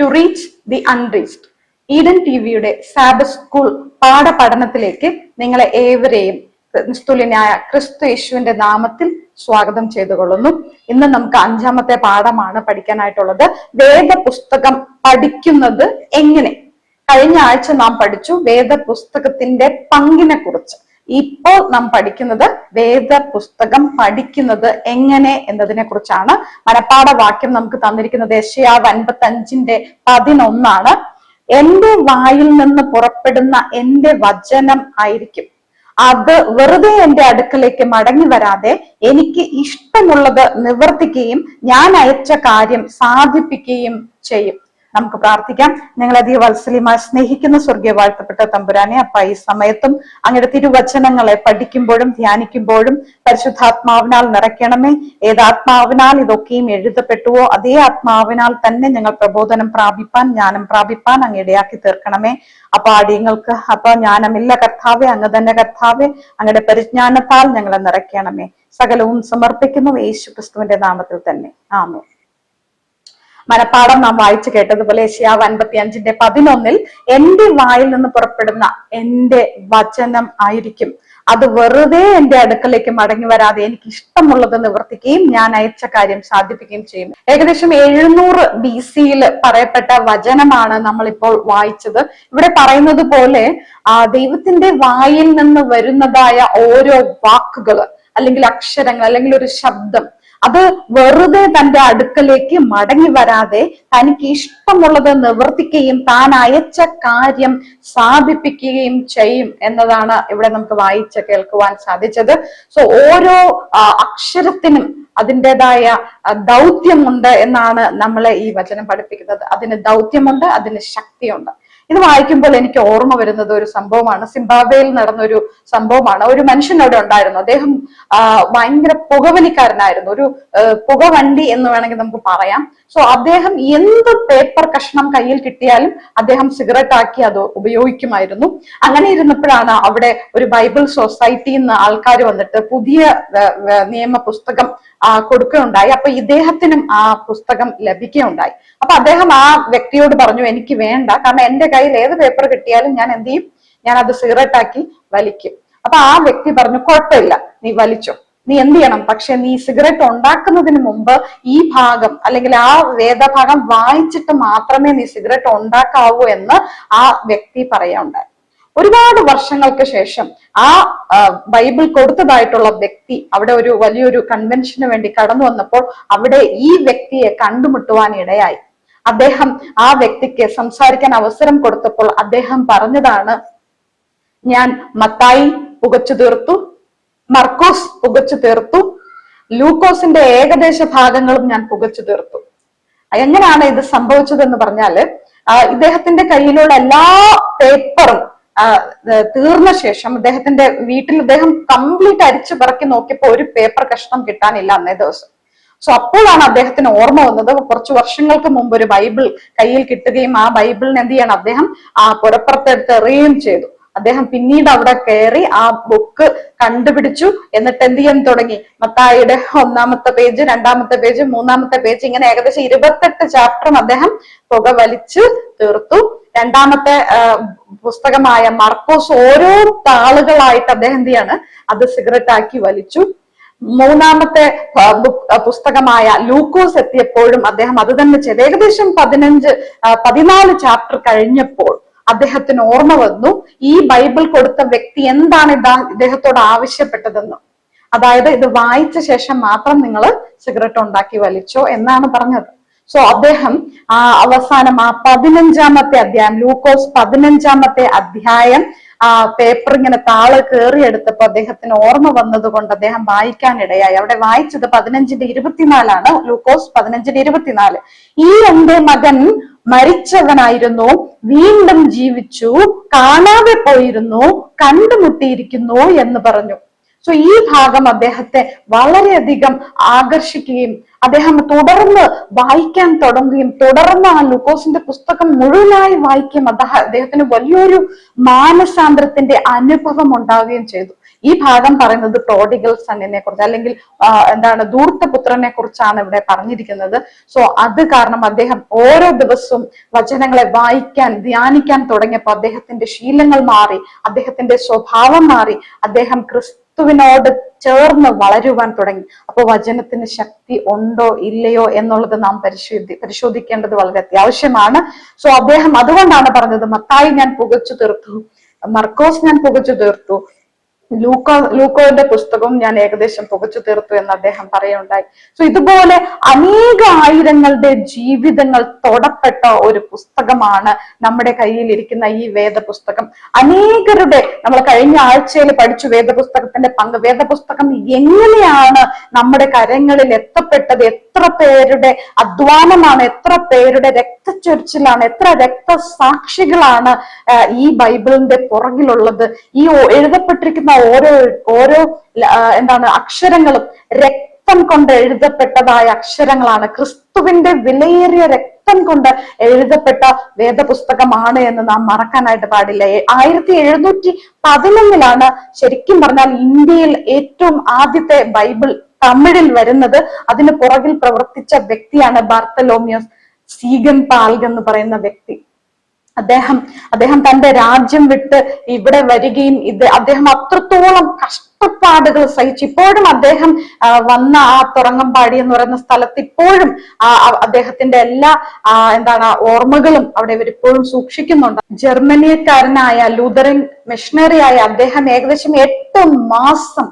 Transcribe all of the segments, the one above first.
To reach the unreached. Eden ടിവിയുടെ Sabbath school പാഠപഠനത്തിലേക്ക് നിങ്ങളെ ഏവരെയും നിസ്തുല്യനായ ക്രിസ്തു യേശുവിന്റെ നാമത്തിൽ സ്വാഗതം ചെയ്തുകൊള്ളുന്നു. ഇന്ന് നമുക്ക് 5ാമത്തെ പാഠമാണ് പഠിക്കാനായിട്ടുള്ളത്. വേദപുസ്തകം പഠിക്കുന്നത് എങ്ങനെ? കഴിഞ്ഞ ആഴ്ച നാം പഠിച്ചു വേദപുസ്തകത്തിന്റെ പങ്കിനെ കുറിച്ച്. ഇപ്പോൾ നാം പഠിക്കുന്നത് വേദപുസ്തകം പഠിക്കുന്നത് എങ്ങനെ എന്നതിനെ കുറിച്ചാണ്. മനപ്പാഠ വാക്യം നമുക്ക് തന്നിരിക്കുന്നത് യെശയ്യാവ് 55:11. എന്റെ വായിൽ നിന്ന് പുറപ്പെടുന്ന എന്റെ വചനം ആയിരിക്കും, അത് വെറുതെ എന്റെ അടുക്കലേക്ക് മടങ്ങി വരാതെ എനിക്ക് ഇഷ്ടമുള്ളത് നിവർത്തിക്കുകയും ഞാൻ അയച്ച കാര്യം സാധിപ്പിക്കുകയും ചെയ്യും. നമുക്ക് പ്രാർത്ഥിക്കാം. ഞങ്ങളധികം വത്സല്യമായി സ്നേഹിക്കുന്ന സ്വർഗീയ വാഴ്ത്തപ്പെട്ട തമ്പുരാനെ, അപ്പ ഈ സമയത്തും അങ്ങയുടെ തിരുവചനങ്ങളെ പഠിക്കുമ്പോഴും ധ്യാനിക്കുമ്പോഴും പരിശുദ്ധാത്മാവിനാൽ നിറയ്ക്കണമേ. ഏതാത്മാവിനാൽ ഇതൊക്കെയും എഴുതപ്പെട്ടുവോ അതേ ആത്മാവിനാൽ തന്നെ ഞങ്ങൾ പ്രബോധനം പ്രാപിപ്പാൻ, ജ്ഞാനം പ്രാപിപ്പാൻ അങ്ങ് ഇടയാക്കി തീർക്കണമേ. അപ്പൊ അടിയങ്ങൾക്ക് ജ്ഞാനമില്ല കർത്താവെ, അങ്ങ് തന്നെ കർത്താവെ, അങ്ങയുടെ പരിജ്ഞാനത്താൽ ഞങ്ങളെ നിറയ്ക്കണമേ. സകലവും സമർപ്പിക്കുന്നു യേശു ക്രിസ്തുവിന്റെ നാമത്തിൽ തന്നെ, ആമേൻ. മനപ്പാഠം നാം വായിച്ചു കേട്ടതുപോലെ യെശയ്യാവ് 55:11 എന്റെ വായിൽ നിന്ന് പുറപ്പെടുന്ന എന്റെ വചനം ആയിരിക്കും, അത് വെറുതെ എന്റെ അടുക്കലേക്ക് മടങ്ങി വരാതെ എനിക്ക് ഇഷ്ടമുള്ളത് നിവർത്തിക്കുകയും ഞാൻ അയച്ച കാര്യം സാധിപ്പിക്കുകയും ചെയ്യും. ഏകദേശം 700 BC പറയപ്പെട്ട വചനമാണ് നമ്മൾ ഇപ്പോൾ വായിച്ചത്. ഇവിടെ പറയുന്നത് പോലെ ദൈവത്തിന്റെ വായിൽ നിന്ന് വരുന്നതായ ഓരോ വാക്കുകള് അല്ലെങ്കിൽ അക്ഷരങ്ങൾ അല്ലെങ്കിൽ ഒരു ശബ്ദം, അത് വെറുതെ തന്റെ അടുക്കലേക്ക് മടങ്ങി വരാതെ തനിക്ക് ഇഷ്ടമുള്ളത് നിവർത്തിക്കുകയും താൻ അയച്ച കാര്യം സാധിപ്പിക്കുകയും ചെയ്യും എന്നതാണ് ഇവിടെ നമുക്ക് വായിച്ച് കേൾക്കുവാൻ സാധിച്ചത്. സോ ഓരോ അക്ഷരത്തിനും അതിൻ്റെതായ ദൗത്യമുണ്ട് എന്നാണ് നമ്മളെ ഈ വചനം പഠിപ്പിക്കുന്നത്. അതിന് ദൗത്യമുണ്ട്, അതിന് ശക്തിയുണ്ട്. ഇത് വായിക്കുമ്പോൾ എനിക്ക് ഓർമ്മ വരുന്നത് ഒരു സംഭവമാണ്. സിംബാബ്വേയിൽ നടന്നൊരു സംഭവമാണ്. ഒരു മനുഷ്യൻ അവിടെ ഉണ്ടായിരുന്നു. അദ്ദേഹം ഭയങ്കര പുകവലിക്കാരനായിരുന്നു. ഒരു പുകവണ്ടി എന്ന് വേണമെങ്കിൽ നമുക്ക് പറയാം. സോ അദ്ദേഹം എന്ത് പേപ്പർ കഷ്ണം കയ്യിൽ കിട്ടിയാലും അദ്ദേഹം സിഗരറ്റ് ആക്കി അത് ഉപയോഗിക്കുമായിരുന്നു. അങ്ങനെ ഇരുന്നപ്പോഴാണ് അവിടെ ഒരു ബൈബിൾ സൊസൈറ്റിയിൽ നിന്ന് ആൾക്കാർ വന്നിട്ട് പുതിയ നിയമ പുസ്തകം കൊടുക്കുകയുണ്ടായി. അപ്പൊ ഇദ്ദേഹത്തിനും ആ പുസ്തകം ലഭിക്കുകയുണ്ടായി. അപ്പൊ അദ്ദേഹം ആ വ്യക്തിയോട് പറഞ്ഞു, എനിക്ക് വേണ്ട, കാരണം എന്റെ കയ്യിൽ ഏത് പേപ്പർ കിട്ടിയാലും ഞാൻ എന്ത് ചെയ്യും, ഞാൻ അത് സിഗരറ്റ് ആക്കി വലിക്കും. അപ്പൊ ആ വ്യക്തി പറഞ്ഞു, കുഴപ്പമില്ല, നീ വലിച്ചോ, നീ എന്ത് ചെയ്യണം, പക്ഷെ നീ സിഗരറ്റ് ഉണ്ടാക്കുന്നതിന് മുമ്പ് ഈ ഭാഗം അല്ലെങ്കിൽ ആ വേദഭാഗം വായിച്ചിട്ട് മാത്രമേ നീ സിഗരറ്റ് ഉണ്ടാക്കാവൂ എന്ന് ആ വ്യക്തി പറയുകയുണ്ടായി. ഒരുപാട് വർഷങ്ങൾക്ക് ശേഷം ആ ബൈബിൾ കൊടുത്തതായിട്ടുള്ള വ്യക്തി അവിടെ ഒരു വലിയൊരു കൺവെൻഷന് വേണ്ടി കടന്നു വന്നപ്പോൾ അവിടെ ഈ വ്യക്തിയെ കണ്ടുമുട്ടുവാൻ ഇടയായി. അദ്ദേഹം ആ വ്യക്തിക്ക് സംസാരിക്കാൻ അവസരം കൊടുത്തപ്പോൾ അദ്ദേഹം പറഞ്ഞതാണ്, ഞാൻ മത്തായി പുകച്ചു തീർത്തു, മർക്കോസ് പുകച്ചു തീർത്തു, ലൂക്കോസിന്റെ ഏകദേശ ഭാഗങ്ങളും ഞാൻ പുകച്ചു തീർത്തു. എങ്ങനെയാണ് ഇത് സംഭവിച്ചതെന്ന് പറഞ്ഞാല് ഇദ്ദേഹത്തിന്റെ കയ്യിലുള്ള എല്ലാ പേപ്പറും തീർന്ന ശേഷം അദ്ദേഹത്തിന്റെ വീട്ടിൽ അദ്ദേഹം കംപ്ലീറ്റ് അരിച്ചു പറക്കി നോക്കിയപ്പോ ഒരു പേപ്പർ കഷ്ണം കിട്ടാനില്ല അന്നേ ദിവസം. സോ അപ്പോഴാണ് അദ്ദേഹത്തിന് ഓർമ്മ വന്നത്, കുറച്ച് വർഷങ്ങൾക്ക് മുമ്പ് ഒരു ബൈബിൾ കയ്യിൽ കിട്ടുകയും ആ ബൈബിളിന് എന്ത് ചെയ്യണം, അദ്ദേഹം പുറപ്പുറത്തെടുത്ത് എറിയുകയും ചെയ്തു. അദ്ദേഹം പിന്നീട് അവിടെ കയറി ആ ബുക്ക് കണ്ടുപിടിച്ചു. എന്നിട്ട് എന്ത് ചെയ്യാൻ തുടങ്ങി, മത്തായിയുടെ 1ാമത്തെ പേജ്, 2ാമത്തെ പേജ്, 3ാമത്തെ പേജ്, ഇങ്ങനെ ഏകദേശം 28 ചാപ്റ്ററും അദ്ദേഹം പുക വലിച്ചു തീർത്തു. 2ാമത്തെ പുസ്തകമായ മർക്കോസ് ഓരോ താളുകളായിട്ട് അദ്ദേഹം എന്ത് ചെയ്യാണ്, അത് സിഗരറ്റ് ആക്കി വലിച്ചു. 3ാമത്തെ പുസ്തകമായ ലൂക്കോസ് എത്തിയപ്പോഴും അദ്ദേഹം അത് തന്നെ ചെയ്തു. ഏകദേശം 14 ചാപ്റ്റർ കഴിഞ്ഞപ്പോൾ അദ്ദേഹത്തിന് ഓർമ്മ വന്നു, ഈ ബൈബിൾ കൊടുത്ത വ്യക്തി എന്താണ് ഇദ്ദേഹത്തോട് ആവശ്യപ്പെട്ടതെന്ന്. അതായത് ഇത് വായിച്ച ശേഷം മാത്രം നിങ്ങൾ സിഗരറ്റ് ഉണ്ടാക്കി വലിച്ചോ എന്നാണ് പറഞ്ഞത്. സോ അദ്ദേഹം അവസാനം 15ാമത്തെ അധ്യായം, ലൂക്കോസ് 15ാമത്തെ അധ്യായം പേപ്പർ ഇങ്ങനെ താള് കയറിയെടുത്തപ്പോ അദ്ദേഹത്തിന് ഓർമ്മ വന്നത് കൊണ്ട് അദ്ദേഹം വായിക്കാനിടയായി. അവിടെ വായിച്ചത് 15:24 ലൂക്കോസ് 15:24. ഈ എന്റെ മകൻ മരിച്ചവനായിരുന്നു, വീണ്ടും ജീവിച്ചു, കാണാതെ പോയിരുന്നു, കണ്ടുമുട്ടിയിരിക്കുന്നു എന്ന് പറഞ്ഞു. സോ ഈ ഭാഗം അദ്ദേഹത്തെ വളരെയധികം ആകർഷിക്കുകയും അദ്ദേഹം തുടർന്ന് വായിക്കാൻ തുടങ്ങുകയും തുടർന്ന് ആ ലൂക്കോസിന്റെ പുസ്തകം മുഴുവനായി വായിക്കുകയും അദ്ദേഹത്തിന് വലിയൊരു മാനസാന്തരത്തിന്റെ അനുഭവം ഉണ്ടാവുകയും ചെയ്തു. ഈ ഭാഗം പറയുന്നത് പ്രോഡിഗൽ സണ്ണിനെ കുറിച്ച്, അല്ലെങ്കിൽ എന്താണ് ധൂർത്തപുത്രനെ കുറിച്ചാണ് ഇവിടെ പറഞ്ഞിരിക്കുന്നത്. സോ അത് കാരണം അദ്ദേഹം ഓരോ ദിവസവും വചനങ്ങളെ വായിക്കാൻ ധ്യാനിക്കാൻ തുടങ്ങിയപ്പോൾ അദ്ദേഹത്തിന്റെ ശീലങ്ങൾ മാറി, അദ്ദേഹത്തിന്റെ സ്വഭാവം മാറി, അദ്ദേഹം ക്രിസ്തുവിനോട് ചേർന്ന് വളരുവാൻ തുടങ്ങി. അപ്പോൾ വചനത്തിന് ശക്തി ഉണ്ടോ ഇല്ലയോ എന്നുള്ളത് നാം പരിശോധിക്കേണ്ടത് വളരെ അത്യാവശ്യമാണ്. സോ അദ്ദേഹം അതുകൊണ്ടാണ് പറഞ്ഞത്, മത്തായി ഞാൻ പുകച്ചു തീർത്തു, മർക്കോസ് ഞാൻ പുകച്ചു തീർത്തു, ലൂക്കോയുടെ പുസ്തകവും ഞാൻ ഏകദേശം പുകച്ചു തീർത്തു എന്ന് അദ്ദേഹം പറയുണ്ടായി. സോ ഇതുപോലെ അനേക ആയിരങ്ങളുടെ ജീവിതങ്ങൾ തൊടപ്പെട്ട ഒരു പുസ്തകമാണ് നമ്മുടെ കയ്യിൽ ഇരിക്കുന്ന ഈ വേദപുസ്തകം. അനേകരുടെ, നമ്മൾ കഴിഞ്ഞ ആഴ്ചയിൽ പഠിച്ചു വേദപുസ്തകത്തിന്റെ പങ്ക്. വേദപുസ്തകം എങ്ങനെയാണ് നമ്മുടെ കരങ്ങളിൽ എത്തപ്പെട്ടത്, എത്ര പേരുടെ അധ്വാനമാണ്, എത്ര പേരുടെ രക്തച്ചൊരിച്ചിലാണ്, എത്ര രക്തസാക്ഷികളാണ് ഈ ബൈബിളിന്റെ പുറകിലുള്ളത്. ഈ എഴുതപ്പെട്ടിരിക്കുന്ന ഓരോ അക്ഷരങ്ങളും രക്തം കൊണ്ട് എഴുതപ്പെട്ടതായ അക്ഷരങ്ങളാണ്. ക്രിസ്തുവിന്റെ വിലയേറിയ രക്തം കൊണ്ട് എഴുതപ്പെട്ട വേദപുസ്തകമാണ് എന്ന് നാം മറക്കാനായിട്ട് പാടില്ല. 1711 ശരിക്കും പറഞ്ഞാൽ ഇന്ത്യയിൽ ഏറ്റവും ആദ്യത്തെ ബൈബിൾ തമിഴിൽ വരുന്നത്. അതിന് പുറകിൽ പ്രവർത്തിച്ച വ്യക്തിയാണ് ബാർത്തലോമ്യോസ് സീഗൻ പാൽഗ് എന്ന് പറയുന്ന വ്യക്തി. അദ്ദേഹം തന്റെ രാജ്യം വിട്ട് ഇവിടെ വരികയും അദ്ദേഹം അത്രത്തോളം കഷ്ടപ്പാടുകൾ സഹിച്ചു. ഇപ്പോഴും അദ്ദേഹം വന്ന ആ തുറങ്ങമ്പാടി എന്ന് പറയുന്ന സ്ഥലത്ത് ഇപ്പോഴും അദ്ദേഹത്തിന്റെ എല്ലാ ഓർമ്മകളും അവിടെ ഇവരിപ്പോഴും സൂക്ഷിക്കുന്നുണ്ട്. ജർമ്മനിക്കാരനായ ലൂതറൻ മിഷണറിയായ അദ്ദേഹം ഏകദേശം 8 മാസം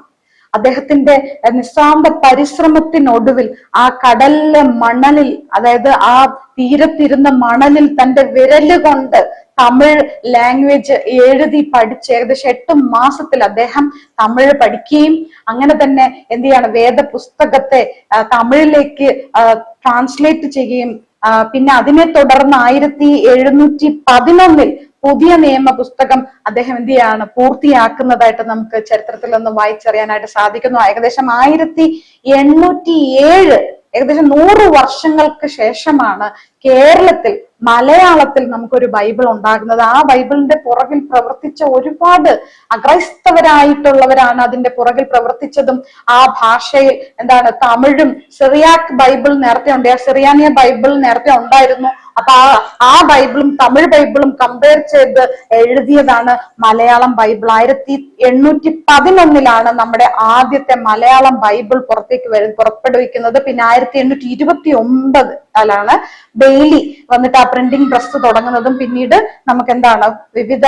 അദ്ദേഹത്തിന്റെ നിസ്സാന്ത പരിശ്രമത്തിനൊടുവിൽ ആ കടലിലെ മണലിൽ, അതായത് ആ തീരത്തിരുന്ന മണലിൽ തന്റെ വിരല് കൊണ്ട് തമിഴ് ലാംഗ്വേജ് എഴുതി പഠിച്ച് ഏകദേശം 8 മാസത്തിൽ അദ്ദേഹം തമിഴ് പഠിക്കുകയും അങ്ങനെ തന്നെ വേദപുസ്തകത്തെ തമിഴിലേക്ക് ട്രാൻസ്ലേറ്റ് ചെയ്യുകയും പിന്നെ അതിനെ തുടർന്ന് 1711 പുതിയ നിയമ പുസ്തകം അദ്ദേഹം പൂർത്തിയാക്കുന്നതായിട്ട് നമുക്ക് ചരിത്രത്തിൽ നിന്ന് വായിച്ചറിയാനായിട്ട് സാധിക്കുന്നു. ഏകദേശം 1807 ഏകദേശം 100 വർഷങ്ങൾക്ക് ശേഷമാണ് കേരളത്തിൽ മലയാളത്തിൽ നമുക്കൊരു ബൈബിൾ ഉണ്ടാകുന്നത്. ആ ബൈബിളിന്റെ പുറകിൽ പ്രവർത്തിച്ച ഒരുപാട് അക്രൈസ്തവരായിട്ടുള്ളവരാണ് അതിന്റെ പുറകിൽ പ്രവർത്തിച്ചതും. ആ ഭാഷയിൽ തമിഴും സിറിയാക് ബൈബിൾ നേരത്തെ ഉണ്ട്, സിറിയാനിയ ബൈബിൾ നേരത്തെ ഉണ്ടായിരുന്നു. അപ്പൊ ആ ബൈബിളും തമിഴ് ബൈബിളും കമ്പയർ ചെയ്ത് എഴുതിയതാണ് മലയാളം ബൈബിൾ. 1811 നമ്മുടെ ആദ്യത്തെ മലയാളം ബൈബിൾ പുറപ്പെടുവിക്കുന്നത്. പിന്നെ 1829 ബെയ്ലി വന്നിട്ട് ആ പ്രിന്റിംഗ് പ്രസ് തുടങ്ങുന്നതും പിന്നീട് നമുക്ക് വിവിധ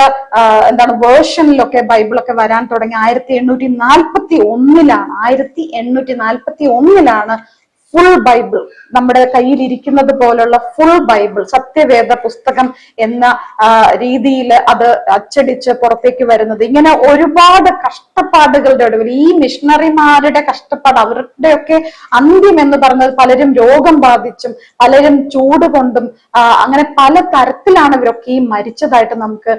വേർഷനിലൊക്കെ ബൈബിളൊക്കെ വരാൻ തുടങ്ങി 1841 ഫുൾ ബൈബിൾ നമ്മുടെ കയ്യിൽ ഇരിക്കുന്നത് പോലുള്ള ഫുൾ ബൈബിൾ, സത്യവേദ പുസ്തകം എന്ന രീതിയിൽ അത് അച്ചടിച്ച് പുറത്തേക്ക് വരുന്നത്. ഇങ്ങനെ ഒരുപാട് കഷ്ടപ്പാടുകളുടെ ഒടുവിൽ ഈ മിഷണറിമാരുടെ കഷ്ടപ്പാട്, അവരുടെയൊക്കെ അന്ത്യം എന്ന് പറഞ്ഞത് പലരും രോഗം ബാധിച്ചും പലരും ചൂട് കൊണ്ടും അങ്ങനെ പല തരത്തിലാണ് ഇവരൊക്കെ ഈ മരിച്ചതായിട്ട് നമുക്ക്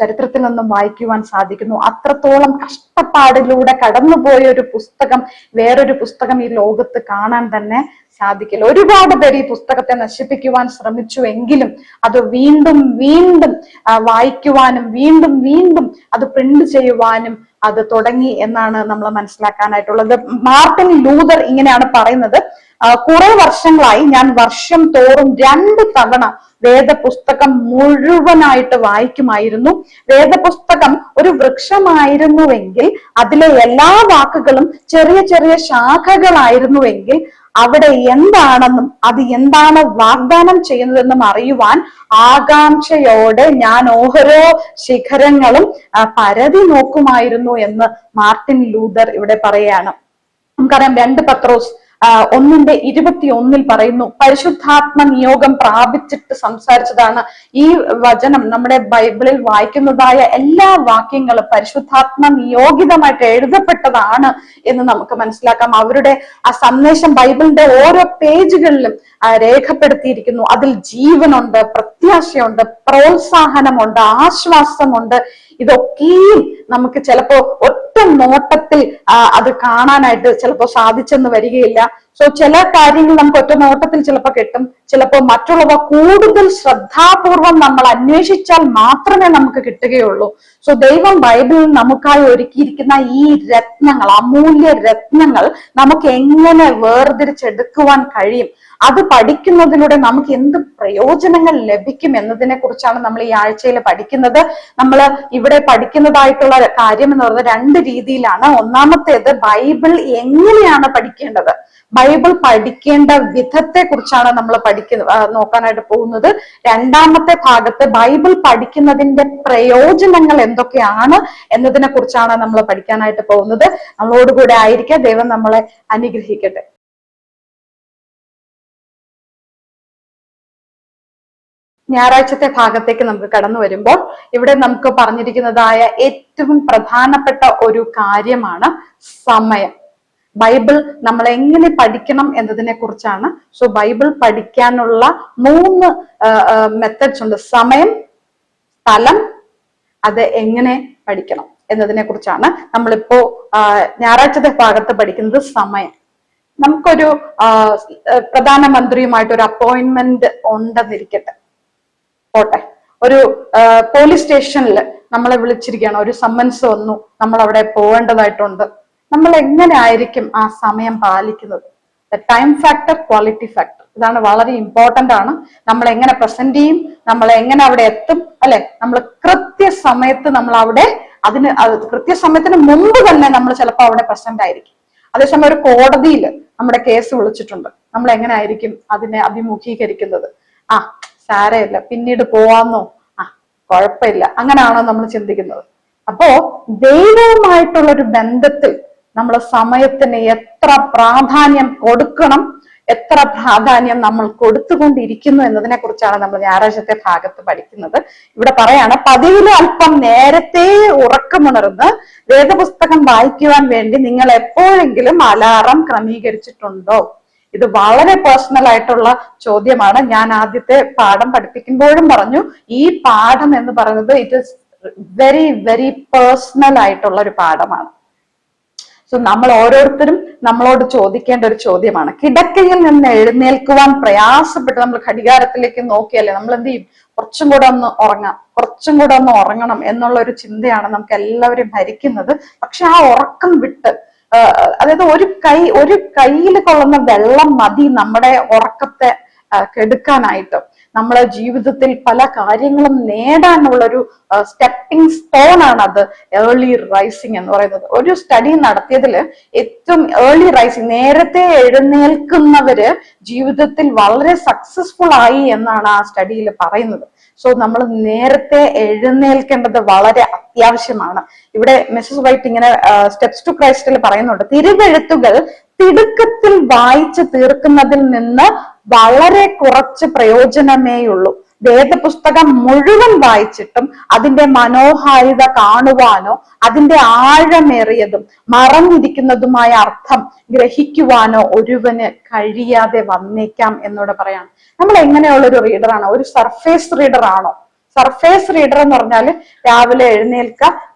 ചരിത്രത്തിൽ നിന്നും വായിക്കുവാൻ സാധിക്കുന്നു. അത്രത്തോളം കഷ്ടപ്പാടിലൂടെ കടന്നുപോയ ഒരു പുസ്തകം വേറൊരു പുസ്തകം ഈ ലോകത്ത് കാണാൻ തന്നെ സാധിക്കില്ല. ഒരുപാട് പേര് ഈ പുസ്തകത്തെ നശിപ്പിക്കുവാൻ ശ്രമിച്ചുവെങ്കിലും അത് വീണ്ടും വീണ്ടും വായിക്കുവാനും വീണ്ടും വീണ്ടും അത് പ്രിന്റ് ചെയ്യുവാനും അത് തുടങ്ങി എന്നാണ് നമ്മൾ മനസ്സിലാക്കാനായിട്ടുള്ളത്. മാർട്ടിൻ ലൂതർ ഇങ്ങനെയാണ് പറയുന്നത്, കുറെ വർഷങ്ങളായി ഞാൻ വർഷം തോറും 2 തവണ വേദപുസ്തകം മുഴുവനായിട്ട് വായിക്കുമായിരുന്നു. വേദപുസ്തകം ഒരു വൃക്ഷമായിരുന്നുവെങ്കിൽ അതിലെ എല്ലാ വാക്കുകളും ചെറിയ ചെറിയ ശാഖകളായിരുന്നുവെങ്കിൽ അവിടെ എന്താണെന്നും അത് എന്താണ് വാഗ്ദാനം ചെയ്യുന്നതെന്നും അറിയുവാൻ ആകാംക്ഷയോടെ ഞാൻ ഓരോ ശിഖരങ്ങളും പരതി നോക്കുമായിരുന്നു എന്ന് മാർട്ടിൻ ലൂതർ ഇവിടെ പറയാണ്. നമുക്കറിയാം 2 പത്രോസ് 1:21 പറയുന്നു, പരിശുദ്ധാത്മ നിയോഗം പ്രാപിച്ചിട്ട് സംസാരിച്ചതാണ്. ഈ വചനം നമ്മുടെ ബൈബിളിൽ വായിക്കുന്നതായ എല്ലാ വാക്യങ്ങളും പരിശുദ്ധാത്മ നിയോഗിതമായിട്ട് എഴുതപ്പെട്ടതാണ് എന്ന് നമുക്ക് മനസ്സിലാക്കാം. അവരുടെ ആ സന്ദേശം ബൈബിളിന്റെ ഓരോ പേജുകളിലും രേഖപ്പെടുത്തിയിരിക്കുന്നു. അതിൽ ജീവനുണ്ട്, പ്രത്യാശയുണ്ട്, പ്രോത്സാഹനമുണ്ട്, ആശ്വാസമുണ്ട്. ഇതൊക്കെയും നമുക്ക് ചിലപ്പോ ഒറ്റ നോട്ടത്തിൽ അത് കാണാനായിട്ട് ചിലപ്പോ സാധിച്ചെന്ന് വരികയില്ല. സോ ചില കാര്യങ്ങൾ നമുക്ക് ഒറ്റ നോട്ടത്തിൽ ചിലപ്പോൾ കിട്ടും, ചിലപ്പോൾ മറ്റുള്ളവ കൂടുതൽ ശ്രദ്ധാപൂർവം നമ്മൾ അന്വേഷിച്ചാൽ മാത്രമേ നമുക്ക് കിട്ടുകയുള്ളൂ. സോ ദൈവം ബൈബിളിൽ നമുക്കായി ഒരുക്കിയിരിക്കുന്ന ഈ രത്നങ്ങൾ, അമൂല്യ രത്നങ്ങൾ നമുക്ക് എങ്ങനെ വേർതിരിച്ചെടുക്കുവാൻ കഴിയും, അത് പഠിക്കുന്നതിലൂടെ നമുക്ക് എന്ത് പ്രയോജനങ്ങൾ ലഭിക്കും എന്നതിനെ കുറിച്ചാണ് നമ്മൾ ഈ ആഴ്ചയിൽ പഠിക്കുന്നത്. നമ്മൾ ഇവിടെ പഠിക്കുന്നതായിട്ടുള്ള കാര്യം എന്ന് പറയുന്നത് രണ്ട് രീതിയിലാണ്. ഒന്നാമത്തേത് ബൈബിൾ എങ്ങനെയാണ് പഠിക്കേണ്ടത്, ബൈബിൾ പഠിക്കേണ്ട വിധത്തെ കുറിച്ചാണ് നമ്മൾ നോക്കാനായിട്ട് പോകുന്നത്. രണ്ടാമത്തെ ഭാഗത്ത് ബൈബിൾ പഠിക്കുന്നതിന്റെ പ്രയോജനങ്ങൾ എന്തൊക്കെയാണ് എന്നതിനെ കുറിച്ചാണ് നമ്മൾ പഠിക്കാനായിട്ട് പോകുന്നത്. നമ്മളോടുകൂടെ ആയിരിക്കാം. ദൈവം നമ്മളെ അനുഗ്രഹിക്കട്ടെ. ഞായറാഴ്ചത്തെ ഭാഗത്തേക്ക് നമുക്ക് കടന്നു വരുമ്പോൾ ഇവിടെ നമുക്ക് പറഞ്ഞിരിക്കുന്നതായ ഏറ്റവും പ്രധാനപ്പെട്ട ഒരു കാര്യമാണ് സമയം. ബൈബിൾ നമ്മൾ എങ്ങനെ പഠിക്കണം എന്നതിനെ കുറിച്ചാണ്. സോ ബൈബിൾ പഠിക്കാനുള്ള 3 മെത്തഡ്സ് ഉണ്ട്. സമയം, സ്ഥലം, അത് എങ്ങനെ പഠിക്കണം എന്നതിനെ കുറിച്ചാണ് നമ്മളിപ്പോ ഞായറാഴ്ചത്തെ ഭാഗത്ത് പഠിക്കുന്നത്. സമയം. നമുക്കൊരു പ്രധാനമന്ത്രിയുമായിട്ട് ഒരു അപ്പോയിന്റ്മെന്റ് ഉണ്ടെന്നിരിക്കട്ടെ, പോട്ടെ. ഒരു പോലീസ് സ്റ്റേഷനിൽ നമ്മളെ വിളിച്ചിരിക്കുകയാണ്, ഒരു സമ്മൻസ് വന്നു, നമ്മൾ അവിടെ പോകേണ്ടതായിട്ടുണ്ട്. നമ്മൾ എങ്ങനെ ആയിരിക്കും ആ സമയം പാലിക്കുന്നത്? ടൈം ഫാക്ടർ, ക്വാളിറ്റി ഫാക്ടർ, ഇതാണ് വളരെ ഇമ്പോർട്ടന്റ് ആണ്. നമ്മൾ എങ്ങനെ പ്രസന്റ് ചെയ്യും, നമ്മൾ എങ്ങനെ അവിടെ എത്തും, അല്ലെ? നമ്മൾ കൃത്യസമയത്ത് നമ്മൾ അവിടെ കൃത്യസമയത്തിന് മുമ്പ് തന്നെ നമ്മൾ ചിലപ്പോൾ അവിടെ പ്രസന്റ് ആയിരിക്കും. അതേസമയം ഒരു കോടതിയിൽ നമ്മുടെ കേസ് വിളിച്ചിട്ടുണ്ട്, നമ്മൾ എങ്ങനെ ആയിരിക്കും അതിനെ അഭിമുഖീകരിക്കുന്നത്? സാരമില്ല, പിന്നീട് പോവാന്നോ, കുഴപ്പമില്ല, അങ്ങനെയാണോ നമ്മൾ ചിന്തിക്കുന്നത്? അപ്പോ ദൈവവുമായിട്ടുള്ള ഒരു ബന്ധത്തിൽ നമ്മൾ സമയത്തിന് എത്ര പ്രാധാന്യം കൊടുക്കണം, എത്ര പ്രാധാന്യം നമ്മൾ കൊടുത്തുകൊണ്ടിരിക്കുന്നു എന്നതിനെ കുറിച്ചാണ് നമ്മൾ ഞായറാഴ്ചത്തെ ഭാഗത്ത് പഠിക്കുന്നത്. ഇവിടെ പറയാണ്, പതിവിലും അല്പം നേരത്തെ ഉറക്കമുണർന്ന് വേദപുസ്തകം വായിക്കുവാൻ വേണ്ടി നിങ്ങൾ എപ്പോഴെങ്കിലും അലാറം ക്രമീകരിച്ചിട്ടുണ്ടോ? ഇത് വളരെ പേഴ്സണൽ ആയിട്ടുള്ള ചോദ്യമാണ്. ഞാൻ ആദ്യത്തെ പാഠം പഠിപ്പിക്കുമ്പോഴും പറഞ്ഞു, ഈ പാഠം എന്ന് പറയുന്നത് it is very very personal ആയിട്ടുള്ള ഒരു പാഠമാണ്. സോ നമ്മൾ ഓരോരുത്തരും നമ്മളോട് ചോദിക്കേണ്ട ഒരു ചോദ്യമാണ്. കിടക്കയിൽ നിന്ന് എഴുന്നേൽക്കുവാൻ പ്രയാസപ്പെട്ട് നമ്മൾ ഘടികാരത്തിലേക്ക് നോക്കിയാലേ നമ്മൾ എന്ത് ചെയ്യും? കുറച്ചും കൂടെ ഒന്ന് ഉറങ്ങണം എന്നുള്ള ഒരു ചിന്തയാണ് നമുക്ക് എല്ലാവരും ഭരിക്കുന്നത്. പക്ഷെ ആ ഉറക്കം വിട്ട്, അതായത് ഒരു കയ്യിൽ കൊള്ളുന്ന വെള്ളം മതി നമ്മുടെ ഉറക്കത്തെ കെടുക്കാനായിട്ട്. നമ്മളെ ജീവിതത്തിൽ പല കാര്യങ്ങളും നേടാനുള്ളൊരു സ്റ്റെപ്പിംഗ് സ്റ്റോൺ ആണ് അത് ഏർലി റൈസിങ് എന്ന് പറയുന്നത്. ഒരു സ്റ്റഡി നടത്തിയതിൽ ഏറ്റവും ഏർലി റൈസിങ്, നേരത്തെ എഴുന്നേൽക്കുന്നവര് ജീവിതത്തിൽ വളരെ സക്സസ്ഫുൾ ആയി എന്നാണ് ആ സ്റ്റഡിയിൽ പറയുന്നത്. സോ നമ്മൾ നേരത്തെ എഴുന്നേൽക്കേണ്ടത് വളരെ അത്യാവശ്യമാണ്. ഇവിടെ മിസസ് വൈറ്റ് ഇങ്ങനെ സ്റ്റെപ്സ് ടു ക്രൈസ്റ്റിൽ പറയുന്നുണ്ട്, തിരുവെഴുത്തുകൾ തിടുക്കത്തിൽ വായിച്ചു തീർക്കുന്നതിൽ നിന്ന് വളരെ കുറച്ച് പ്രയോജനമേയുള്ളൂ. വേദപുസ്തകം മുഴുവൻ വായിച്ചിട്ടും അതിന്റെ മനോഹാരിത കാണുവാനോ അതിന്റെ ആഴമേറിയതും മറഞ്ഞിരിക്കുന്നതുമായ അർത്ഥം ഗ്രഹിക്കുവാനോ ഒരുവന് കഴിയാതെ വന്നേക്കാം എന്നോട് പറയാണ്. നമ്മൾ എങ്ങനെയുള്ള ഒരു റീഡറാണോ? ഒരു സർഫേസ് റീഡർ ആണോ? സർഫേസ് റീഡർ എന്ന് പറഞ്ഞാൽ രാവിലെ എഴുന്നേൽക്കുക,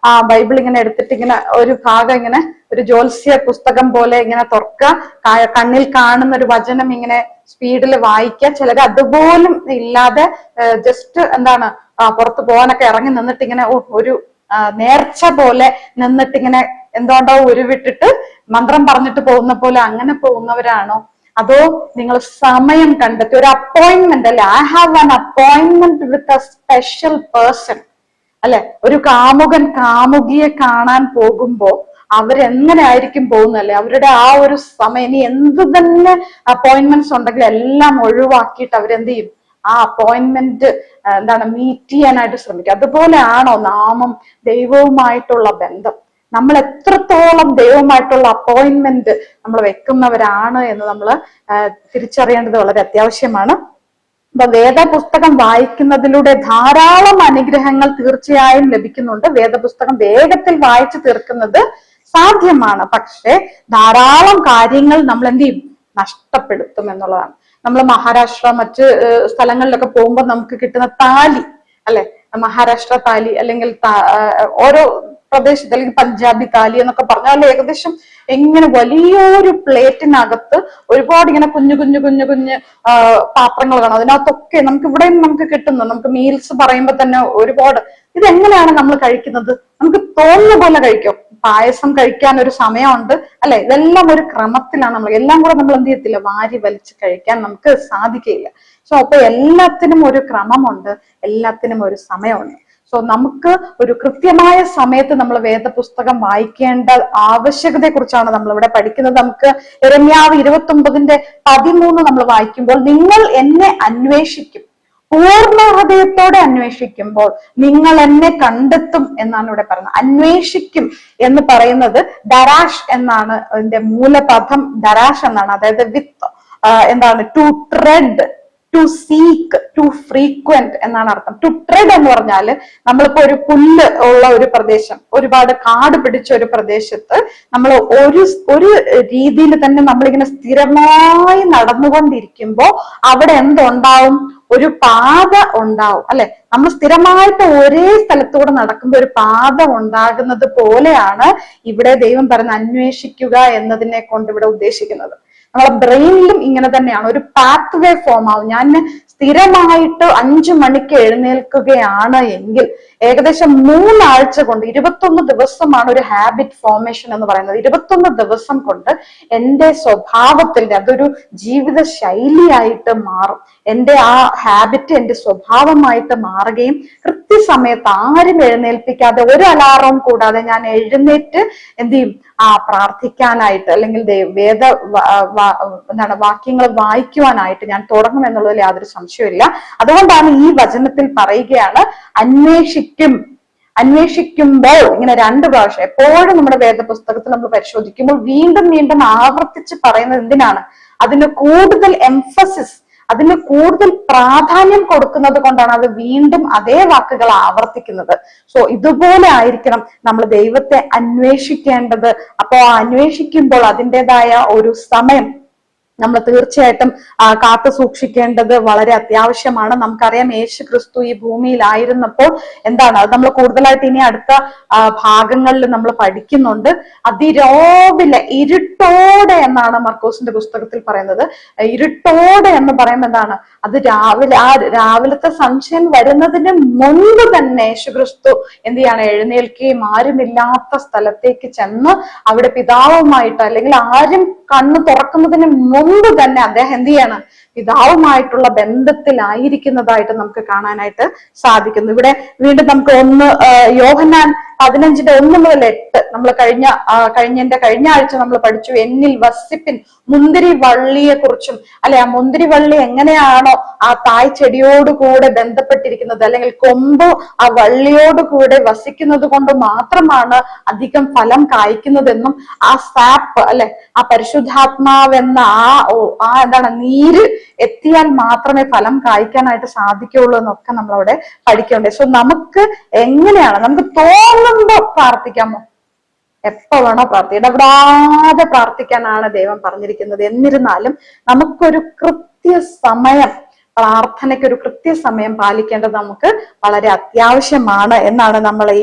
ബൈബിൾ ഇങ്ങനെ എടുത്തിട്ട് ഇങ്ങനെ ഒരു ഭാഗം ഇങ്ങനെ ഒരു ജ്യോത്സ്യ പുസ്തകം പോലെ ഇങ്ങനെ തുറക്കുക, കണ്ണിൽ കാണുന്ന ഒരു വചനം ഇങ്ങനെ സ്പീഡിൽ വായിക്കുക. ചിലർ അതുപോലും ഇല്ലാതെ ജസ്റ്റ് എന്താണ് പുറത്ത് പോകാനൊക്കെ ഇറങ്ങി നിന്നിട്ട് ഇങ്ങനെ ഒരു നേർച്ച പോലെ നിന്നിട്ട് ഇങ്ങനെ എന്തുകൊണ്ടോ ഉരുവിട്ടിട്ട് മന്ത്രം പറഞ്ഞിട്ട് പോകുന്ന പോലെ അങ്ങനെ പോകുന്നവരാണോ? അതോ നിങ്ങൾ സമയം കണ്ടെത്തി ഒരു അപ്പോയിന്റ്മെന്റ്, അല്ലെ? I have an appointment with a special person, അല്ലെ? ഒരു കാമുകൻ കാമുകിയെ കാണാൻ പോകുമ്പോ അവരെങ്ങനെ ആയിരിക്കും പോകുന്നല്ലേ? അവരുടെ ആ ഒരു സമയം, ഇനി എന്ത് തന്നെ അപ്പോയിന്റ്മെന്റ്സ് ഉണ്ടെങ്കിൽ എല്ലാം ഒഴിവാക്കിയിട്ട് അവരെന്ത് ചെയ്യും? ആ അപ്പോയിന്റ്മെന്റ് മീറ്റ് ചെയ്യാനായിട്ട് ശ്രമിക്കും. അതുപോലെ ആണോ നാമം ദൈവവുമായിട്ടുള്ള ബന്ധം? നമ്മൾ എത്രത്തോളം ദൈവവുമായിട്ടുള്ള അപ്പോയിന്റ്മെന്റ് നമ്മൾ വെക്കുന്നവരാണ് എന്ന് നമ്മൾ തിരിച്ചറിയേണ്ടത് വളരെ അത്യാവശ്യമാണ്. അപ്പൊ വേദപുസ്തകം വായിക്കുന്നതിലൂടെ ധാരാളം അനുഗ്രഹങ്ങൾ തീർച്ചയായും ലഭിക്കുന്നുണ്ട്. വേദപുസ്തകം വേഗത്തിൽ വായിച്ചു തീർക്കുന്നത് സാധ്യമാണ്. പക്ഷെ ധാരാളം കാര്യങ്ങൾ നമ്മൾ എന്ത് ചെയ്യും? നഷ്ടപ്പെടുത്തും എന്നുള്ളതാണ്. നമ്മൾ മഹാരാഷ്ട്ര മറ്റ് സ്ഥലങ്ങളിലൊക്കെ പോകുമ്പോൾ നമുക്ക് കിട്ടുന്ന താലി അല്ലെ, മഹാരാഷ്ട്ര താലി അല്ലെങ്കിൽ ഓരോ പ്രദേശത്ത് അല്ലെങ്കിൽ പഞ്ചാബി താലി എന്നൊക്കെ പറഞ്ഞാൽ ഏകദേശം എങ്ങനെ വലിയൊരു പ്ലേറ്റിനകത്ത് ഒരുപാട് ഇങ്ങനെ കുഞ്ഞു കുഞ്ഞു കുഞ്ഞു കുഞ്ഞ് പാത്രങ്ങൾ കാണാം. അതിനകത്തൊക്കെ നമുക്ക് ഇവിടെ നമുക്ക് കിട്ടുന്നു. നമുക്ക് മീൽസ് പറയുമ്പോൾ തന്നെ ഒരുപാട്. ഇതെങ്ങനെയാണ് നമ്മൾ കഴിക്കുന്നത്? നമുക്ക് തോന്നുന്ന പോലെ കഴിക്കും. പായസം കഴിക്കാൻ ഒരു സമയമുണ്ട് അല്ലെ. ഇതെല്ലാം ഒരു ക്രമത്തിലാണ്. നമ്മൾ എല്ലാം കൂടെ നമ്മൾ എന്ത് ചെയ്യത്തില്ല, വാരി വലിച്ച് കഴിക്കാൻ നമുക്ക് സാധിക്കില്ല. സോ അപ്പൊ എല്ലാത്തിനും ഒരു ക്രമമുണ്ട്, എല്ലാത്തിനും ഒരു സമയമുണ്ട്. സോ നമുക്ക് ഒരു കൃത്യമായ സമയത്ത് നമ്മൾ വേദപുസ്തകം വായിക്കേണ്ട ആവശ്യകതയെ കുറിച്ചാണ് നമ്മൾ ഇവിടെ പഠിക്കുന്നത്. നമുക്ക് യിരെമ്യാവ് 29:13 നമ്മൾ വായിക്കുമ്പോൾ, നിങ്ങൾ എന്നെ അന്വേഷിക്കും, പൂർണ്ണ ഹൃദയത്തോടെ അന്വേഷിക്കുമ്പോൾ നിങ്ങൾ എന്നെ കണ്ടെത്തും എന്നാണ് ഇവിടെ പറയുന്നത്. അന്വേഷിക്കും എന്ന് പറയുന്നത് ഡരാഷ് എന്നാണ് അതിന്റെ മൂലപദം. ഡരാഷ് എന്നാണ്, അതായത് വിത്ത് എന്താണ്, to tread, to seek, to frequent എന്നാണ് അർത്ഥം. ടു ട്രെഡ് എന്ന് പറഞ്ഞാല് നമ്മളിപ്പോ ഒരു പുല്ല് ഉള്ള ഒരു പ്രദേശം, ഒരുപാട് കാട് പിടിച്ച ഒരു പ്രദേശത്ത് നമ്മൾ ഒരു രീതിയിൽ തന്നെ നമ്മളിങ്ങനെ സ്ഥിരമായി നടന്നുകൊണ്ടിരിക്കുമ്പോ അവിടെ എന്തുണ്ടാവും, ഒരു പാത ഉണ്ടാവും അല്ലെ. നമ്മൾ സ്ഥിരമായിട്ട് ഒരേ സ്ഥലത്തൂടെ നടക്കുമ്പോൾ ഒരു പാത ഉണ്ടാകുന്നത് പോലെയാണ് ഇവിടെ ദൈവം പറഞ്ഞ് അന്വേഷിക്കുക എന്നതിനെ കൊണ്ട് ഇവിടെ ഉദ്ദേശിക്കുന്നത്. നമ്മളെ ബ്രെയിനിലും ഇങ്ങനെ തന്നെയാണ്, ഒരു പാത്ത് വേ ഫോം ആവും. ഞാൻ സ്ഥിരമായിട്ട് 5 മണിക്ക് എഴുന്നേൽക്കുകയാണ് എങ്കിൽ ഏകദേശം 3 ആഴ്ച കൊണ്ട് 21 ദിവസമാണ് ഒരു ഹാബിറ്റ് ഫോർമേഷൻ എന്ന് പറയുന്നത്. 21 ദിവസം കൊണ്ട് എൻ്റെ സ്വഭാവത്തിന്റെ അതൊരു ജീവിത ശൈലിയായിട്ട് മാറും. എൻ്റെ ആ ഹാബിറ്റ് എൻ്റെ സ്വഭാവമായിട്ട് മാറുകയും കൃത്യസമയത്ത് ആരും എഴുന്നേൽപ്പിക്കാതെ ഒരു അലാറവും കൂടാതെ ഞാൻ എഴുന്നേറ്റ് എന്ത് ചെയ്യും, പ്രാർത്ഥിക്കാനായിട്ട് അല്ലെങ്കിൽ എന്താണ് വാക്യങ്ങൾ വായിക്കുവാനായിട്ട് ഞാൻ തുടങ്ങും എന്നുള്ളതിൽ യാതൊരു സംശയമില്ല. അതുകൊണ്ടാണ് ഈ വചനത്തിൽ പറയുകയാണ് അന്വേഷിക്കുമ്പോൾ ഇങ്ങനെ 2 പ്രാവശ്യം എപ്പോഴും നമ്മുടെ വേദപുസ്തകത്തിൽ നമ്മൾ പരിശോധിക്കുമ്പോൾ വീണ്ടും വീണ്ടും ആവർത്തിച്ച് പറയുന്നത് എന്തിനാണ്? അതിന് കൂടുതൽ എംഫസിസ്, അതിന് കൂടുതൽ പ്രാധാന്യം കൊടുക്കുന്നത് കൊണ്ടാണ് അത് വീണ്ടും അതേ വാക്കുകൾ ആവർത്തിക്കുന്നത്. സോ ഇതുപോലെ ആയിരിക്കണം നമ്മൾ ദൈവത്തെ അന്വേഷിക്കേണ്ടത്. അപ്പോ അന്വേഷിക്കുമ്പോൾ അതിൻ്റെതായ ഒരു സമയം നമ്മൾ തീർച്ചയായിട്ടും കാത്തു സൂക്ഷിക്കേണ്ടത് വളരെ അത്യാവശ്യമാണ്. നമുക്കറിയാം യേശു ക്രിസ്തു ഈ ഭൂമിയിലായിരുന്നപ്പോൾ എന്താണ് അത് നമ്മൾ കൂടുതലായിട്ട് ഇനി അടുത്ത ഭാഗങ്ങളിൽ നമ്മൾ പഠിക്കുന്നുണ്ട്. അതിരാവിലെ ഇരുട്ടോടെ എന്നാണ് മർക്കോസിന്റെ പുസ്തകത്തിൽ പറയുന്നത്. ഇരുട്ടോടെ എന്ന് പറയുമ്പോൾ എന്താണ്, അത് രാവിലത്തെ സൺഷൈൻ വരുന്നതിന് മുൻപ് തന്നെ യേശു ക്രിസ്തു എന്ത് ചെയ്യാണ്, എഴുന്നേൽക്കുകയും ആരുമില്ലാത്ത സ്ഥലത്തേക്ക് ചെന്ന് അവിടെ പിതാവുമായിട്ട് അല്ലെങ്കിൽ ആരും കണ്ണ് തുറക്കുന്നതിന് മുമ്പ് തന്നെ അദ്ദേഹം എന്ത് ചെയ്യാണ്, പിതാവുമായിട്ടുള്ള ബന്ധത്തിലായിരിക്കുന്നതായിട്ട് നമുക്ക് കാണാനായിട്ട് സാധിക്കുന്നു. ഇവിടെ വീണ്ടും നമുക്ക് യോഹന്നാൻ 15:1-8 നമ്മൾ കഴിഞ്ഞ ആഴ്ച നമ്മൾ പഠിച്ചു. എന്നിൽ വസിപ്പിൻ, മുന്തിരി വള്ളിയെ കുറിച്ചും അല്ലെ. ആ മുന്തിരി വള്ളി എങ്ങനെയാണോ ആ തായ് ചെടിയോടുകൂടെ ബന്ധപ്പെട്ടിരിക്കുന്നത് അല്ലെങ്കിൽ കൊമ്പ് ആ വള്ളിയോടുകൂടെ വസിക്കുന്നത് കൊണ്ട് മാത്രമാണ് അധികം ഫലം കായ്ക്കുന്നതെന്നും ആ സാപ്പ് അല്ലെ, ആ പരിശുദ്ധാത്മാവെന്ന ആ എന്താണ് നീര് എത്തിയാൽ മാത്രമേ ഫലം കായ്ക്കാനായിട്ട് സാധിക്കുള്ളൂ എന്നൊക്കെ നമ്മളവിടെ പഠിക്കണ്ടേ. സോ നമുക്ക് എങ്ങനെയാണ്, നമുക്ക് തോന്നുമ്പോ പ്രാർത്ഥിക്കാമോ? എപ്പോ വേണോ പ്രാർത്ഥിക്കാം, ഇടപെടാതെ പ്രാർത്ഥിക്കാനാണ് ദൈവം പറഞ്ഞിരിക്കുന്നത്. എന്നിരുന്നാലും നമുക്കൊരു കൃത്യസമയം, പ്രാർത്ഥനയ്ക്ക് ഒരു കൃത്യസമയം പാലിക്കേണ്ടത് നമുക്ക് വളരെ അത്യാവശ്യമാണ് എന്നാണ് നമ്മൾ ഈ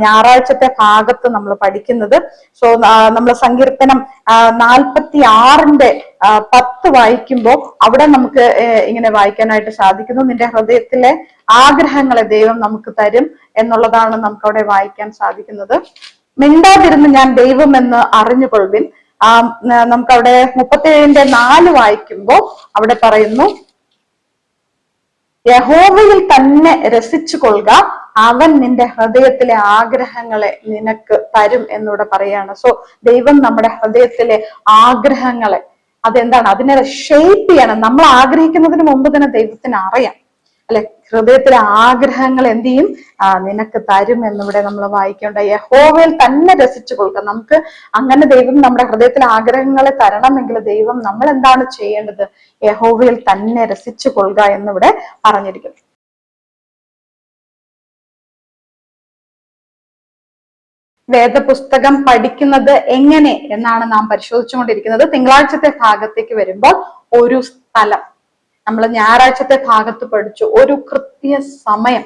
ഞായറാഴ്ചത്തെ ഭാഗത്ത് നമ്മൾ പഠിക്കുന്നത്. സോ നമ്മൾ സങ്കീർത്തനം 46:10 വായിക്കുമ്പോൾ അവിടെ നമുക്ക് ഇങ്ങനെ വായിക്കാനായിട്ട് സാധിക്കുന്നു. നിന്റെ ഹൃദയത്തിലെ ആഗ്രഹങ്ങളെ ദൈവം നമുക്ക് തരും എന്നുള്ളതാണ് നമുക്ക് അവിടെ വായിക്കാൻ സാധിക്കുന്നത്. മിണ്ടാതിരുന്ന് ഞാൻ ദൈവമെന്ന് അറിഞ്ഞുകൊള്ളുവിൻ. നമുക്കവിടെ 37:4 വായിക്കുമ്പോൾ അവിടെ പറയുന്നു, യഹോവയിൽ തന്നെ രസിച്ചു കൊള്ളുക, അവൻ നിന്റെ ഹൃദയത്തിലെ ആഗ്രഹങ്ങളെ നിനക്ക് തരും എന്നിവിടെ പറയാണ്. സോ ദൈവം നമ്മുടെ ഹൃദയത്തിലെ ആഗ്രഹങ്ങളെ അതെന്താണ്, അതിനെ ഷേപ്പ് ചെയ്യണം. നമ്മൾ ആഗ്രഹിക്കുന്നതിന് മുമ്പ് തന്നെ ദൈവത്തിന് അറിയാം അല്ലെ. ഹൃദയത്തിലെ ആഗ്രഹങ്ങൾ എന്ത് ചെയ്യും, നിനക്ക് തരും എന്നിവിടെ നമ്മൾ വായിക്കേണ്ട. യഹോവയിൽ തന്നെ രസിച്ചു കൊള്ളുക. നമുക്ക് അങ്ങനെ ദൈവം നമ്മുടെ ഹൃദയത്തിലെ ആഗ്രഹങ്ങളെ തരണമെങ്കിൽ ദൈവം നമ്മൾ എന്താണ് ചെയ്യേണ്ടത്? യഹോവയിൽ തന്നെ രസിച്ചു കൊള്ളുക എന്നിവിടെ പറഞ്ഞിരിക്കുന്നു. വേദപുസ്തകം പഠിക്കുന്നത് എങ്ങനെ എന്നാണ് നാം പരിശോധിച്ചുകൊണ്ടിരിക്കുന്നത്. തിങ്കളാഴ്ചത്തെ ഭാഗത്തേക്ക് വരുമ്പോൾ ഒരു സ്ഥലം, നമ്മൾ ഞായറാഴ്ചത്തെ ഭാഗത്ത് പഠിച്ചു, ഒരു കൃത്യ സമയം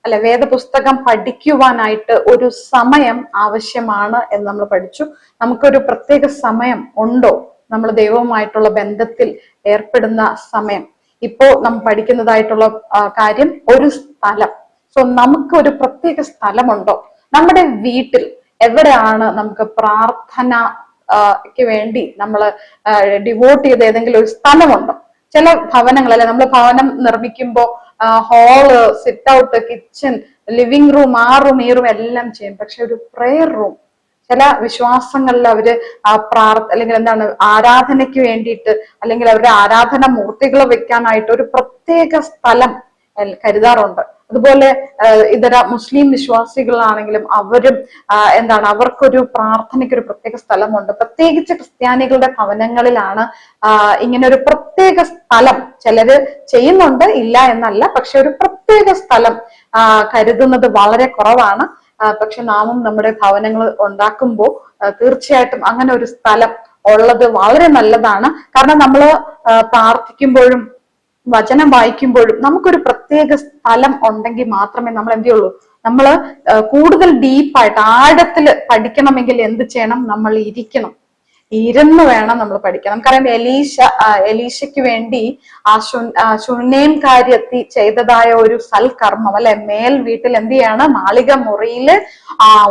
അല്ലെ, വേദപുസ്തകം പഠിക്കുവാനായിട്ട് ഒരു സമയം ആവശ്യമാണ് എന്ന് നമ്മൾ പഠിച്ചു. നമുക്കൊരു പ്രത്യേക സമയം ഉണ്ടോ? നമ്മൾ ദൈവവുമായിട്ടുള്ള ബന്ധത്തിൽ ഏർപ്പെടുന്ന സമയം. ഇപ്പോ നമ്മൾ പഠിക്കുന്നതായിട്ടുള്ള കാര്യം ഒരു സ്ഥലം. സോ നമുക്ക് ഒരു പ്രത്യേക സ്ഥലമുണ്ടോ? നമ്മുടെ വീട്ടിൽ എവിടെയാണ് നമുക്ക് പ്രാർത്ഥനയ്ക്ക് വേണ്ടി നമ്മൾ ഡിവോട്ട് ചെയ്ത ഏതെങ്കിലും ഒരു സ്ഥലമുണ്ടോ? ചില ഭവനങ്ങൾ അല്ലെ, നമ്മൾ ഭവനം നിർമ്മിക്കുമ്പോൾ hall, sit out, kitchen, living room, ആ റൂം ഈ റൂം എല്ലാം ചെയ്യും. പക്ഷെ ഒരു പ്രെയർ റൂം, ചില വിശ്വാസങ്ങളിൽ അവര് അല്ലെങ്കിൽ എന്താണ്, ആരാധനയ്ക്ക് വേണ്ടിയിട്ട് അല്ലെങ്കിൽ അവരുടെ ആരാധന മൂർത്തികൾ വെക്കാനായിട്ട് ഒരു പ്രത്യേക സ്ഥലം കരുതാറുണ്ട്. അതുപോലെ ഇതര മുസ്ലിം വിശ്വാസികളാണെങ്കിലും അവരും എന്താണ്, അവർക്കൊരു പ്രാർത്ഥനയ്ക്ക് ഒരു പ്രത്യേക സ്ഥലമുണ്ട്. പ്രത്യേകിച്ച് ക്രിസ്ത്യാനികളുടെ ഭവനങ്ങളിലാണ് ഇങ്ങനെ ഒരു പ്രത്യേക സ്ഥലം ചിലര് ചെയ്യുന്നുണ്ട്, ഇല്ല എന്നല്ല. പക്ഷെ ഒരു പ്രത്യേക സ്ഥലം കരുതുന്നത് വളരെ കുറവാണ്. പക്ഷെ നാമും നമ്മുടെ ഭവനങ്ങൾ ഉണ്ടാക്കുമ്പോൾ തീർച്ചയായിട്ടും അങ്ങനെ ഒരു സ്ഥലം ഉള്ളത് വളരെ നല്ലതാണ്. കാരണം നമ്മൾ പ്രാർത്ഥിക്കുമ്പോഴും വചനം വായിക്കുമ്പോഴും നമുക്കൊരു പ്രത്യേക സ്ഥലം ഉണ്ടെങ്കിൽ മാത്രമേ നമ്മൾ എന്ത് ചെയ്യുള്ളൂ, നമ്മൾ കൂടുതൽ ഡീപ്പായിട്ട് ആഴത്തിൽ പഠിക്കണമെങ്കിൽ എന്ത് ചെയ്യണം? നമ്മൾ ഇരിക്കണം, ഇരുന്ന് വേണം നമ്മൾ പഠിക്കാൻ. നമുക്കറിയാം എലീശയ്ക്ക് വേണ്ടി ശുനേംകാരി ചെയ്തതായ ഒരു സൽക്കർമ്മം അല്ലെ, മേൽ വീട്ടിൽ എന്ത് ചെയ്യാണ്, മാളിക മുറിയില്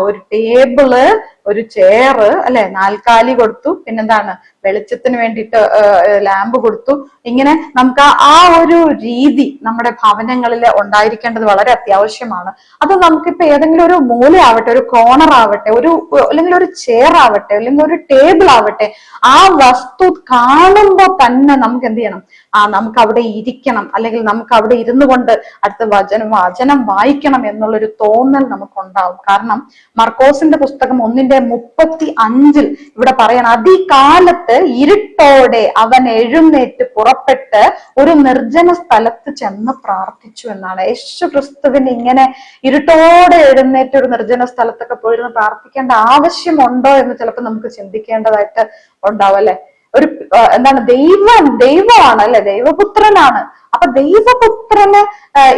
ഒരു ടേബിള്, ഒരു ചെയറ് അല്ലെ, നാൽക്കാലി കൊടുത്തു, പിന്നെന്താണ്, വെളിച്ചത്തിന് വേണ്ടിയിട്ട് ലാമ്പ് കൊടുത്തു. ഇങ്ങനെ നമുക്ക് ആ ഒരു രീതി നമ്മുടെ ഭവനങ്ങളിൽ ഉണ്ടായിരിക്കേണ്ടത് വളരെ അത്യാവശ്യമാണ്. അത് നമുക്കിപ്പോ ഏതെങ്കിലും ഒരു മൂലയാവട്ടെ, ഒരു കോർണർ ആവട്ടെ, അല്ലെങ്കിൽ ഒരു ചെയർ ആവട്ടെ, അല്ലെങ്കിൽ ഒരു ടേബിൾ ആവട്ടെ, ആ വസ്തു കാണുമ്പോൾ തന്നെ നമുക്ക് എന്ത് ചെയ്യണം? നമുക്ക് അവിടെ ഇരിക്കണം, അല്ലെങ്കിൽ നമുക്ക് അവിടെ ഇരുന്നു കൊണ്ട് അടുത്ത വചനം വായിക്കണം എന്നുള്ളൊരു തോന്നൽ നമുക്കുണ്ടാവും. കാരണം മർക്കോസിന്റെ പുസ്തകം 1:35 ഇവിടെ പറയണം, അതികാലത്ത് ഇരുട്ടോടെ അവൻ എഴുന്നേറ്റ് പുറപ്പെട്ട് ഒരു നിർജ്ജന സ്ഥലത്ത് ചെന്ന് പ്രാർത്ഥിച്ചു എന്നാണ്. യേശു ക്രിസ്തുവിന് ഇങ്ങനെ ഇരുട്ടോടെ എഴുന്നേറ്റ് ഒരു നിർജ്ജന സ്ഥലത്തൊക്കെ പോയിരുന്ന് പ്രാർത്ഥിക്കേണ്ട ആവശ്യമുണ്ടോ എന്ന് ചിലപ്പോൾ നമുക്ക് ചിന്തിക്കേണ്ടതായിട്ട് ഉണ്ടാവും അല്ലെ. ഒരു എന്താണ്, ദൈവമാണ് അല്ലെ, ദൈവപുത്രനാണ്. അപ്പൊ ദൈവപുത്രന്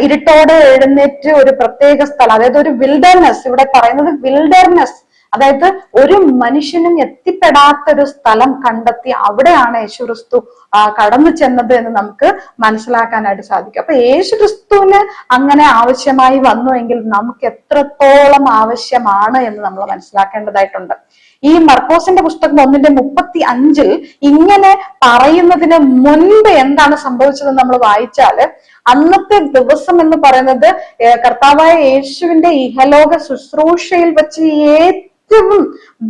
ഇരുട്ടോടെ എഴുന്നേറ്റ് ഒരു പ്രത്യേക സ്ഥലം, അതായത് ഒരു വിൽഡർനെസ്, ഇവിടെ പറയുന്നത് വിൽഡർനെസ്, അതായത് ഒരു മനുഷ്യനും എത്തിപ്പെടാത്തൊരു സ്ഥലം കണ്ടെത്തി അവിടെയാണ് യേശുക്രിസ്തു കടന്നു ചെന്നത് എന്ന് നമുക്ക് മനസ്സിലാക്കാനായിട്ട് സാധിക്കും. അപ്പൊ യേശുക്രിസ്തുവിന് അങ്ങനെ ആവശ്യമായി വന്നു എങ്കിൽ നമുക്ക് എത്രത്തോളം ആവശ്യമാണ് എന്ന് നമ്മൾ മനസ്സിലാക്കേണ്ടതായിട്ടുണ്ട്. ഈ മർക്കോസിന്റെ പുസ്തകം 1:35 ഇങ്ങനെ പറയുന്നതിന് മുൻപ് എന്താണ് സംഭവിച്ചതെന്ന് നമ്മൾ വായിച്ചാല്, അന്നത്തെ ദിവസം എന്ന് പറയുന്നത് കർത്താവായ യേശുവിന്റെ ഇഹലോക ശുശ്രൂഷയിൽ വെച്ച് ഏറ്റവും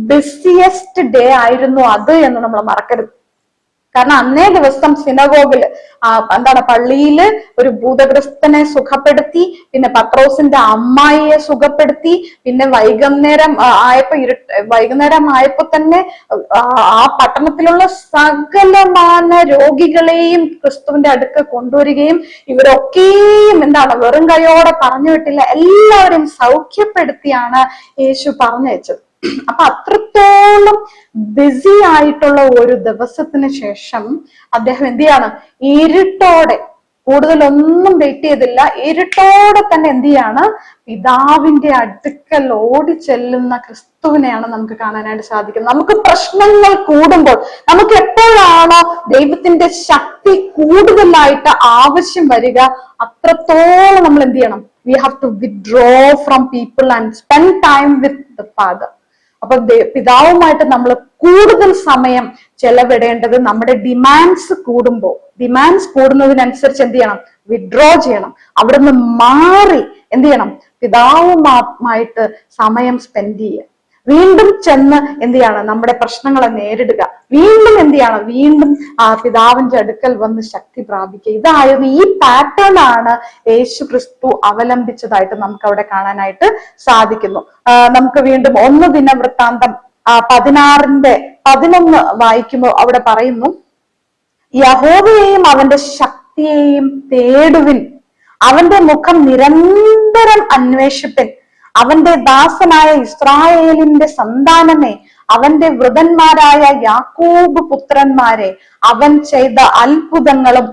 ബിസിയസ്റ്റ് ഡേ ആയിരുന്നു അത് എന്ന് നമ്മൾ മറക്കരുത്. കാരണം അന്നേ ദിവസം സിനഗോഗില് എന്താണ്, പള്ളിയില് ഒരു ഭൂതഗ്രസ്തനെ സുഖപ്പെടുത്തി, പിന്നെ പത്രോസിന്റെ അമ്മായിയെ സുഖപ്പെടുത്തി, പിന്നെ വൈകുന്നേരം ആയപ്പോ തന്നെ ആ പട്ടണത്തിലുള്ള സകലമാന രോഗികളെയും ക്രിസ്തുവിന്റെ അടുക്ക് കൊണ്ടുവരികയും ഇവരൊക്കെയും എന്താണ്, വെറും കൈയോടെ പറഞ്ഞു വിട്ടില്ല, എല്ലാവരെയും സൗഖ്യപ്പെടുത്തിയാണ് യേശു പറഞ്ഞയച്ചത്. അപ്പൊ അത്രത്തോളം ബിസി ആയിട്ടുള്ള ഒരു ദിവസത്തിന് ശേഷം അദ്ദേഹം എന്ത് ചെയ്യാണ്, ഇരുട്ടോടെ, കൂടുതലൊന്നും വെയിറ്റ് ചെയ്തില്ല, ഇരുട്ടോടെ തന്നെ എന്ത് ചെയ്യാണ്, പിതാവിന്റെ അടുക്കൽ ഓടി ചെല്ലുന്ന ക്രിസ്തുവിനെയാണ് നമുക്ക് കാണാനായിട്ട് സാധിക്കുന്നത്. നമുക്ക് പ്രശ്നങ്ങൾ കൂടുമ്പോൾ, നമുക്ക് എപ്പോഴാണോ ദൈവത്തിന്റെ ശക്തി കൂടുതലായിട്ട് ആവശ്യം വരിക, അത്രത്തോളം നമ്മൾ എന്ത് ചെയ്യണം, we have to withdraw from people and spend time with the Father. അപ്പൊ പിതാവുമായിട്ട് നമ്മൾ കൂടുതൽ സമയം ചെലവിടേണ്ടത് നമ്മുടെ ഡിമാൻഡ്സ് കൂടുന്നതിനനുസരിച്ച് എന്ത് ചെയ്യണം, വിഡ്രോ ചെയ്യണം. അവിടുന്ന് മാറി എന്ത് ചെയ്യണം, പിതാവുമായിട്ട് സമയം സ്പെൻഡ് ചെയ്യുക. വീണ്ടും ചെന്ന് എന്ത് ചെയ്യാണ്, നമ്മുടെ പ്രശ്നങ്ങളെ നേരിടുക. വീണ്ടും എന്ത് ചെയ്യണം, വീണ്ടും പിതാവിന്റെ അടുക്കൽ വന്ന് ശക്തി പ്രാപിക്കുക. ഇതായത് ഈ പാറ്റേൺ ആണ് യേശു ക്രിസ്തു അവലംബിച്ചതായിട്ട് നമുക്ക് അവിടെ കാണാനായിട്ട് സാധിക്കുന്നു. നമുക്ക് വീണ്ടും 1 ദിനവൃത്താന്തം 16:11 വായിക്കുമ്പോൾ അവിടെ പറയുന്നു, യഹോവയെയും അവന്റെ ശക്തിയെയും തേടുവിൻ, അവന്റെ മുഖം നിരന്തരം അന്വേഷിപ്പിൻ, അവന്റെ ദാസനായ ഇസ്രായേലിന്റെ സന്താനമേ, അവന്റെ വൃതന്മാരായ യാക്കോബ് പുത്രന്മാരെ, അവൻ ചെയ്ത അത്ഭുതങ്ങളും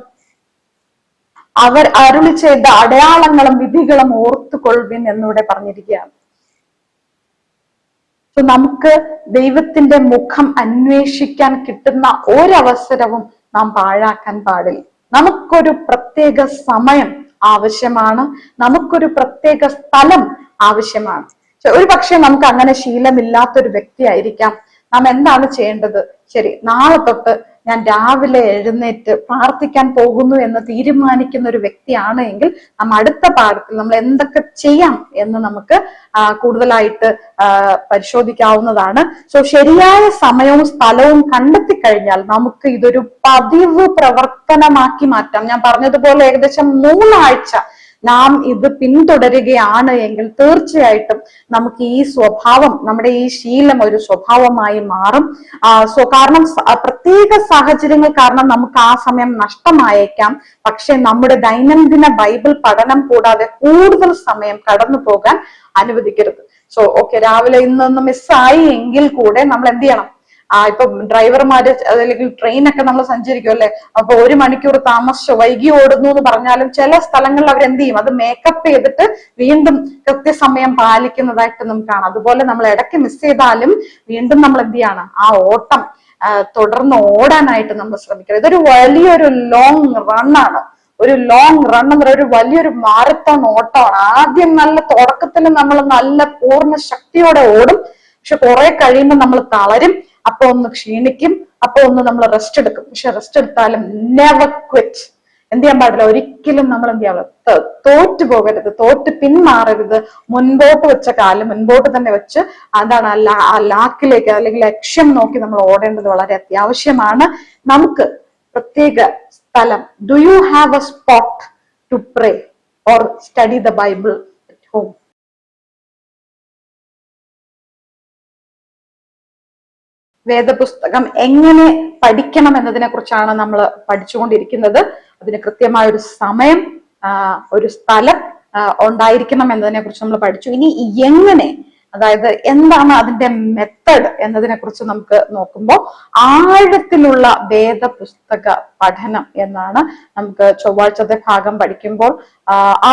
അവർ അരുളി ചെയ്ത അടയാളങ്ങളും വിധികളും ഓർത്തുകൊള്ളുവിൻ എന്നിവിടെ പറഞ്ഞിരിക്കുകയാണ്. നമുക്ക് ദൈവത്തിന്റെ മുഖം അന്വേഷിക്കാൻ കിട്ടുന്ന ഒരവസരവും നാം പാഴാക്കാൻ പാടില്ല. നമുക്കൊരു പ്രത്യേക സമയം ആവശ്യമാണ്, നമുക്കൊരു പ്രത്യേക സ്ഥലം ആവശ്യമാണ്. ഒരു പക്ഷെ നമുക്ക് അങ്ങനെ ശീലമില്ലാത്തൊരു വ്യക്തി ആയിരിക്കാം. നാം എന്താണ് ചെയ്യേണ്ടത്? ശരി, നാളെ തൊട്ട് ഞാൻ രാവിലെ എഴുന്നേറ്റ് പ്രാർത്ഥിക്കാൻ പോകുന്നു എന്ന് തീരുമാനിക്കുന്ന ഒരു വ്യക്തിയാണ് എങ്കിൽ അടുത്ത പാഠത്തിൽ നമ്മൾ എന്തൊക്കെ ചെയ്യാം എന്ന് നമുക്ക് കൂടുതലായിട്ട് പരിശോധിക്കാവുന്നതാണ്. ശരിയായ സമയവും സ്ഥലവും കണ്ടെത്തി കഴിഞ്ഞാൽ നമുക്ക് ഇതൊരു പതിവ് പ്രവർത്തനമാക്കി മാറ്റാം. ഞാൻ പറഞ്ഞതുപോലെ ഏകദേശം 3 ആഴ്ച നാം ഇത് പിന്തുടരുകയാണ് എങ്കിൽ തീർച്ചയായിട്ടും നമുക്ക് ഈ സ്വഭാവം, നമ്മുടെ ഈ ശീലം ഒരു സ്വഭാവമായി മാറും. കാരണം പ്രത്യേക സാഹചര്യങ്ങൾ കാരണം നമുക്ക് ആ സമയം നഷ്ടമായേക്കാം. പക്ഷെ നമ്മുടെ ദൈനംദിന ബൈബിൾ പഠനം കൂടാതെ കൂടുതൽ സമയം കടന്നു പോകാൻ അനുവദിക്കരുത്. ഓക്കെ, രാവിലെ ഇന്നൊന്ന് മിസ്സായി എങ്കിൽ കൂടെ നമ്മൾ എന്ത് ചെയ്യണം? ഇപ്പൊ ഡ്രൈവർമാര് അല്ലെങ്കിൽ ട്രെയിനൊക്കെ നമ്മൾ സഞ്ചരിക്കും അല്ലെ, അപ്പൊ 1 മണിക്കൂർ താമസിച്ചോ വൈകി ഓടുന്നു എന്ന് പറഞ്ഞാലും ചില സ്ഥലങ്ങളിൽ അവർ എന്ത് ചെയ്യും? അത് മേക്കപ്പ് ചെയ്തിട്ട് വീണ്ടും കൃത്യസമയം പാലിക്കുന്നതായിട്ട് നമുക്ക് കാണാം. അതുപോലെ നമ്മൾ ഇടയ്ക്ക് മിസ് ചെയ്താലും വീണ്ടും നമ്മൾ എന്ത് ചെയ്യാണ്? ആ ഓട്ടം തുടർന്ന് ഓടാനായിട്ട് നമ്മൾ ശ്രമിക്കണം. ഇതൊരു വലിയൊരു ലോങ് റണ്ണാണ്. ഒരു ലോങ് റൺ എന്ന് പറയുന്ന ഒരു വലിയൊരു മാരത്തോൺ ഓട്ടമാണ്. ആദ്യം നല്ല തുടക്കത്തിൽ നമ്മൾ നല്ല പൂർണ്ണ ശക്തിയോടെ ഓടും. പക്ഷെ കുറെ കഴിയുമ്പോൾ നമ്മൾ തളരും, അപ്പൊ ഒന്ന് ക്ഷീണിക്കും, അപ്പൊ ഒന്ന് നമ്മൾ റെസ്റ്റ് എടുക്കും. പക്ഷെ റെസ്റ്റ് എടുത്താലും നെവർ ക്വിറ്റ്. എന്ത് ചെയ്യാൻ പാടില്ല? ഒരിക്കലും നമ്മൾ എന്ത് ചെയ്യാൻ തോറ്റു പോകരുത്, തോറ്റ് പിന്മാറരുത്. മുൻപോട്ട് വെച്ച കാലം മുൻപോട്ട് തന്നെ വെച്ച് എന്താണ് ആ ലാക്കിലേക്ക് അല്ലെങ്കിൽ ലക്ഷ്യം നോക്കി നമ്മൾ ഓടേണ്ടത് വളരെ അത്യാവശ്യമാണ്. നമുക്ക് പ്രത്യേക സ്ഥലം, do you have a spot to pray or study the Bible at home? വേദപുസ്തകം എങ്ങനെ പഠിക്കണം എന്നതിനെ കുറിച്ചാണ് നമ്മൾ പഠിച്ചുകൊണ്ടിരിക്കുന്നത്. അതിന് കൃത്യമായ ഒരു സമയം, ഒരു സ്ഥലം ഉണ്ടായിരിക്കണം എന്നതിനെ കുറിച്ച് നമ്മൾ പഠിച്ചു. ഇനി എങ്ങനെ, അതായത് എന്താണ് അതിന്റെ മെത്തഡ് എന്നതിനെ കുറിച്ച് നമുക്ക് നോക്കുമ്പോൾ ആഴത്തിലുള്ള വേദപുസ്തക പഠനം എന്നാണ് നമുക്ക് ചൊവ്വാഴ്ചത്തെ ഭാഗം പഠിക്കുമ്പോൾ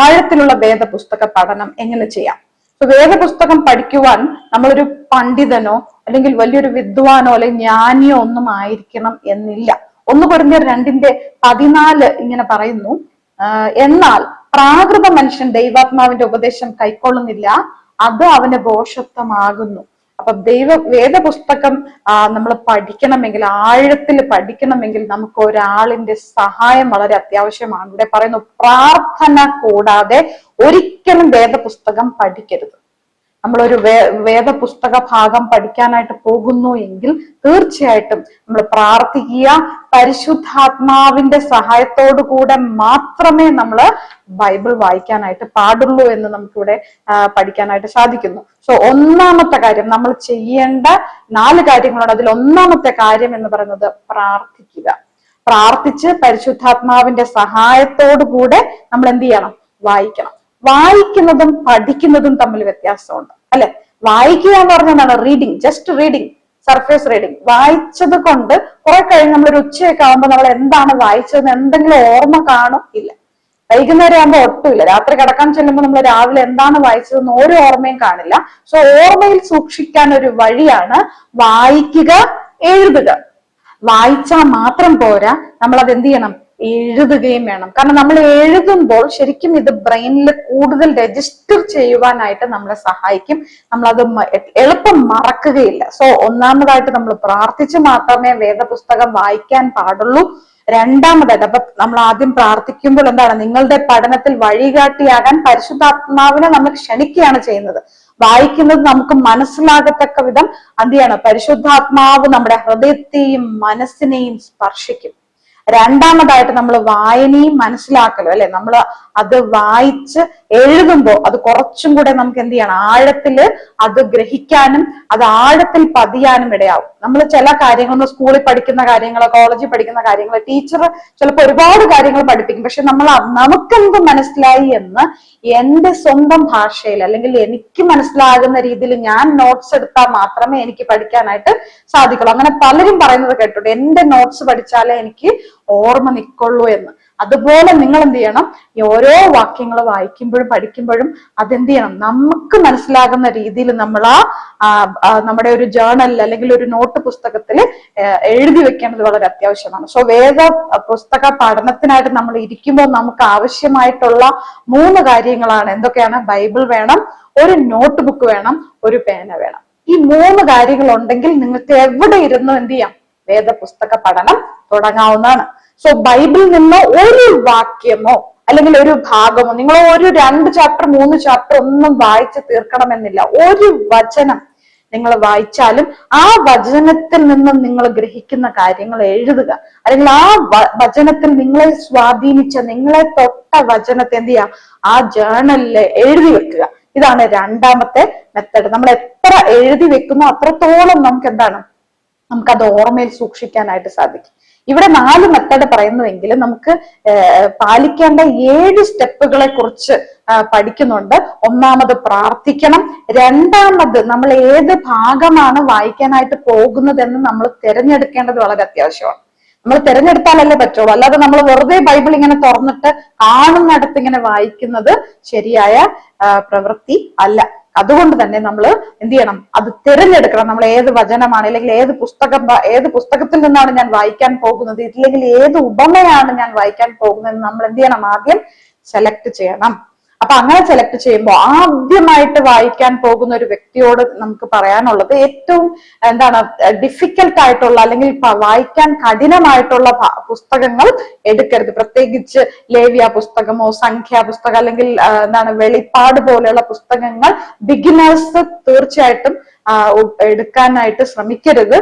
ആഴത്തിലുള്ള വേദപുസ്തക പഠനം എങ്ങനെ ചെയ്യാം. വേദപുസ്തകം പഠിക്കുവാൻ നമ്മളൊരു പണ്ഡിതനോ അല്ലെങ്കിൽ വലിയൊരു വിദ്വാനോ അല്ലെങ്കിൽ ജ്ഞാനിയോ ഒന്നും ആയിരിക്കണം എന്നില്ല. 1 കൊരിന്ത്യർ 2:14 ഇങ്ങനെ പറയുന്നു, എന്നാൽ പ്രാകൃത മനുഷ്യൻ ദൈവാത്മാവിന്റെ ഉപദേശം കൈക്കൊള്ളുന്നില്ല, അത് അവന് ഭോഷത്വമാകുന്നു. അപ്പൊ വേദപുസ്തകം നമ്മൾ പഠിക്കണമെങ്കിൽ, ആഴത്തിൽ പഠിക്കണമെങ്കിൽ നമുക്ക് ഒരാളിന്റെ സഹായം വളരെ അത്യാവശ്യമാണ്. ഇവിടെ പറയുന്നു, പ്രാർത്ഥന കൂടാതെ ഒരിക്കലും വേദപുസ്തകം പഠിക്കരുത്. നമ്മളൊരു വേദപുസ്തക ഭാഗം പഠിക്കാനായിട്ട് പോകുന്നു എങ്കിൽ തീർച്ചയായിട്ടും നമ്മൾ പ്രാർത്ഥിക്കുക. പരിശുദ്ധാത്മാവിന്റെ സഹായത്തോടു കൂടെ മാത്രമേ നമ്മൾ ബൈബിൾ വായിക്കാനായിട്ട് പാടുള്ളൂ എന്ന് നമുക്കിവിടെ പഠിക്കാനായിട്ട് സാധിക്കുന്നു. ഒന്നാമത്തെ കാര്യം, നമ്മൾ ചെയ്യേണ്ട 4 കാര്യങ്ങളാണ്. അതിൽ ഒന്നാമത്തെ കാര്യം എന്ന് പറയുന്നത് പ്രാർത്ഥിക്കുക. പ്രാർത്ഥിച്ച് പരിശുദ്ധാത്മാവിന്റെ സഹായത്തോടു കൂടെ നമ്മൾ എന്ത് ചെയ്യണം? വായിക്കണം. വായിക്കുന്നതും പഠിക്കുന്നതും തമ്മിൽ വ്യത്യാസമുണ്ട് അല്ലെ? വായിക്കുക എന്ന് പറഞ്ഞാൽ reading, just reading, surface reading. വായിച്ചത് കൊണ്ട് കുറെ കഴിഞ്ഞ് നമ്മളൊരു ഉച്ചയൊക്കെ ആകുമ്പോൾ നമ്മൾ എന്താണ് വായിച്ചതെന്ന് എന്തെങ്കിലും ഓർമ്മ കാണും? ഇല്ല. വൈകുന്നേരം ആകുമ്പോൾ ഒട്ടുമില്ല. രാത്രി കിടക്കാൻ ചെല്ലുമ്പോൾ നമ്മൾ രാവിലെ എന്താണ് വായിച്ചതെന്ന് ഒരു ഓർമ്മയും കാണില്ല. ഓർമ്മയിൽ സൂക്ഷിക്കാൻ ഒരു വഴിയാണ് വായിക്കുക, എഴുതുക. വായിച്ചാൽ മാത്രം പോരാ, നമ്മൾ അത് എന്ത് ചെയ്യണം? എഴുതുകയും വേണം. കാരണം നമ്മൾ എഴുതുമ്പോൾ ശരിക്കും ഇത് ബ്രെയിനിൽ കൂടുതൽ രജിസ്റ്റർ ചെയ്യുവാനായിട്ട് നമ്മളെ സഹായിക്കും. നമ്മളത് എളുപ്പം മറക്കുകയില്ല. ഒന്നാമതായിട്ട് നമ്മൾ പ്രാർത്ഥിച്ച് മാത്രമേ വേദപുസ്തകം വായിക്കാൻ പാടുള്ളൂ. രണ്ടാമതായിട്ട്, അപ്പൊ നമ്മൾ ആദ്യം പ്രാർത്ഥിക്കുമ്പോൾ എന്താണ്? നിങ്ങളുടെ പഠനത്തിൽ വഴികാട്ടിയാകാൻ പരിശുദ്ധാത്മാവിനെ നമ്മൾ ക്ഷണിക്കുകയാണ് ചെയ്യുന്നത്. വായിക്കുന്നത് നമുക്ക് മനസ്സിലാകത്തക്ക വിധം എന്ത് ചെയ്യണം? പരിശുദ്ധാത്മാവ് നമ്മുടെ ഹൃദയത്തെയും മനസ്സിനെയും സ്പർശിക്കും. രണ്ടാമതായിട്ട് നമ്മൾ വായനയും മനസ്സിലാക്കലും അല്ലെ? നമ്മൾ അത് വായിച്ച് എഴുതുമ്പോൾ അത് കുറച്ചും കൂടെ നമുക്ക് എന്ത് ചെയ്യണം? ആഴത്തില് അത് ഗ്രഹിക്കാനും അത് ആഴത്തിൽ പതിയാനും ഇടയാവും. നമ്മൾ ചില കാര്യങ്ങൾ, സ്കൂളിൽ പഠിക്കുന്ന കാര്യങ്ങൾ, കോളേജിൽ പഠിക്കുന്ന കാര്യങ്ങൾ, ടീച്ചർ ചിലപ്പോൾ ഒരുപാട് കാര്യങ്ങൾ പഠിപ്പിക്കും. പക്ഷെ നമുക്കെന്ത് മനസ്സിലായി എന്ന് എന്റെ സ്വന്തം ഭാഷയിൽ അല്ലെങ്കിൽ എനിക്ക് മനസ്സിലാകുന്ന രീതിയിൽ ഞാൻ നോട്ട്സ് എടുത്താൽ മാത്രമേ എനിക്ക് പഠിക്കാനായിട്ട് സാധിക്കുള്ളൂ. അങ്ങനെ പലരും പറയുന്നത് കേട്ടിട്ടുണ്ട്, എന്റെ നോട്ട്സ് പഠിച്ചാലേ എനിക്ക് ഓർമ്മ നിൽക്കുള്ളൂ എന്ന്. അതുപോലെ നിങ്ങൾ എന്ത് ചെയ്യണം, ഈ ഓരോ വാക്യങ്ങൾ വായിക്കുമ്പോഴും പഠിക്കുമ്പോഴും അതെന്ത് ചെയ്യണം, നമുക്ക് മനസ്സിലാകുന്ന രീതിയിൽ നമ്മൾ നമ്മുടെ ഒരു ജേർണലിൽ അല്ലെങ്കിൽ ഒരു നോട്ട് പുസ്തകത്തിൽ എഴുതി വെക്കേണ്ടത് വളരെ അത്യാവശ്യമാണ്. സോ വേദ പുസ്തക പഠനത്തിനായിട്ട് നമ്മൾ ഇരിക്കുമ്പോൾ നമുക്ക് ആവശ്യമായിട്ടുള്ള 3 കാര്യങ്ങളാണ്. എന്തൊക്കെയാണ്? ബൈബിൾ വേണം, ഒരു നോട്ട് ബുക്ക് വേണം, ഒരു പേന വേണം. ഈ 3 കാര്യങ്ങൾ ഉണ്ടെങ്കിൽ നിങ്ങൾക്ക് എവിടെ ഇരുന്ന് എന്ത് ചെയ്യാം, വേദപുസ്തക പഠനം തുടങ്ങാവുന്നതാണ്. സോ ബൈബിളിൽ നിന്ന് ഒരു വാക്യമോ അല്ലെങ്കിൽ ഒരു ഭാഗമോ, നിങ്ങൾ ഒരു 2 ചാപ്റ്റർ 3 ചാപ്റ്റർ ഒന്നും വായിച്ച് തീർക്കണമെന്നില്ല. ഒരു വചനം നിങ്ങൾ വായിച്ചാലും ആ വചനത്തിൽ നിന്നും നിങ്ങൾ ഗ്രഹിക്കുന്ന കാര്യങ്ങൾ എഴുതുക, അല്ലെങ്കിൽ ആ വചനത്തിൽ നിങ്ങളെ സ്വാധീനിച്ച, നിങ്ങളെ തൊട്ട വചനത്തെ എന്ത് ചെയ്യുക, ആ ജേർണലിൽ എഴുതി വെക്കുക. ഇതാണ് രണ്ടാമത്തെ മെത്തേഡ്. നമ്മൾ എത്ര എഴുതി വെക്കുന്നോ അത്രത്തോളം നമുക്ക് എന്താണ്, നമുക്കത് ഓർമ്മയിൽ സൂക്ഷിക്കാനായിട്ട് സാധിക്കും. ഇവിടെ 4 മെത്തേഡ് പറയുന്നുവെങ്കിൽ നമുക്ക് പാലിക്കേണ്ട 7 സ്റ്റെപ്പുകളെ കുറിച്ച് പഠിക്കുന്നുണ്ട്. ഒന്നാമത് പ്രാർത്ഥിക്കണം. രണ്ടാമത് നമ്മൾ ഏത് ഭാഗമാണ് വായിക്കാനായിട്ട് പോകുന്നതെന്ന് നമ്മൾ തിരഞ്ഞെടുക്കേണ്ടത് വളരെ അത്യാവശ്യമാണ്. നമ്മൾ തിരഞ്ഞെടുത്താലല്ലേ പറ്റുള്ളൂ, അല്ലാതെ നമ്മൾ വെറുതെ ബൈബിൾ ഇങ്ങനെ തുറന്നിട്ട് കാണുന്നിടത്ത് ഇങ്ങനെ വായിക്കുന്നത് ശരിയായ പ്രവൃത്തി അല്ല. അതുകൊണ്ട് തന്നെ നമ്മൾ എന്ത് ചെയ്യണം, അത് തിരഞ്ഞെടുക്കണം. നമ്മൾ ഏത് വചനമാണ്, അല്ലെങ്കിൽ ഏത് പുസ്തകത്തിൽ നിന്നാണ് ഞാൻ വായിക്കാൻ പോകുന്നത്, ഇല്ലെങ്കിൽ ഏത് ഉപമയാണ് ഞാൻ വായിക്കാൻ പോകുന്നത്, നമ്മൾ എന്ത് ചെയ്യണം, ആദ്യം സെലക്ട് ചെയ്യണം. അപ്പൊ അങ്ങനെ സെലക്ട് ചെയ്യുമ്പോൾ ആദ്യമായിട്ട് വായിക്കാൻ പോകുന്ന ഒരു വ്യക്തിയോട് നമുക്ക് പറയാനുള്ളത്, ഏറ്റവും എന്താണ് ഡിഫിക്കൽട്ട് ആയിട്ടുള്ള അല്ലെങ്കിൽ വായിക്കാൻ കഠിനമായിട്ടുള്ള പുസ്തകങ്ങൾ എടുക്കരുത്. പ്രത്യേകിച്ച് ലേവ്യ പുസ്തകമോ സംഖ്യാ പുസ്തകം അല്ലെങ്കിൽ എന്താണ് വെളിപ്പാട് പോലെയുള്ള പുസ്തകങ്ങൾ ബിഗിനേഴ്സ് തീർച്ചയായിട്ടും എടുക്കാനായിട്ട് ശ്രമിക്കരുത്.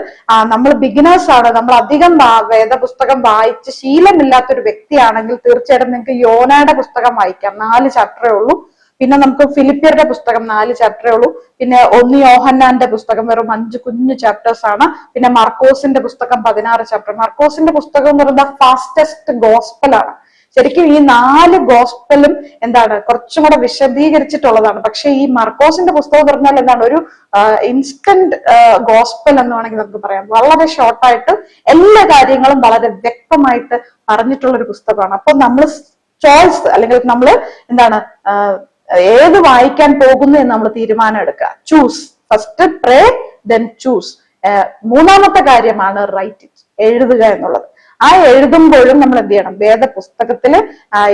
നമ്മൾ ബിഗിനേഴ്സ് ആണ്, നമ്മൾ അധികം വേദപുസ്തകം വായിച്ച് ശീലമില്ലാത്തൊരു വ്യക്തിയാണെങ്കിൽ തീർച്ചയായിട്ടും നിങ്ങൾക്ക് യോനയുടെ പുസ്തകം വായിക്കാം, 4 ചാപ്റ്ററേ ഉള്ളൂ. പിന്നെ നമുക്ക് ഫിലിപ്പിയരുടെ പുസ്തകം 4 ചാപ്റ്ററേ ഉള്ളൂ. പിന്നെ 1 യോഹന്നാന്റെ പുസ്തകം വെറും 5 കുഞ്ഞു ചാപ്റ്റേഴ്സ് ആണ്. പിന്നെ മർക്കോസിന്റെ പുസ്തകം 16 ചാപ്റ്റർ. മർക്കോസിന്റെ പുസ്തകം എന്ന് പറയുന്നത് ഫാസ്റ്റസ്റ്റ് ഗോസ്പൽ ആണ്. ശരിക്കും ഈ 4 ഗോസ്പലും എന്താണ് കുറച്ചും കൂടെ വിശദീകരിച്ചിട്ടുള്ളതാണ്. പക്ഷെ ഈ മർക്കോസിന്റെ പുസ്തകം എന്ന് പറഞ്ഞാൽ എന്താണ്, ഒരു ഇൻസ്റ്റന്റ് ഗോസ്പൽ എന്ന് വേണമെങ്കിൽ നമുക്ക് പറയാം. വളരെ ഷോർട്ടായിട്ട് എല്ലാ കാര്യങ്ങളും വളരെ വ്യക്തമായിട്ട് പറഞ്ഞിട്ടുള്ള ഒരു പുസ്തകമാണ്. അപ്പൊ നമ്മൾ ചോയ്സ് അല്ലെങ്കിൽ നമ്മൾ എന്താണ് ഏത് വായിക്കാൻ പോകുന്നു എന്ന് നമ്മൾ തീരുമാനം എടുക്കുക. ചൂസ് ഫസ്റ്റ്, പ്രേ ദെൻ ചൂസ്. 3ാമത്തെ കാര്യമാണ് റൈറ്റ് ഇറ്റ്, എഴുതുക എന്നുള്ളത്. ആ എഴുതുമ്പോഴും നമ്മൾ എന്ത് ചെയ്യണം, വേദപുസ്തകത്തിൽ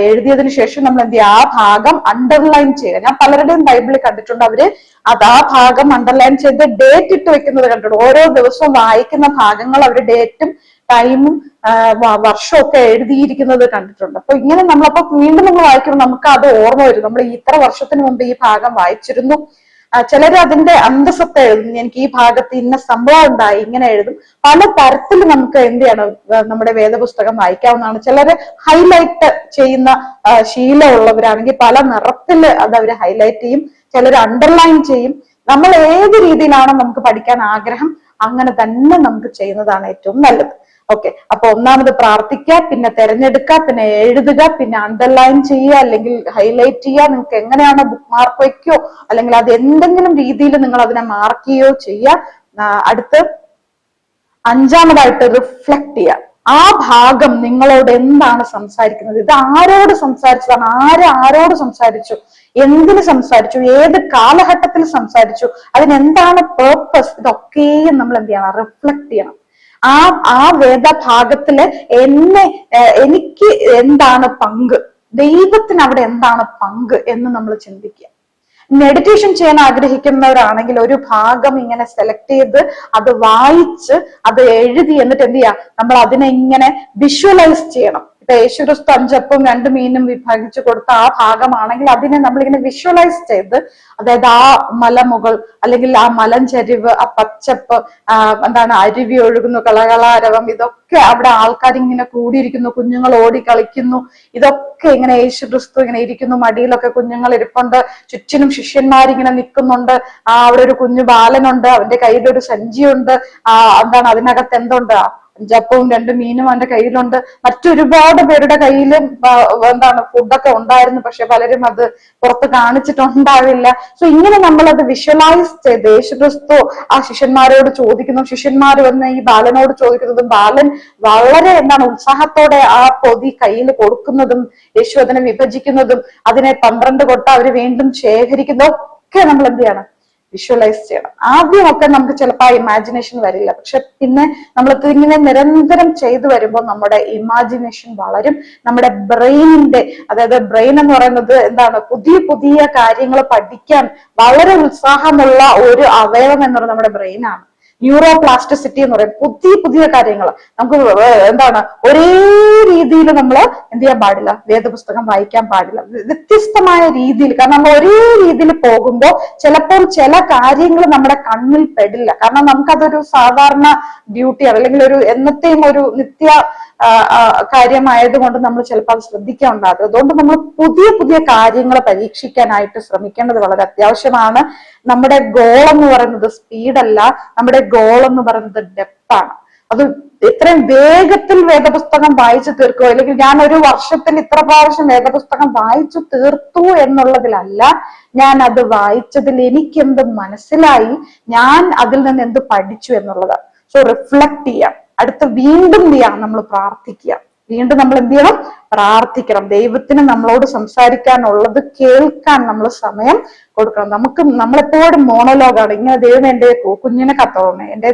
എഴുതിയതിനു ശേഷം നമ്മൾ എന്ത് ചെയ്യുക, ആ ഭാഗം അണ്ടർലൈൻ ചെയ്യുക. ഞാൻ പലരുടെയും ബൈബിളിൽ കണ്ടിട്ടുണ്ട്, അവര് ആ ഭാഗം അണ്ടർലൈൻ ചെയ്ത് ഡേറ്റ് ഇട്ട് വെക്കുന്നത് കണ്ടിട്ടുണ്ട്. ഓരോ ദിവസവും വായിക്കുന്ന ഭാഗങ്ങൾ അവർ ഡേറ്റും ടൈമും വർഷവും ഒക്കെ എഴുതിയിരിക്കുന്നത് കണ്ടിട്ടുണ്ട്. അപ്പൊ ഇങ്ങനെ നമ്മളപ്പോ വീണ്ടും നമ്മൾ വായിക്കുമ്പോൾ നമുക്ക് അത് ഓർമ്മ വരും, നമ്മൾ ഇത്ര വർഷത്തിന് മുമ്പ് ഈ ഭാഗം വായിച്ചിരുന്നു. ചിലര് അതിന്റെ അന്തസത്ത എഴുതും, എനിക്ക് ഈ ഭാഗത്ത് ഇന്ന സംഭവം ഉണ്ടായി, ഇങ്ങനെ എഴുതും. പല തരത്തിൽ നമുക്ക് എന്ത് ചെയ്യണം, നമ്മുടെ വേദപുസ്തകം വായിക്കാവുന്നതാണ്. ചിലര് ഹൈലൈറ്റ് ചെയ്യുന്ന ശീലമുള്ളവരാണെങ്കിൽ പല നിറത്തിൽ അത് അവർ ഹൈലൈറ്റ് ചെയ്യും, ചിലർ അണ്ടർലൈൻ ചെയ്യും. നമ്മൾ ഏത് രീതിയിലാണോ നമുക്ക് പഠിക്കാൻ ആഗ്രഹം അങ്ങനെ തന്നെ നമുക്ക് ചെയ്യുന്നതാണ് ഏറ്റവും നല്ലത്. ഓക്കെ, അപ്പൊ ഒന്നാമത് പ്രാർത്ഥിക്കുക, പിന്നെ തിരഞ്ഞെടുക്കുക, പിന്നെ എഴുതുക, പിന്നെ അണ്ടർലൈൻ ചെയ്യുക അല്ലെങ്കിൽ ഹൈലൈറ്റ് ചെയ്യുക. നിങ്ങൾക്ക് എങ്ങനെയാണോ ബുക്ക് മാർക്ക് വയ്ക്കോ അല്ലെങ്കിൽ അത് എന്തെങ്കിലും രീതിയിൽ നിങ്ങൾ അതിനെ മാർക്ക് ചെയ്യുകയോ ചെയ്യുക. അടുത്ത് 5ാമതായിട്ട് റിഫ്ലക്ട് ചെയ്യുക. ആ ഭാഗം നിങ്ങളോട് എന്താണ് സംസാരിക്കുന്നത്, ഇത് ആരോട് സംസാരിച്ചതാണ്, ആരോട് സംസാരിച്ചു, എന്തിന് സംസാരിച്ചു, ഏത് കാലഘട്ടത്തിൽ സംസാരിച്ചു, അതിനെന്താണ് പേർപ്പസ്, ഇതൊക്കെയും നമ്മൾ എന്ത് ചെയ്യണം, റിഫ്ലക്ട് ചെയ്യണം. ആ വേദഭാഗത്തില് എനിക്ക് എന്താണ് പങ്ക്, ദൈവത്തിന് അവിടെ എന്താണ് പങ്ക് എന്ന് നമ്മൾ ചിന്തിക്കുക. മെഡിറ്റേഷൻ ചെയ്യാൻ ആഗ്രഹിക്കുന്നവരാണെങ്കിൽ ഒരു ഭാഗം ഇങ്ങനെ സെലക്ട് ചെയ്ത് അത് വായിച്ച് അത് എഴുതി എന്നിട്ട് എന്ത് ചെയ്യാം, നമ്മൾ അതിനെ ഇങ്ങനെ വിഷ്വലൈസ് ചെയ്യണം. ഇപ്പൊ യേശുക്രിസ്തു 5 അപ്പവും 2 മീനും വിഭാഗിച്ചു കൊടുത്ത ആ ഭാഗമാണെങ്കിൽ അതിനെ നമ്മളിങ്ങനെ വിഷ്വലൈസ് ചെയ്ത്, അതായത് ആ മലമുകൾ അല്ലെങ്കിൽ ആ മലഞ്ചരിവ്, ആ പച്ചപ്പ്, എന്താണ് അരുവി ഒഴുകുന്നു, കളകളാരവം, ഇതൊക്കെ അവിടെ ആൾക്കാർ ഇങ്ങനെ കൂടിയിരിക്കുന്നു, കുഞ്ഞുങ്ങൾ ഓടി കളിക്കുന്നു, ഇതൊക്കെ ഇങ്ങനെ യേശുക്രിസ്തു ഇങ്ങനെ ഇരിക്കുന്നു, മടിയിലൊക്കെ കുഞ്ഞുങ്ങൾ ഇരിപ്പുണ്ട്, ചുറ്റിനും ശിഷ്യന്മാരിങ്ങനെ നിൽക്കുന്നുണ്ട്, അവിടെ ഒരു കുഞ്ഞു ബാലനുണ്ട്, അവന്റെ കയ്യിൽ ഒരു സഞ്ചിയുണ്ട്, എന്താണ് അതിനകത്ത് എന്തുണ്ട്, 5 അപ്പവും 2 മീനും അവന്റെ കയ്യിലുണ്ട്. മറ്റൊരുപാട് പേരുടെ കയ്യിലും ഫുഡൊക്കെ ഉണ്ടായിരുന്നു. പക്ഷെ പലരും അത് പുറത്ത് കാണിച്ചിട്ടുണ്ടാവില്ല. സോ ഇങ്ങനെ നമ്മളത് വിഷ്വലൈസ് ചെയ്ത് യേശുക്രിസ്തു ആ ശിഷ്യന്മാരോട് ചോദിക്കുന്നു, ശിഷ്യന്മാർ വന്ന് ഈ ബാലനോട് ചോദിക്കുന്നതും ബാലൻ വളരെ ഉത്സാഹത്തോടെ ആ പൊതി കയ്യിൽ കൊടുക്കുന്നതും യേശു അതിനെ വിഭജിക്കുന്നതും അതിനെ 12 കൊട്ട അവര് വീണ്ടും ശേഖരിക്കുന്നതും ഒക്കെ നമ്മൾ എന്ത് ചെയ്യണം? വിഷ്വലൈസ് ചെയ്യണം. ആദ്യമൊക്കെ നമുക്ക് ചിലപ്പോൾ ആ ഇമാജിനേഷൻ വരില്ല. പക്ഷെ പിന്നെ നമ്മളിത് ഇങ്ങനെ നിരന്തരം ചെയ്തു വരുമ്പോൾ നമ്മുടെ ഇമാജിനേഷൻ വളരും. നമ്മുടെ ബ്രെയിനിന്റെ, അതായത് ബ്രെയിൻ എന്ന് പറയുന്നത് പുതിയ പുതിയ കാര്യങ്ങൾ പഠിക്കാൻ വളരെ ഉത്സാഹമുള്ള ഒരു അവയവം എന്ന് പറയുന്നത് നമ്മുടെ ബ്രെയിനാണ്. ന്യൂറോ പ്ലാസ്റ്റിസിറ്റി എന്ന് പറയും. പുതിയ പുതിയ കാര്യങ്ങൾ നമുക്ക് ഒരേ രീതിയിൽ നമ്മൾ എന്ത് ചെയ്യാൻ പാടില്ല? വേദപുസ്തകം വായിക്കാൻ പാടില്ല. വ്യത്യസ്തമായ രീതിയിൽ, കാരണം നമ്മൾ ഒരേ രീതിയിൽ പോകുമ്പോൾ ചിലപ്പോൾ ചില കാര്യങ്ങൾ നമ്മുടെ കണ്ണിൽ പെടില്ല. കാരണം നമുക്കതൊരു സാധാരണ ഡ്യൂട്ടിയാണ്, അല്ലെങ്കിൽ ഒരു എന്നത്തെയും ഒരു നിത്യ കാര്യമായതുകൊണ്ട് നമ്മൾ ചിലപ്പോൾ അത് ശ്രദ്ധിക്കാനുണ്ടാകും. അതുകൊണ്ട് നമ്മൾ പുതിയ പുതിയ കാര്യങ്ങൾ പരീക്ഷിക്കാനായിട്ട് ശ്രമിക്കേണ്ടത് വളരെ അത്യാവശ്യമാണ്. നമ്മുടെ ഗോൾ എന്ന് പറയുന്നത് സ്പീഡല്ല, നമ്മുടെ ഗോൾ എന്ന് പറയുന്നത് ഡെപ്താണ്. അത് ഇത്രയും വേഗത്തിൽ വേദപുസ്തകം വായിച്ചു തീർക്കുക, അല്ലെങ്കിൽ ഞാൻ ഒരു വർഷത്തിൽ ഇത്ര പ്രാവശ്യം വേദപുസ്തകം വായിച്ചു തീർത്തു എന്നുള്ളതിലല്ല, ഞാൻ അത് വായിച്ചതിൽ എനിക്ക് എന്ത് മനസ്സിലായി, ഞാൻ അതിൽ നിന്ന് എന്ത് പഠിച്ചു എന്നുള്ളതാണ്. സോ റിഫ്ലക്ട് ചെയ്യാം. അടുത്ത് വീണ്ടും നമ്മൾ പ്രാർത്ഥിക്കുക. വീണ്ടും നമ്മൾ എന്ത് ചെയ്യണം? പ്രാർത്ഥിക്കണം. ദൈവത്തിന് നമ്മളോട് സംസാരിക്കാനുള്ളത് കേൾക്കാൻ നമ്മൾ സമയം കൊടുക്കണം. നമ്മളെപ്പോഴും മോണോലോഗാണ്. ഇങ്ങനെ ദൈവം എന്റെ കുഞ്ഞിനെ കാത്തോളണേ, എന്റെ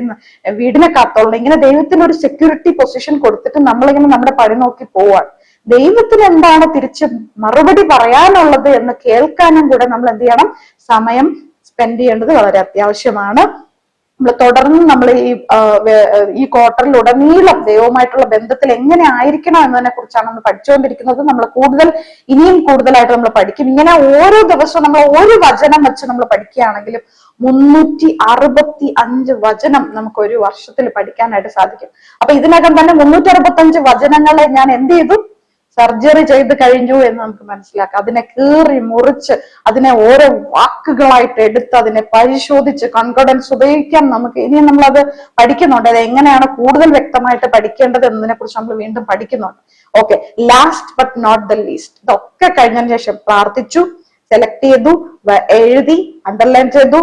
വീടിനെ കാത്തോളണേ, ഇങ്ങനെ ദൈവത്തിന് ഒരു സെക്യൂരിറ്റി പൊസിഷൻ കൊടുത്തിട്ട് നമ്മളിങ്ങനെ നമ്മുടെ പണി നോക്കി പോവാണ്. ദൈവത്തിന് എന്താണ് തിരിച്ച് മറുപടി പറയാനുള്ളത് എന്ന് കേൾക്കാനും കൂടെ നമ്മൾ എന്ത് ചെയ്യണം? സമയം സ്പെൻഡ് ചെയ്യേണ്ടത് വളരെ അത്യാവശ്യമാണ്. തുടർന്ന് നമ്മൾ ഈ ക്വാർട്ടറിലുടനീളം ദൈവവുമായിട്ടുള്ള ബന്ധത്തിൽ എങ്ങനെ ആയിരിക്കണം എന്നതിനെ കുറിച്ചാണ് നമ്മൾ പഠിച്ചുകൊണ്ടിരിക്കുന്നത്. നമ്മൾ ഇനിയും കൂടുതലായിട്ട് നമ്മൾ പഠിക്കും. ഇങ്ങനെ ഓരോ ദിവസവും നമ്മൾ ഒരു വചനം വെച്ച് നമ്മൾ പഠിക്കുകയാണെങ്കിലും 365 വചനം നമുക്ക് ഒരു വർഷത്തിൽ പഠിക്കാനായിട്ട് സാധിക്കും. അപ്പൊ ഇതിനകം തന്നെ 365 വചനങ്ങളെ ഞാൻ എന്ത് ചെയ്തു? സർജറി ചെയ്ത് കഴിഞ്ഞു എന്ന് നമുക്ക് മനസ്സിലാക്കാം. അതിനെ കീറി മുറിച്ച് അതിനെ ഓരോ വാക്കുകളായിട്ട് എടുത്ത് അതിനെ പരിശോധിച്ച് കൺകോർഡൻസ് ഉപയോഗിക്കാൻ നമുക്ക് ഇനിയും നമ്മളത് പഠിക്കുന്നുണ്ട്. അത് എങ്ങനെയാണ് കൂടുതൽ വ്യക്തമായിട്ട് പഠിക്കേണ്ടത് എന്നതിനെ കുറിച്ച് നമ്മൾ വീണ്ടും പഠിക്കുന്നുണ്ട്. Okay, last but not the least, ഇതൊക്കെ കഴിഞ്ഞതിന് ശേഷം പ്രാർത്ഥിച്ചു, സെലക്ട് ചെയ്തു, എഴുതി, അണ്ടർലൈൻ ചെയ്തു,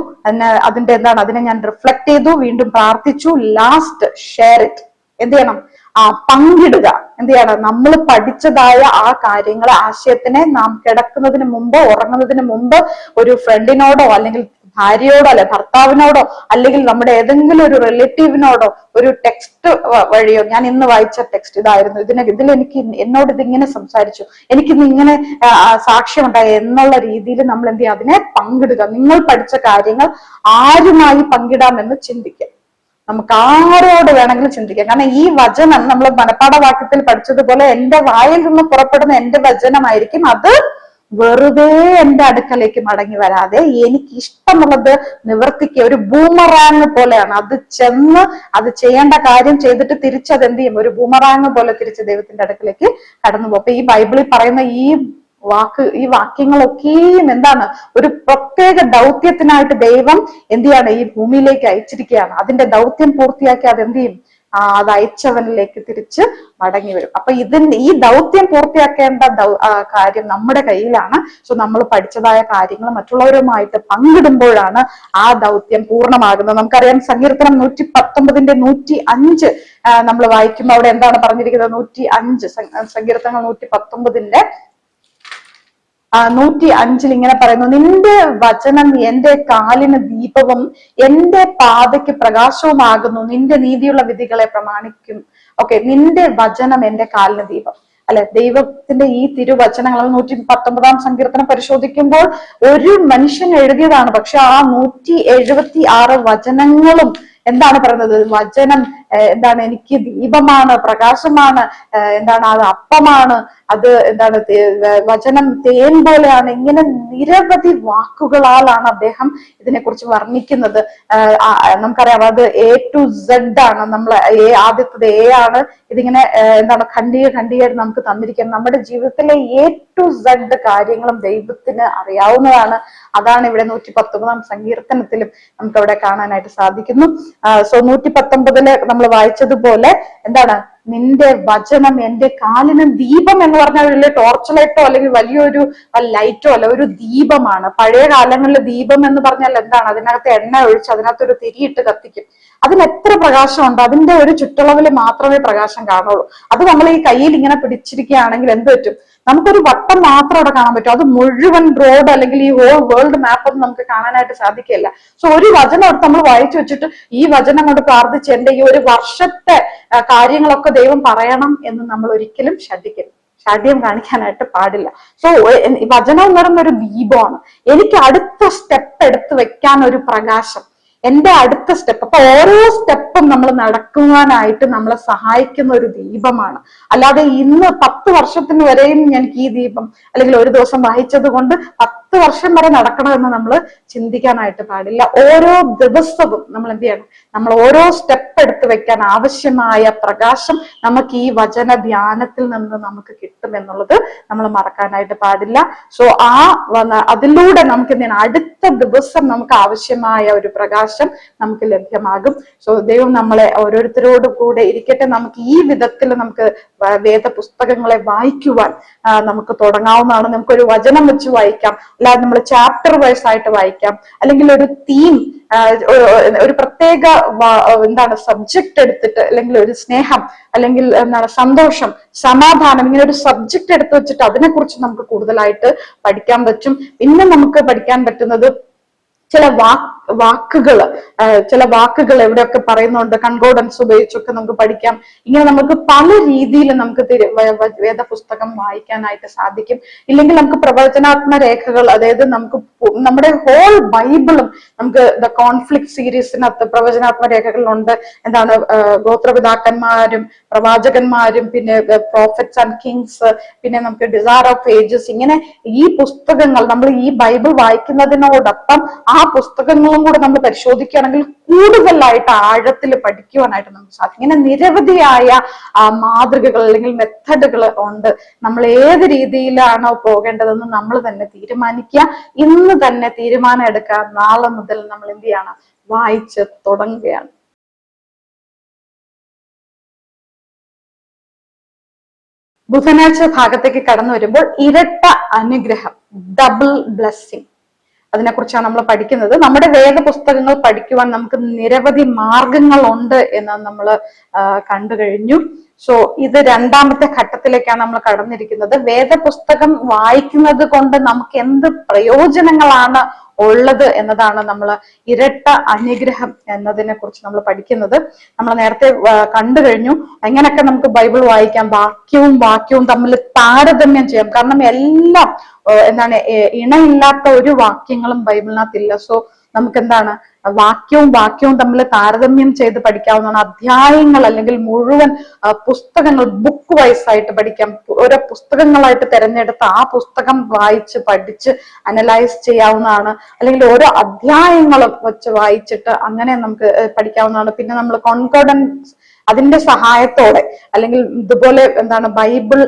അതിന്റെ അതിനെ ഞാൻ റിഫ്ലക്ട് ചെയ്തു, വീണ്ടും പ്രാർത്ഥിച്ചു, ലാസ്റ്റ് ഷെയർ ഇറ്റ്. എന്ത് ചെയ്യണം? പങ്കിടുക. എന്ത് ചെയ്യണം? നമ്മൾ പഠിച്ചതായ ആ കാര്യങ്ങളെ, ആശയത്തിനെ നാം കിടക്കുന്നതിന് മുമ്പോ ഉറങ്ങുന്നതിന് മുമ്പ് ഒരു ഫ്രണ്ടിനോടോ അല്ലെങ്കിൽ ഭാര്യയോടോ അല്ലെ ഭർത്താവിനോടോ അല്ലെങ്കിൽ നമ്മുടെ ഏതെങ്കിലും ഒരു റിലേറ്റീവിനോടോ ഒരു ടെക്സ്റ്റ് വഴിയോ, ഞാൻ ഇന്ന് വായിച്ച ടെക്സ്റ്റ് ഇതായിരുന്നു, ഇതിൽ എനിക്ക് എന്നോട് ഇതിങ്ങനെ സംസാരിച്ചു, എനിക്കിന്ന് ഇങ്ങനെ സാക്ഷ്യമുണ്ടായി എന്നുള്ള രീതിയിൽ നമ്മൾ എന്ത് ചെയ്യുക? അതിനെ പങ്കിടുക. നിങ്ങൾ പഠിച്ച കാര്യങ്ങൾ ആരുമായി പങ്കിടാമെന്ന് ചിന്തിക്കുക. നമുക്ക് ആരോട് വേണമെങ്കിലും ചിന്തിക്കാം. കാരണം ഈ വചനം നമ്മൾ മനപ്പാഠവാക്യത്തിൽ പഠിച്ചതുപോലെ എന്റെ വായിൽ നിന്ന് പുറപ്പെടുന്ന എന്റെ വചനമായിരിക്കും. അത് വെറുതെ എന്റെ അടുക്കലേക്ക് മടങ്ങി വരാതെ എനിക്ക് ഇഷ്ടമുള്ളത് നിവർത്തിക്കുക. ഒരു ബൂമറാങ് പോലെയാണ്. അത് ചെന്ന് അത് ചെയ്യേണ്ട കാര്യം ചെയ്തിട്ട് തിരിച്ചത് എന്ത് ചെയ്യും? ഒരു ബൂമറാങ് പോലെ തിരിച്ച് ദൈവത്തിന്റെ അടുക്കലേക്ക് കടന്നു പോകും. അപ്പൊ ഈ ബൈബിളിൽ പറയുന്ന ഈ വാക്യങ്ങളൊക്കെയും ഒരു പ്രത്യേക ദൗത്യത്തിനായിട്ട് ദൈവം എന്ത് ചെയ്യാണ്? ഈ ഭൂമിയിലേക്ക് അയച്ചിരിക്കുകയാണ്. അതിന്റെ ദൗത്യം പൂർത്തിയാക്കി അത് എന്ത് ചെയ്യും? അത് അയച്ചവനിലേക്ക് തിരിച്ച് മടങ്ങി വരും. അപ്പൊ ഈ ദൗത്യം പൂർത്തിയാക്കേണ്ട കാര്യം നമ്മുടെ കയ്യിലാണ്. സോ നമ്മൾ പഠിച്ചതായ കാര്യങ്ങൾ മറ്റുള്ളവരുമായിട്ട് പങ്കിടുമ്പോഴാണ് ആ ദൗത്യം പൂർണ്ണമാകുന്നത്. നമുക്കറിയാം, സങ്കീർത്തനം 119ന്റെ 105 നമ്മൾ വായിക്കുമ്പോൾ അവിടെ എന്താണ് പറഞ്ഞിരിക്കുന്നത്? 105 സങ്കീർത്തനം 119ന്റെ 105 ഇങ്ങനെ പറയുന്നു: നിന്റെ വചനം എന്റെ കാലിന് ദീപവും എന്റെ പാതയ്ക്ക് പ്രകാശവുമാകുന്നു, നിന്റെ നീതിയുള്ള വിധികളെ പ്രമാണിക്കും. ഓക്കെ, നിന്റെ വചനം എന്റെ കാലിന് ദീപം. അല്ലെ, ദൈവത്തിന്റെ ഈ തിരുവചനങ്ങൾ 119 സങ്കീർത്തനം പരിശോധിക്കുമ്പോൾ ഒരു മനുഷ്യൻ എഴുതിയതാണ്. പക്ഷെ ആ 176 വചനങ്ങളും എന്താണ് പറയുന്നത്? വചനം എനിക്ക് ദീപമാണ്, പ്രകാശമാണ്, അത് അപ്പമാണ്, അത് വചനം തേൻ പോലെയാണ്. ഇങ്ങനെ നിരവധി വാക്കുകളാലാണ് അദ്ദേഹം ഇതിനെക്കുറിച്ച് വർണ്ണിക്കുന്നത്. നമുക്കറിയാം, അത് A to Z ആണ്. നമ്മൾ ആദ്യത്തത് A ആണ്. ഇതിങ്ങനെ ഖണ്ഡികയായിട്ട് നമുക്ക് തന്നിരിക്കുന്നത്. നമ്മുടെ ജീവിതത്തിലെ A to Z കാര്യങ്ങളും ദൈവത്തിന് അറിയാവുന്നതാണ്. അതാണ് ഇവിടെ 119 സങ്കീർത്തനത്തിലും നമുക്ക് അവിടെ കാണാനായിട്ട് സാധിക്കുന്നു. സോ 119 നമ്മൾ വായിച്ചതുപോലെ എന്താണ്, നിന്റെ വചനം എന്റെ കാലിന് ദീപം എന്ന് പറഞ്ഞാൽ വലിയ ടോർച്ച് ലൈറ്റോ അല്ലെങ്കിൽ വലിയൊരു ലൈറ്റോ അല്ല, ഒരു ദീപമാണ്. പഴയ കാലങ്ങളിൽ ദീപം എന്ന് പറഞ്ഞാൽ എന്താണ്, അതിനകത്ത് എണ്ണ ഒഴിച്ച് അതിനകത്തൊരു തിരിയിട്ട് കത്തിക്കും. അതിന് എത്ര പ്രകാശമുണ്ട്, അതിന്റെ ഒരു ചുറ്റളവിൽ മാത്രമേ പ്രകാശം കാണുള്ളൂ. അത് നമ്മൾ ഈ കയ്യിൽ ഇങ്ങനെ പിടിച്ചിരിക്കുകയാണെങ്കിൽ എന്ത് പറ്റും, നമുക്കൊരു വട്ടം മാത്രം അവിടെ കാണാൻ പറ്റും. അത് മുഴുവൻ റോഡ് അല്ലെങ്കിൽ ഈ ഹോൾ വേൾഡ് മാപ്പ് ഒന്നും നമുക്ക് കാണാനായിട്ട് സാധിക്കില്ല. സോ ഒരു വചനം എടുത്ത് നമ്മൾ വായിച്ചു വെച്ചിട്ട് ഈ വചനം കൊണ്ട് പ്രാർത്ഥിച്ച് എന്റെ ഈ ഒരു വർഷത്തെ കാര്യങ്ങളൊക്കെ ദൈവം പറയണം എന്ന് നമ്മൾ ഒരിക്കലും ഷാഠ്യം കാണിക്കാനായിട്ട് പാടില്ല. സോ വചനം എന്ന് പറയുന്ന ഒരു ദീപമാണ്. എനിക്ക് അടുത്ത സ്റ്റെപ്പ് എടുത്ത് വെക്കാൻ ഒരു പ്രകാശം, എന്റെ അടുത്ത സ്റ്റെപ്പ്. അപ്പൊ ഓരോ സ്റ്റെപ്പും നമ്മൾ നടക്കുവാനായിട്ട് നമ്മളെ സഹായിക്കുന്ന ഒരു ദീപമാണ്. അല്ലാതെ ഇന്ന് 10 വർഷത്തിന് വരെയും എനിക്ക് ഈ ദീപം അല്ലെങ്കിൽ ഒരു ദിവസം വായിച്ചത് കൊണ്ട് 10 വർഷം വരെ നടക്കണമെന്ന് നമ്മൾ ചിന്തിക്കാനായിട്ട് പാടില്ല. ഓരോ ദിവസവും നമ്മൾ എന്ത് ചെയ്യണം, നമ്മൾ ഓരോ സ്റ്റെപ്പ് എടുത്ത് വെക്കാൻ ആവശ്യമായ പ്രകാശം നമുക്ക് ഈ വചന ധ്യാനത്തിൽ നിന്ന് നമുക്ക് കിട്ടും എന്നുള്ളത് നമ്മൾ മറക്കാനായിട്ട് പാടില്ല. സോ അതിലൂടെ നമുക്ക് എന്ത് ചെയ്യണം, അടുത്ത ദിവസം നമുക്ക് ആവശ്യമായ ഒരു പ്രകാശം നമുക്ക് ലഭ്യമാകും. സോ ദൈവം നമ്മളെ ഓരോരുത്തരോടും കൂടെ ഇരിക്കട്ടെ. നമുക്ക് ഈ വിധത്തിൽ നമുക്ക് വേദ പുസ്തകങ്ങളെ വായിക്കുവാൻ നമുക്ക് തുടങ്ങാവുന്നതാണ്. നമുക്കൊരു വചനം വെച്ച് വായിക്കാം, അല്ലാതെ നമ്മൾ ചാപ്റ്റർ വൈസ് ആയിട്ട് വായിക്കാം, അല്ലെങ്കിൽ ഒരു തീം, ഒരു പ്രത്യേക എന്താണ് സബ്ജക്ട് എടുത്തിട്ട്, അല്ലെങ്കിൽ ഒരു സ്നേഹം, അല്ലെങ്കിൽ എന്താണ് സന്തോഷം, സമാധാനം, ഇങ്ങനെ ഒരു സബ്ജക്ട് എടുത്ത് വെച്ചിട്ട് അതിനെക്കുറിച്ച് നമുക്ക് കൂടുതലായിട്ട് പഠിക്കാൻ പറ്റും. പിന്നെ നമുക്ക് പഠിക്കാൻ പറ്റുന്നത് ചില വാക്കുകൾ എവിടെയൊക്കെ പറയുന്നുണ്ട്, കൺകോർഡൻസ് ഉപയോഗിച്ചൊക്കെ നമുക്ക് പഠിക്കാം. ഇങ്ങനെ നമുക്ക് പല രീതിയിൽ നമുക്ക് വേദപുസ്തകം വായിക്കാനായിട്ട് സാധിക്കും. ഇല്ലെങ്കിൽ നമുക്ക് പ്രവചനാത്മക രേഖകൾ, അതായത് നമുക്ക് നമ്മുടെ ഹോൾ ബൈബിളും നമുക്ക് ദ കോൺഫ്ലിക്ട് സീരീസിനകത്ത് പ്രവചനാത്മക രേഖകളുണ്ട്. എന്താണ്, ഗോത്രപിതാക്കന്മാരും പ്രവാചകന്മാരും പിന്നെ പ്രോഫറ്റ്സ് ആൻഡ് കിങ്സ്, പിന്നെ നമുക്ക് ഡിസയർ ഓഫ് ഏജസ്. ഇങ്ങനെ ഈ പുസ്തകങ്ങൾ നമ്മൾ ഈ ബൈബിൾ വായിക്കുന്നതിനോടൊപ്പം ആ പുസ്തകങ്ങളും കൂടെ നമ്മൾ പരിശോധിക്കുകയാണെങ്കിൽ കൂടുതലായിട്ട് ആഴത്തിൽ പഠിക്കുവാനായിട്ട് നമുക്ക് സാധിക്കും. ഇങ്ങനെ നിരവധിയായ മാതൃകകൾ അല്ലെങ്കിൽ മെത്തഡുകൾ ഉണ്ട്. നമ്മൾ ഏത് രീതിയിലാണോ പോകേണ്ടതെന്ന് നമ്മൾ തന്നെ തീരുമാനിക്കുക. ഇന്ന് തന്നെ തീരുമാനം എടുക്കുക. നാളെ മുതൽ നമ്മൾ എന്ത് ചെയ്യണം, വായിച്ച് തുടങ്ങുകയാണ്. ബുധനാഴ്ച ഭാഗത്തേക്ക് കടന്നു വരുമ്പോൾ ഇരട്ട അനുഗ്രഹം, ഡബിൾ ബ്ലെസ്സിങ്, അതിനെക്കുറിച്ചാണ് നമ്മൾ പഠിക്കുന്നത്. നമ്മുടെ വേദപുസ്തകങ്ങൾ പഠിക്കുവാൻ നമുക്ക് നിരവധി മാർഗങ്ങളുണ്ട് എന്ന് നമ്മൾ കണ്ടു കഴിഞ്ഞു. സോ ഇത് രണ്ടാമത്തെ ഘട്ടത്തിലേക്കാണ് നമ്മൾ കടന്നിരിക്കുന്നത്. വേദപുസ്തകം വായിക്കുന്നത് കൊണ്ട് നമുക്ക് എന്ത് പ്രയോജനങ്ങളാണ് ഉള്ളത് എന്നതാണ് നമ്മൾ ഇരട്ട അനുഗ്രഹം എന്നതിനെ കുറിച്ച് നമ്മൾ പഠിക്കുന്നത്. നമ്മൾ നേരത്തെ കണ്ടു കഴിഞ്ഞു എങ്ങനെയൊക്കെ നമുക്ക് ബൈബിൾ വായിക്കാം, വാക്യവും തമ്മിൽ താരതമ്യം ചെയ്യാം. കാരണം എല്ലാം എന്താണ്, ഇണയില്ലാത്ത ഒരു വാക്യങ്ങളും ബൈബിളിനകത്തില്ല. സോ നമുക്ക് എന്താണ്, വാക്യവും തമ്മിൽ താരതമ്യം ചെയ്ത് പഠിക്കാവുന്നതാണ്. അധ്യായങ്ങൾ അല്ലെങ്കിൽ മുഴുവൻ പുസ്തകങ്ങൾ ബുക്ക് വൈസ് ആയിട്ട് പഠിക്കാം. ഓരോ പുസ്തകങ്ങളായിട്ട് തിരഞ്ഞെടുത്ത് ആ പുസ്തകം വായിച്ച് പഠിച്ച് അനലൈസ് ചെയ്യാവുന്നതാണ്. അല്ലെങ്കിൽ ഓരോ അധ്യായങ്ങളും വെച്ച് വായിച്ചിട്ട് അങ്ങനെ നമുക്ക് പഠിക്കാവുന്നതാണ്. പിന്നെ നമ്മൾ കോൺകോർഡൻസ് അതിന്റെ സഹായത്തോടെ, അല്ലെങ്കിൽ ഇതുപോലെ എന്താണ് ബൈബിൾ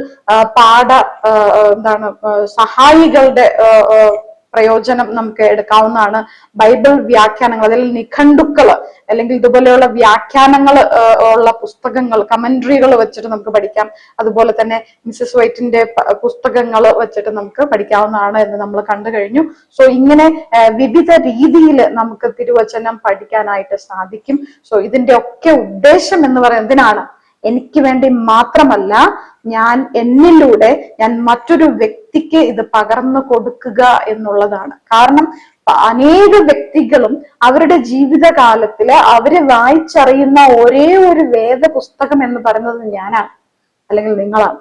സഹായികളുടെ പ്രയോജനം നമുക്ക് എടുക്കാവുന്നതാണ്. ബൈബിൾ വ്യാഖ്യാനങ്ങൾ, അതിൽ നിഘണ്ടുക്കള് അല്ലെങ്കിൽ ഇതുപോലെയുള്ള വ്യാഖ്യാനങ്ങൾ ഉള്ള പുസ്തകങ്ങൾ, കമന്ററികൾ വെച്ചിട്ട് നമുക്ക് പഠിക്കാം. അതുപോലെ തന്നെ മിസസ് വൈറ്റിന്റെ പുസ്തകങ്ങൾ വെച്ചിട്ട് നമുക്ക് പഠിക്കാവുന്നതാണ് എന്ന് നമ്മൾ കണ്ടു കഴിഞ്ഞു. സോ ഇങ്ങനെ വിവിധ രീതിയിൽ നമുക്ക് തിരുവചനം പഠിക്കാനായിട്ട് സാധിക്കും. സോ ഇതിന്റെ ഒക്കെ ഉദ്ദേശം എന്ന് പറയുന്നത് എന്തിനാണ്? എനിക്ക് വേണ്ടി മാത്രമല്ല, എന്നിലൂടെ ഞാൻ മറ്റൊരു വ്യക്തിക്ക് ഇത് പകർന്നു കൊടുക്കുക എന്നുള്ളതാണ്. കാരണം അനേക വ്യക്തികളും അവരുടെ ജീവിതകാലത്തില് അവര് വായിച്ചറിയുന്ന ഒരേ ഒരു വേദപുസ്തകം എന്ന് പറയുന്നത് ഞാനാണ്, അല്ലെങ്കിൽ നിങ്ങളാണ്.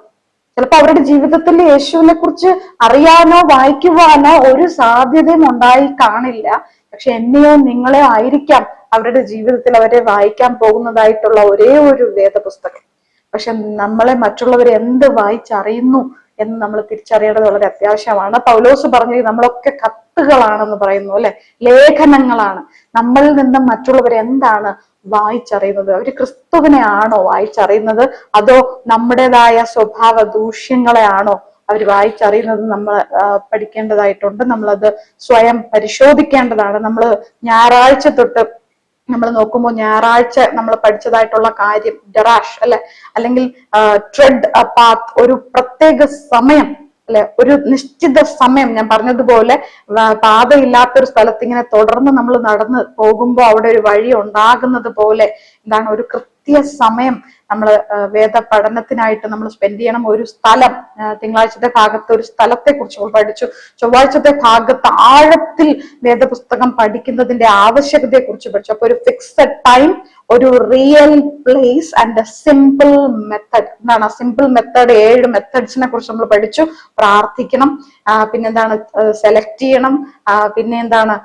ചിലപ്പോൾ അവരുടെ ജീവിതത്തിൽ യേശുവിനെ കുറിച്ച് അറിയാനോ വായിക്കുവാനോ ഒരു സാധ്യതയും ഉണ്ടായി കാണില്ല. പക്ഷെ എന്നെയോ നിങ്ങളെയോ ആയിരിക്കാം അവരുടെ ജീവിതത്തിൽ അവരെ വായിക്കാൻ പോകുന്നതായിട്ടുള്ള ഒരേ ഒരു വേദപുസ്തകം. പക്ഷെ നമ്മളെ മറ്റുള്ളവർ എന്ത് വായിച്ചറിയുന്നു എന്ന് നമ്മൾ തിരിച്ചറിയേണ്ടത് വളരെ അത്യാവശ്യമാണ്. പൗലോസ് പറഞ്ഞു നമ്മളൊക്കെ കത്തുകളാണെന്ന് പറയുന്നു, അല്ലെ, ലേഖനങ്ങളാണ്. നമ്മളിൽ നിന്നും മറ്റുള്ളവർ എന്താണ് വായിച്ചറിയുന്നത്? അവര് ക്രിസ്തുവിനെ ആണോ വായിച്ചറിയുന്നത്, അതോ നമ്മുടേതായ സ്വഭാവ ദൂഷ്യങ്ങളെ ആണോ അവർ വായിച്ചറിയുന്നത് നമ്മൾ പഠിക്കേണ്ടതായിട്ടുണ്ട്. നമ്മളത് സ്വയം പരിശോധിക്കേണ്ടതാണ്. നമ്മൾ ഞായറാഴ്ച തൊട്ട് നമ്മൾ നോക്കുമ്പോൾ ഞായറാഴ്ച നമ്മൾ പഠിച്ചതായിട്ടുള്ള കാര്യം ഡറാഷ് അല്ലെ, അല്ലെങ്കിൽ ട്രെഡ് അ പാത്ത്, ഒരു പ്രത്യേക സമയം അല്ലെ, ഒരു നിശ്ചിത സമയം. ഞാൻ പറഞ്ഞതുപോലെ പാതയില്ലാത്തൊരു സ്ഥലത്ത് ഇങ്ങനെ തുടർന്ന് നമ്മൾ നടന്ന് പോകുമ്പോൾ അവിടെ ഒരു വഴി ഉണ്ടാകുന്നത് പോലെ എന്താണ്, ഒരു സമയം നമ്മൾ വേദ പഠനത്തിനായിട്ട് നമ്മൾ സ്പെൻഡ് ചെയ്യണം. ഒരു സ്ഥലം, തിങ്കളാഴ്ചത്തെ ഭാഗത്ത് ഒരു സ്ഥലത്തെ കുറിച്ച് നമ്മൾ പഠിച്ചു. ചൊവ്വാഴ്ചത്തെ ഭാഗത്ത് ആഴത്തിൽ വേദപുസ്തകം പഠിക്കുന്നതിന്റെ ആവശ്യകതയെ കുറിച്ച് പഠിച്ചു. അപ്പൊ ഒരു ഫിക്സഡ് ടൈം, ഒരു real place and A simple method. എന്താണ് സിമ്പിൾ മെത്തഡ്? 7 മെത്തഡ്സിനെ കുറിച്ച് നമ്മൾ പഠിച്ചു. പ്രാർത്ഥിക്കണം, പിന്നെന്താണ് സെലക്ട് ചെയ്യണം, പിന്നെ എന്താണ്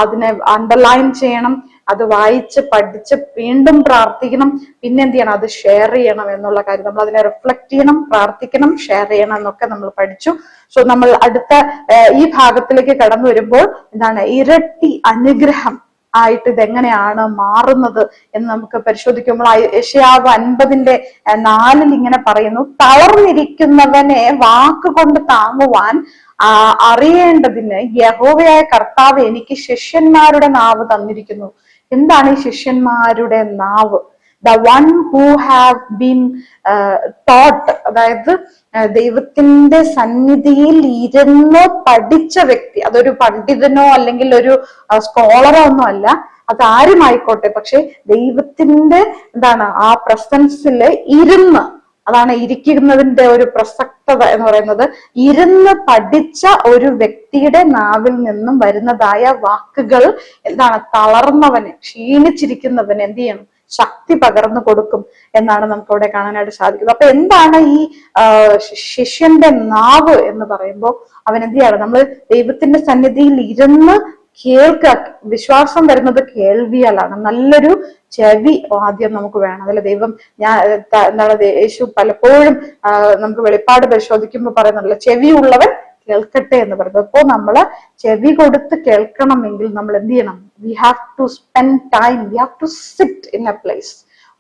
അതിനെ അണ്ടർലൈൻ ചെയ്യണം, അത് വായിച്ച് പഠിച്ച് വീണ്ടും പ്രാർത്ഥിക്കണം, പിന്നെ എന്ത് ചെയ്യണം, അത് ഷെയർ ചെയ്യണം എന്നുള്ള കാര്യം. നമ്മൾ അതിനെ റിഫ്ലക്ട് ചെയ്യണം, പ്രാർത്ഥിക്കണം, ഷെയർ ചെയ്യണം എന്നൊക്കെ നമ്മൾ പഠിച്ചു. സോ നമ്മൾ അടുത്ത ഈ ഭാഗത്തിലേക്ക് കടന്നു വരുമ്പോൾ എന്താണ് ഇരട്ടി അനുഗ്രഹം ആയിട്ട് ഇതെങ്ങനെയാണ് മാറുന്നത് എന്ന് നമുക്ക് പരിശോധിക്കുമ്പോൾ യെശയ്യാവ് 50:4 ഇങ്ങനെ പറയുന്നു, തളർന്നിരിക്കുന്നവനെ വാക്കുകൊണ്ട് താങ്ങുവാൻ അറിയേണ്ടതിന് യഹോവയായ കർത്താവ് എനിക്ക് ശിഷ്യന്മാരുടെ നാവ് തന്നിരിക്കുന്നു. എന്താണ് ഈ ശിഷ്യന്മാരുടെ നാവ്? The one who have been taught, അതായത് ദൈവത്തിന്റെ സന്നിധിയിൽ ഇരുന്ന് പഠിച്ച വ്യക്തി. അതൊരു പണ്ഡിതനോ അല്ലെങ്കിൽ ഒരു സ്കോളറോ ഒന്നും അല്ല, അതാരുമായിക്കോട്ടെ, പക്ഷെ ദൈവത്തിന്റെ എന്താണ് ആ പ്രസൻസില് ഇരുന്ന്, അതാണ് ഇരിക്കുന്നതിന്റെ ഒരു പ്രസക്തത എന്ന് പറയുന്നത്. ഇരുന്ന് പഠിച്ച ഒരു വ്യക്തിയുടെ നാവിൽ നിന്നും വരുന്നതായ വാക്കുകൾ എന്താണ് തളർന്നവന്, ക്ഷീണിച്ചിരിക്കുന്നവന് എന്ത് ചെയ്യണം, ശക്തി പകർന്നു കൊടുക്കും എന്നാണ് നമുക്ക് അവിടെ കാണാനായിട്ട് സാധിക്കുന്നത്. അപ്പൊ എന്താണ് ഈ ശിഷ്യന്റെ നാവ് എന്ന് പറയുമ്പോൾ അവൻ എന്ത് ചെയ്യാണ്, നമ്മൾ ദൈവത്തിന്റെ സന്നിധിയിൽ ഇരുന്ന് കേൾക്കുക. വിശ്വാസം വരുന്നത് കേൾവിയാലാണ്. നല്ലൊരു ചെവി ആദ്യം നമുക്ക് വേണം. അതല്ല ദൈവം എന്താണ് യേശു പലപ്പോഴും നമുക്ക് വെളിപ്പാട് പരിശോധിക്കുമ്പോൾ പറയുന്നുണ്ടല്ലോ, ചെവിയുള്ളവൻ കേൾക്കട്ടെ എന്ന് പറയുന്നത്. അപ്പോൾ നമ്മള് ചെവി കൊടുത്ത് കേൾക്കണമെങ്കിൽ നമ്മൾ എന്ത് ചെയ്യണം? We have to spend time, we have to sit in a place,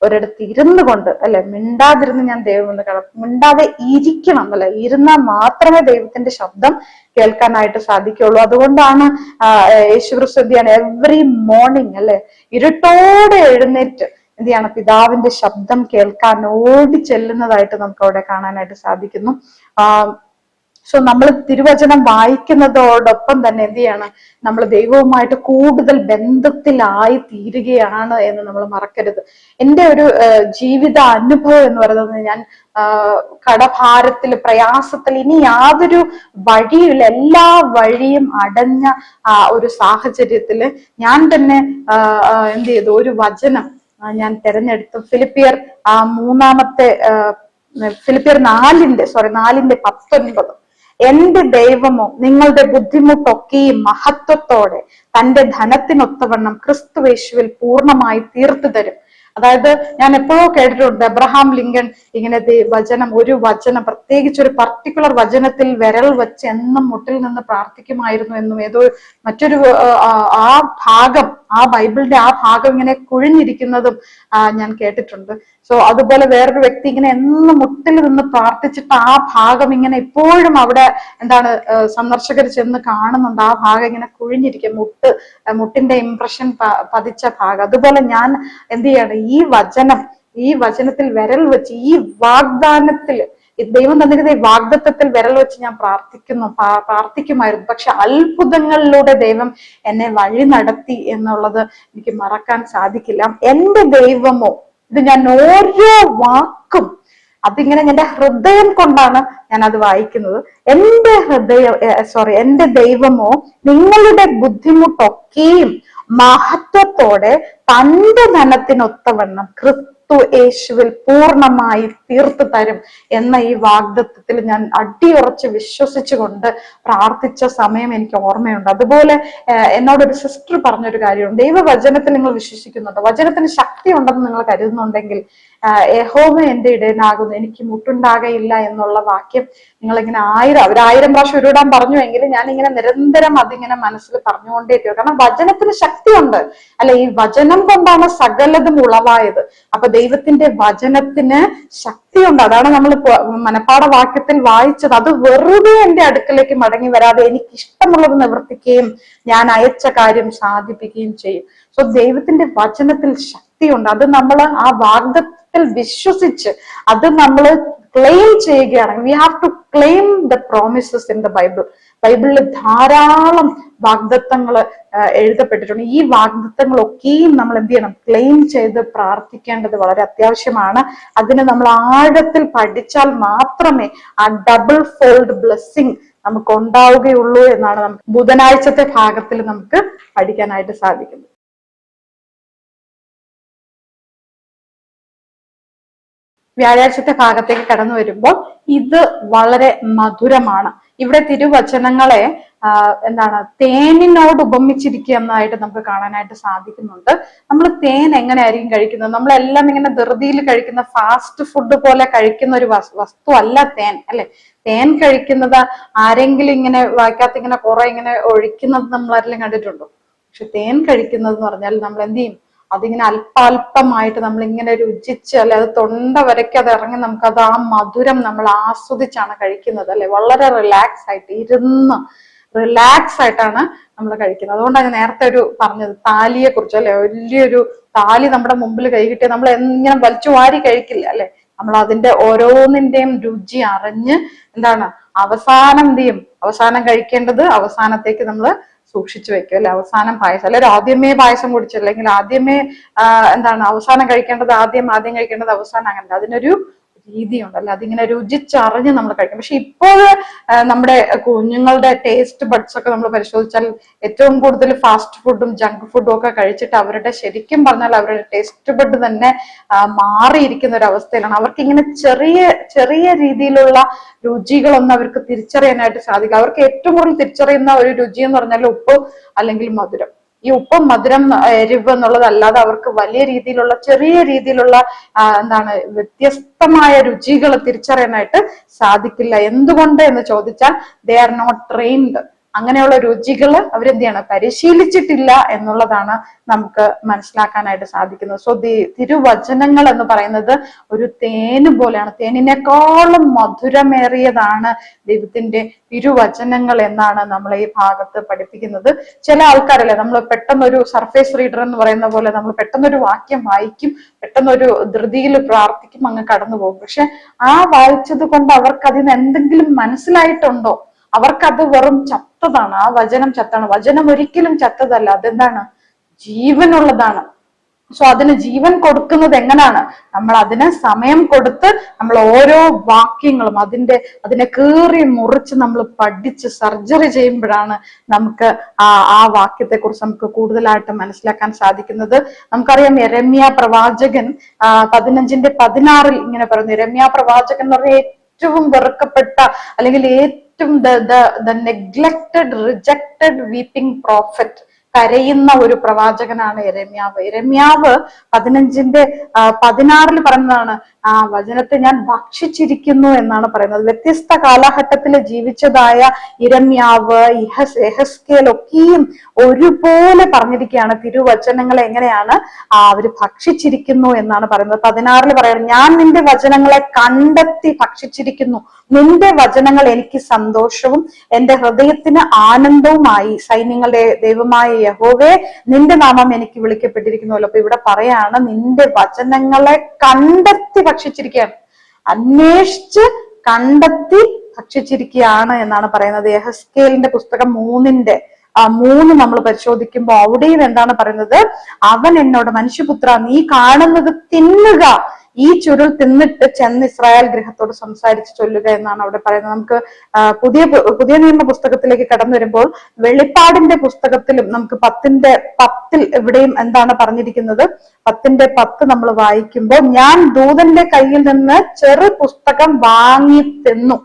ഒരിടത്ത് ഇരുന്ന് കൊണ്ട് അല്ലെ. മിണ്ടാതിരുന്ന് ഞാൻ ദൈവം എന്ന് കാണാം, മിണ്ടാതെ ഇരിക്കണം അല്ലെ. ഇരുന്നാൽ മാത്രമേ ദൈവത്തിന്റെ ശബ്ദം കേൾക്കാനായിട്ട് സാധിക്കുള്ളൂ. അതുകൊണ്ടാണ് യേശുക്രിസ്തു എവറി മോർണിംഗ് അല്ലെ ഇരുട്ടോടെ എഴുന്നേറ്റ് എന്ത് ചെയ്യാണ്, പിതാവിന്റെ ശബ്ദം കേൾക്കാൻ ഓടി ചെല്ലുന്നതായിട്ട് നമുക്ക് അവിടെ കാണാനായിട്ട് സാധിക്കുന്നു. സോ നമ്മൾ തിരുവചനം വായിക്കുന്നതോടൊപ്പം തന്നെ എന്ത് ചെയ്യാണ്, നമ്മൾ ദൈവവുമായിട്ട് കൂടുതൽ ബന്ധത്തിലായി തീരുകയാണ് എന്ന് നമ്മൾ മറക്കരുത്. എൻ്റെ ഒരു ജീവിത അനുഭവം എന്ന് പറയുന്നത്, ഞാൻ കടഭാരത്തിൽ, പ്രയാസത്തിൽ, ഇനി യാതൊരു വഴിയില്ല, എല്ലാ വഴിയും അടഞ്ഞ ഒരു സാഹചര്യത്തില് ഞാൻ തന്നെ എന്ത് ചെയ്തു, ഒരു വചനം ഞാൻ തെരഞ്ഞെടുത്തു. ഫിലിപ്പിയർ 4:19 എന്റെ ദൈവമോ നിങ്ങളുടെ ബുദ്ധിമുട്ടൊക്കെയും മഹത്വത്തോടെ തന്റെ ധനത്തിനൊത്തവണ്ണം ക്രിസ്തുവേശുവിൽ പൂർണ്ണമായി തീർത്തു തരും. അതായത് ഞാൻ എപ്പോഴോ കേട്ടിട്ടുണ്ട്, അബ്രഹാം ലിങ്കൺ ഇങ്ങനെ ഒരു വചനം, പ്രത്യേകിച്ച് ഒരു പർട്ടിക്കുലർ വചനത്തിൽ വിരൽ വെച്ച് എന്നും മുട്ടിൽ നിന്ന് പ്രാർത്ഥിക്കുമായിരുന്നു എന്നും ഏതോ മറ്റൊരു ആ ഭാഗം, ആ ബൈബിളിന്റെ ആ ഭാഗം ഇങ്ങനെ കുഴിഞ്ഞിരിക്കുന്നതും ഞാൻ കേട്ടിട്ടുണ്ട്. സോ അതുപോലെ വേറൊരു വ്യക്തി ഇങ്ങനെ എന്നും മുട്ടിൽ നിന്ന് പ്രാർത്ഥിച്ചിട്ട് ആ ഭാഗം ഇങ്ങനെ എപ്പോഴും അവിടെ എന്താണ് സന്ദർശകർ ചെന്ന് കാണുന്നുണ്ട്, ആ ഭാഗം ഇങ്ങനെ കുഴിഞ്ഞിരിക്കും, മുട്ടിന്റെ ഇംപ്രഷൻ പതിച്ച ഭാഗം. അതുപോലെ ഞാൻ എന്ത് ചെയ്യാണ്, ഈ വചനത്തിൽ വിരൽ വെച്ച്, ഈ വാഗ്ദാനത്തില്, ദൈവം തന്നിരുന്ന ഈ വാഗ്ദത്തത്തിൽ വിരൽ വെച്ച് ഞാൻ പ്രാർത്ഥിക്കുമായിരുന്നു. പക്ഷെ അത്ഭുതങ്ങളിലൂടെ ദൈവം എന്നെ വഴി നടത്തി എന്നുള്ളത് എനിക്ക് മറക്കാൻ സാധിക്കില്ല. എന്റെ ദൈവമോ, ഇത് ഞാൻ ഓരോ വാക്കും അതിങ്ങനെ എന്റെ ഹൃദയം കൊണ്ടാണ് ഞാൻ അത് വായിക്കുന്നത്. എന്റെ ദൈവമോ നിങ്ങളുടെ ബുദ്ധിമുട്ടൊക്കെയും മഹത്വത്തോടെ തന്റെ ധനത്തിനൊത്തവണ്ണം ക്രിസ്തു യേശുവിൽ പൂർണ്ണമായി തീർത്തു തരും എന്ന ഈ വാഗ്ദത്തത്തിൽ ഞാൻ അടിയുറച്ച് വിശ്വസിച്ചുകൊണ്ട് പ്രാർത്ഥിച്ച സമയം എനിക്ക് ഓർമ്മയുണ്ട്. അതുപോലെ എന്നോടൊരു സിസ്റ്റർ പറഞ്ഞൊരു കാര്യമുണ്ട്, ദൈവവചനത്തിൽ നിങ്ങൾ വിശ്വസിക്കുന്നുണ്ടോ, വചനത്തിന് ശക്തി ഉണ്ടെന്ന് നിങ്ങൾ കരുതുന്നുണ്ടെങ്കിൽ യഹോവ എന്റെ ഇടയനാകുന്നു, എനിക്ക് മുട്ടുണ്ടാകയില്ല എന്നുള്ള വാക്യം നിങ്ങളിങ്ങനെ 1000 പ്രാവശ്യം ഉരുവിടാൻ പറഞ്ഞു എങ്കിലും ഞാൻ ഇങ്ങനെ നിരന്തരം അതിങ്ങനെ മനസ്സിൽ പറഞ്ഞുകൊണ്ടേയിരിക്കും. കാരണം വചനത്തിന് ശക്തിയുണ്ട് അല്ലെ. ഈ വചന വചനം കൊണ്ടാണ് സകലതും ഉളവായത്. അപ്പൊ ദൈവത്തിന്റെ വചനത്തിന് ശക്തിയുണ്ട്. അതാണ് നമ്മൾ മനപ്പാഠ വാക്യത്തിൽ വായിച്ചത്. അത് വെറുതെ എന്റെ അടുക്കലേക്ക് മടങ്ങി വരാതെ എനിക്ക് ഇഷ്ടമുള്ളത് നിവർത്തിക്കുകയും ഞാൻ അയച്ച കാര്യം സാധിപ്പിക്കുകയും ചെയ്യും. സോ ദൈവത്തിന്റെ വചനത്തിൽ ശക്തിയുണ്ട്. അത് നമ്മൾ ആ വാഗ്ദത്തത്തിൽ വിശ്വസിച്ച് അത് നമ്മൾ ക്ലെയിം ചെയ്യുകയാണ്. We have to claim the promises in the Bible. ബൈബിളിൽ ധാരാളം വാഗ്ദത്തങ്ങൾ എഴുതപ്പെട്ടിട്ടുണ്ട്. ഈ വാഗ്ദത്തങ്ങളൊക്കെയും നമ്മൾ എന്ത് ചെയ്യണം? ക്ലെയിം ചെയ്ത് പ്രാർത്ഥിക്കേണ്ടത് വളരെ അത്യാവശ്യമാണ്. അതിന് നമ്മൾ ആഴത്തിൽ പഠിച്ചാൽ മാത്രമേ ആ ഡബിൾ ഫോൾഡ് ബ്ലെസ്സിങ് നമുക്ക് ഉണ്ടാവുകയുള്ളൂ എന്നാണ് നമുക്ക് ബുധനാഴ്ചത്തെ ഭാഗത്തിൽ നമുക്ക് പഠിക്കാനായിട്ട് സാധിക്കുന്നത്. വ്യാഴാഴ്ചത്തെ ഭാഗത്തേക്ക് കടന്നു വരുമ്പോൾ ഇത് വളരെ മധുരമാണ്. ഇവിടെ തിരുവചനങ്ങളെ തേനിനോട് ഉപമിച്ചിരിക്കുക എന്നായിട്ട് നമുക്ക് കാണാനായിട്ട് സാധിക്കുന്നുണ്ട്. നമ്മൾ തേൻ എങ്ങനെയായിരിക്കും കഴിക്കുന്നത്? നമ്മളെല്ലാം ഇങ്ങനെ ധൃതിയിൽ കഴിക്കുന്ന ഫാസ്റ്റ് ഫുഡ് പോലെ കഴിക്കുന്ന ഒരു വസ്തു അല്ല തേൻ, അല്ലെ? തേൻ കഴിക്കുന്നത് ആരെങ്കിലും ഇങ്ങനെ വായിക്കാത്ത ഇങ്ങനെ കുറെ ഇങ്ങനെ ഒഴിക്കുന്നത് നമ്മളാരെങ്കിലും കണ്ടിട്ടുണ്ടോ? പക്ഷെ തേൻ കഴിക്കുന്നത് എന്ന് പറഞ്ഞാൽ നമ്മൾ എന്ത് ചെയ്യും? അതിങ്ങനെ അല്പാൽപമായിട്ട് നമ്മൾ ഇങ്ങനെ രുചിച്ച്, അല്ലെ, അത് തൊണ്ട വരയ്ക്ക് അത് ഇറങ്ങി നമുക്കത് ആ മധുരം നമ്മൾ ആസ്വദിച്ചാണ് കഴിക്കുന്നത്, അല്ലെ? വളരെ റിലാക്സ് ആയിട്ട് ഇരുന്ന് റിലാക്സ് ആയിട്ടാണ് നമ്മൾ കഴിക്കുന്നത്. അതുകൊണ്ടാണ് നേരത്തെ പറഞ്ഞത് താലിയെ കുറിച്ച്, അല്ലെ? വലിയൊരു താലി നമ്മുടെ മുമ്പിൽ കൈ കിട്ടിയ നമ്മൾ എങ്ങനെ വലിച്ചു വാരി കഴിക്കില്ല, അല്ലെ? നമ്മൾ അതിന്റെ ഓരോന്നിന്റെയും രുചി അറിഞ്ഞ് അവസാനം എന്ത് ചെയ്യും? അവസാനം കഴിക്കേണ്ടത് അവസാനത്തേക്ക് നമ്മൾ സൂക്ഷിച്ചു വെക്കും, അല്ലെ? അവസാനം പായസം, അല്ലെങ്കിൽ ആദ്യമേ പായസം കുടിച്ചു, അല്ലെങ്കിൽ ആദ്യമേ അവസാനം കഴിക്കേണ്ടത് ആദ്യം കഴിക്കേണ്ടത് അവസാനം. അങ്ങനെ അതിനൊരു രീതിയുണ്ട്, അല്ലെ? അതിങ്ങനെ രുചിച്ചറിഞ്ഞ് നമ്മൾ കഴിക്കും. പക്ഷെ ഇപ്പോൾ നമ്മുടെ കുഞ്ഞുങ്ങളുടെ ടേസ്റ്റ് ബഡ്സ് ഒക്കെ നമ്മൾ പരിശോധിച്ചാൽ ഏറ്റവും കൂടുതൽ ഫാസ്റ്റ് ഫുഡും ജങ്ക് ഫുഡും ഒക്കെ കഴിച്ചിട്ട് അവരുടെ ശരിക്കും പറഞ്ഞാൽ അവരുടെ ടേസ്റ്റ് ബഡ് തന്നെ മാറിയിരിക്കുന്ന ഒരു അവസ്ഥയിലാണ്. അവർക്ക് ഇങ്ങനെ ചെറിയ ചെറിയ രീതിയിലുള്ള രുചികളൊന്നും അവർക്ക് തിരിച്ചറിയാനായിട്ട് സാധിക്കും. അവർക്ക് ഏറ്റവും കൂടുതൽ തിരിച്ചറിയുന്ന ഒരു രുചി എന്ന് പറഞ്ഞാൽ ഉപ്പ് അല്ലെങ്കിൽ മധുരം. ഈ ഉപ്പും മധുരം എരിവ് എന്നുള്ളതല്ലാതെ അവർക്ക് വലിയ രീതിയിലുള്ള ചെറിയ രീതിയിലുള്ള വ്യത്യസ്തമായ രുചികൾ തിരിച്ചറിയാനായിട്ട് സാധിക്കില്ല. എന്തുകൊണ്ട് എന്ന് ചോദിച്ചാൽ ദേ ആർ നോട്ട് ട്രെയിൻഡ്. അങ്ങനെയുള്ള രുചികൾ അവരെന്ത് ചെയ്യണം? പരിശീലിച്ചിട്ടില്ല എന്നുള്ളതാണ് നമുക്ക് മനസ്സിലാക്കാനായിട്ട് സാധിക്കുന്നത്. സോ തിരുവചനങ്ങൾ എന്ന് പറയുന്നത് ഒരു തേന് പോലെയാണ്. തേനിനേക്കാളും മധുരമേറിയതാണ് ദൈവത്തിന്റെ തിരുവചനങ്ങൾ എന്നാണ് നമ്മൾ ഈ ഭാഗത്ത് പഠിപ്പിക്കുന്നത്. ചില ആൾക്കാരല്ലേ, നമ്മൾ പെട്ടെന്നൊരു സർഫേസ് റീഡർ എന്ന് പറയുന്ന പോലെ നമ്മൾ പെട്ടെന്നൊരു വാക്യം വായിക്കും, പെട്ടെന്നൊരു ധൃതിയിൽ പ്രാർത്ഥിക്കും, അങ്ങ് കടന്നു പോകും. പക്ഷെ ആ വായിച്ചത് കൊണ്ട് അവർക്ക് അതിന് എന്തെങ്കിലും മനസ്സിലായിട്ടുണ്ടോ? അവർക്കത് വെറും ചത്തതാണ്. ആ വചനം ചത്താണ്. വചനം ഒരിക്കലും ചത്തതല്ല. അതെന്താണ്? ജീവനുള്ളതാണ്. സോ അതിന് ജീവൻ കൊടുക്കുന്നത് എങ്ങനെയാണ്? നമ്മൾ അതിന് സമയം കൊടുത്ത് നമ്മൾ ഓരോ വാക്യങ്ങളും അതിനെ കീറി മുറിച്ച് നമ്മൾ പഠിച്ച് സർജറി ചെയ്യുമ്പോഴാണ് നമുക്ക് ആ വാക്യത്തെ കുറിച്ച് നമുക്ക് കൂടുതലായിട്ട് മനസ്സിലാക്കാൻ സാധിക്കുന്നത്. നമുക്കറിയാം യെരമ്യാ പ്രവാചകൻ 15:16 ഇങ്ങനെ പറയുന്നു. യെരമ്യാ പ്രവാചകൻ എന്ന് പറഞ്ഞാൽ ഏറ്റവും വെറുക്കപ്പെട്ട അല്ലെങ്കിൽ ഏറ്റവും നെഗ്ലക്റ്റഡ് റിജക്റ്റഡ് വീപ്പിംഗ് പ്രോഫറ്റ്, കരയുന്ന ഒരു പ്രവാചകനാണ് യെരമ്യാവ്. യെരമ്യാവ് 15:16 പറയുന്നതാണ്, ആ വചനത്തെ ഞാൻ ഭക്ഷിച്ചിരിക്കുന്നു എന്നാണ് പറയുന്നത്. വ്യത്യസ്ത കാലഘട്ടത്തിൽ ജീവിച്ചതായ യിരെമ്യാവ്, യെഹെസ്കേൽ ഒക്കെയും ഒരുപോലെ പറഞ്ഞിരിക്കുകയാണ് തിരുവചനങ്ങളെ എങ്ങനെയാണ് അവര് ഭക്ഷിച്ചിരിക്കുന്നു എന്നാണ് പറയുന്നത്. 16 പറയുന്നത്, ഞാൻ നിന്റെ വചനങ്ങളെ കണ്ടെത്തി ഭക്ഷിച്ചിരിക്കുന്നു, നിന്റെ വചനങ്ങൾ എനിക്ക് സന്തോഷവും എന്റെ ഹൃദയത്തിന് ആനന്ദവുമായി. സൈന്യങ്ങളുടെ ദൈവമായ യഹോവേ, നിന്റെ നാമം എനിക്ക് വിളിക്കപ്പെട്ടിരിക്കുന്നുവല്ലോ. അപ്പൊ ഇവിടെ പറയാണ്, നിന്റെ വചനങ്ങളെ കണ്ടെത്തി ഭക്ഷിച്ചിരിക്കുകയാണ്, അന്വേഷിച്ച് കണ്ടെത്തി ഭക്ഷിച്ചിരിക്കുകയാണ് എന്നാണ് പറയുന്നത്. യെഹെസ്കേലിന്റെ പുസ്തകം 3 നമ്മൾ പരിശോധിക്കുമ്പോൾ അവിടെയും എന്താണ് പറയുന്നത്? അവൻ എന്നോട്, മനുഷ്യപുത്ര, നീ കാണുന്നത് തിന്നുക, ഈ ചുരുൾ തിന്നിട്ട് ചെന്ന് ഇസ്രായേൽ ഗൃഹത്തോട് സംസാരിച്ച് ചൊല്ലുക എന്നാണ് അവിടെ പറയുന്നത്. നമുക്ക് പുതിയ നിയമ പുസ്തകത്തിലേക്ക് കടന്നു വരുമ്പോൾ വെളിപ്പാടിന്റെ പുസ്തകത്തിലും നമുക്ക് 10:10 ഇവിടെയും എന്താണ് പറഞ്ഞിരിക്കുന്നത്? 10:10 നമ്മൾ വായിക്കുമ്പോൾ, ഞാൻ ദൂതന്റെ കയ്യിൽ നിന്ന് ചെറു പുസ്തകം വാങ്ങി തിന്നു.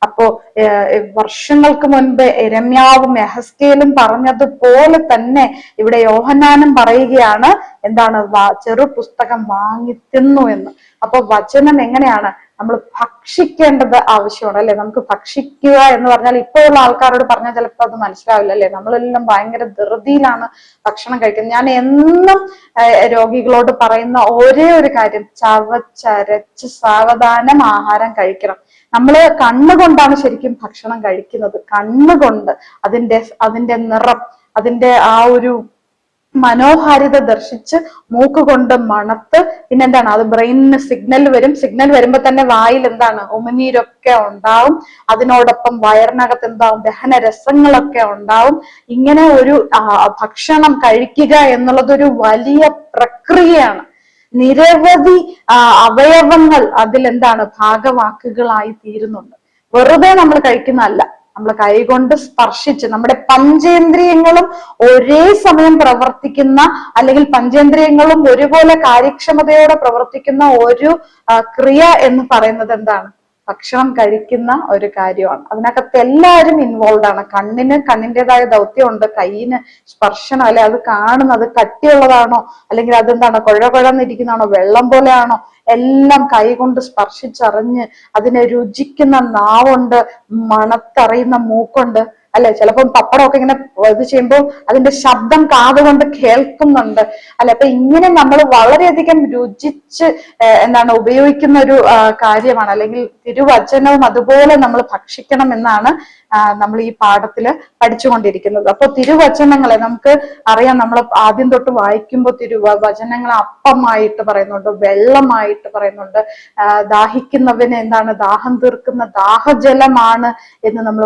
അപ്പോ വർഷങ്ങൾക്ക് മുൻപ് യെരമ്യാവും യെഹെസ്കേലും പറഞ്ഞതുപോലെ തന്നെ ഇവിടെ യോഹന്നാനും പറയുകയാണ്, എന്താണ്? ചെറു പുസ്തകം വാങ്ങി തിന്നു എന്ന്. അപ്പൊ വചനം എങ്ങനെയാണ്? നമ്മൾ ഭക്ഷിക്കേണ്ടത് ആവശ്യമാണ് അല്ലെ. നമുക്ക് ഭക്ഷിക്കുക എന്ന് പറഞ്ഞാൽ ഇപ്പോഴുള്ള ആൾക്കാരോട് പറഞ്ഞാൽ ചിലപ്പോൾ അത് മനസ്സിലാവില്ല അല്ലെ. നമ്മളെല്ലാം ഭയങ്കര ധൃതിയിലാണ് ഭക്ഷണം കഴിക്കുന്നത്. ഞാൻ എന്നും രോഗികളോട് പറയുന്ന ഒരേ ഒരു കാര്യം, ചവച്ചരച്ച് സാവധാനം ആഹാരം കഴിക്കണം. നമ്മള് കണ്ണുകൊണ്ടാണ് ശരിക്കും ഭക്ഷണം കഴിക്കുന്നത്. കണ്ണുകൊണ്ട് അതിന്റെ നിറം, അതിന്റെ ആ ഒരു മനോഹാരിത ദർശിച്ച് മൂക്കുകൊണ്ട് മണത്ത്, പിന്നെന്താണ് അത് ബ്രെയിനിന് സിഗ്നൽ വരും. സിഗ്നൽ വരുമ്പോ തന്നെ വായിൽ എന്താണ് ഉമിനീരൊക്കെ ഉണ്ടാവും. അതിനോടൊപ്പം വയറിനകത്ത് എന്താവും ദഹനരസങ്ങളൊക്കെ ഉണ്ടാവും. ഇങ്ങനെ ഒരു ഭക്ഷണം കഴിക്കുക എന്നുള്ളത് ഒരു വലിയ പ്രക്രിയയാണ്. നിരവധി അവയവങ്ങൾ അതിലെന്താണ് ഭാഗവാക്കുകളായി തീരുന്നുണ്ട്. വെറുതെ നമ്മൾ കഴിക്കുന്നതല്ല, നമ്മൾ കൈകൊണ്ട് സ്പർശിച്ച് നമ്മുടെ പഞ്ചേന്ദ്രിയങ്ങളും ഒരേ സമയം പ്രവർത്തിക്കുന്ന, അല്ലെങ്കിൽ പഞ്ചേന്ദ്രിയങ്ങളും ഒരുപോലെ കാര്യക്ഷമതയോടെ പ്രവർത്തിക്കുന്ന ഒരു ക്രിയ എന്ന് പറയുന്നത് എന്താണ്? ഭക്ഷണം കഴിക്കുന്ന ഒരു കാര്യമാണ്. അതിനകത്ത് എല്ലാവരും ഇൻവോൾവ് ആണ്. കണ്ണിന് കണ്ണിൻ്റെതായ ദൗത്യമുണ്ട്, കയ്യിന് സ്പർശനം അല്ലെ, അത് കാണുന്നത് കട്ടിയുള്ളതാണോ അല്ലെങ്കിൽ അതെന്താണ് കുഴന്നിരിക്കുന്നതാണോ, വെള്ളം പോലെയാണോ, എല്ലാം കൈകൊണ്ട് സ്പർശിച്ചറിഞ്ഞ്, അതിനെ രുചിക്കുന്ന നാവുണ്ട്, മണത്തറിയുന്ന മൂക്കുണ്ട് അല്ലെ. ചിലപ്പം പപ്പടമൊക്കെ ഇങ്ങനെ ഇത് ചെയ്യുമ്പോൾ അതിന്റെ ശബ്ദം കാതുകൊണ്ട് കേൾക്കുന്നുണ്ട് അല്ലെ. അപ്പൊ ഇങ്ങനെ നമ്മൾ വളരെയധികം രുചിച്ച് എന്താണ് ഉപയോഗിക്കുന്ന ഒരു കാര്യമാണ്. അല്ലെങ്കിൽ തിരുവചനവും അതുപോലെ നമ്മൾ ഭക്ഷിക്കണം എന്നാണ് നമ്മൾ ഈ പാഠത്തില് പഠിച്ചുകൊണ്ടിരിക്കുന്നത്. അപ്പൊ തിരുവചനങ്ങളെ നമുക്ക് അറിയാം, നമ്മൾ ആദ്യം തൊട്ട് വായിക്കുമ്പോൾ തിരുവചനങ്ങൾ അപ്പമായിട്ട് പറയുന്നുണ്ട്, വെള്ളമായിട്ട് പറയുന്നുണ്ട്, ദാഹിക്കുന്നവന് എന്താണ് ദാഹം തീർക്കുന്ന ദാഹജലമാണ് എന്ന് നമ്മൾ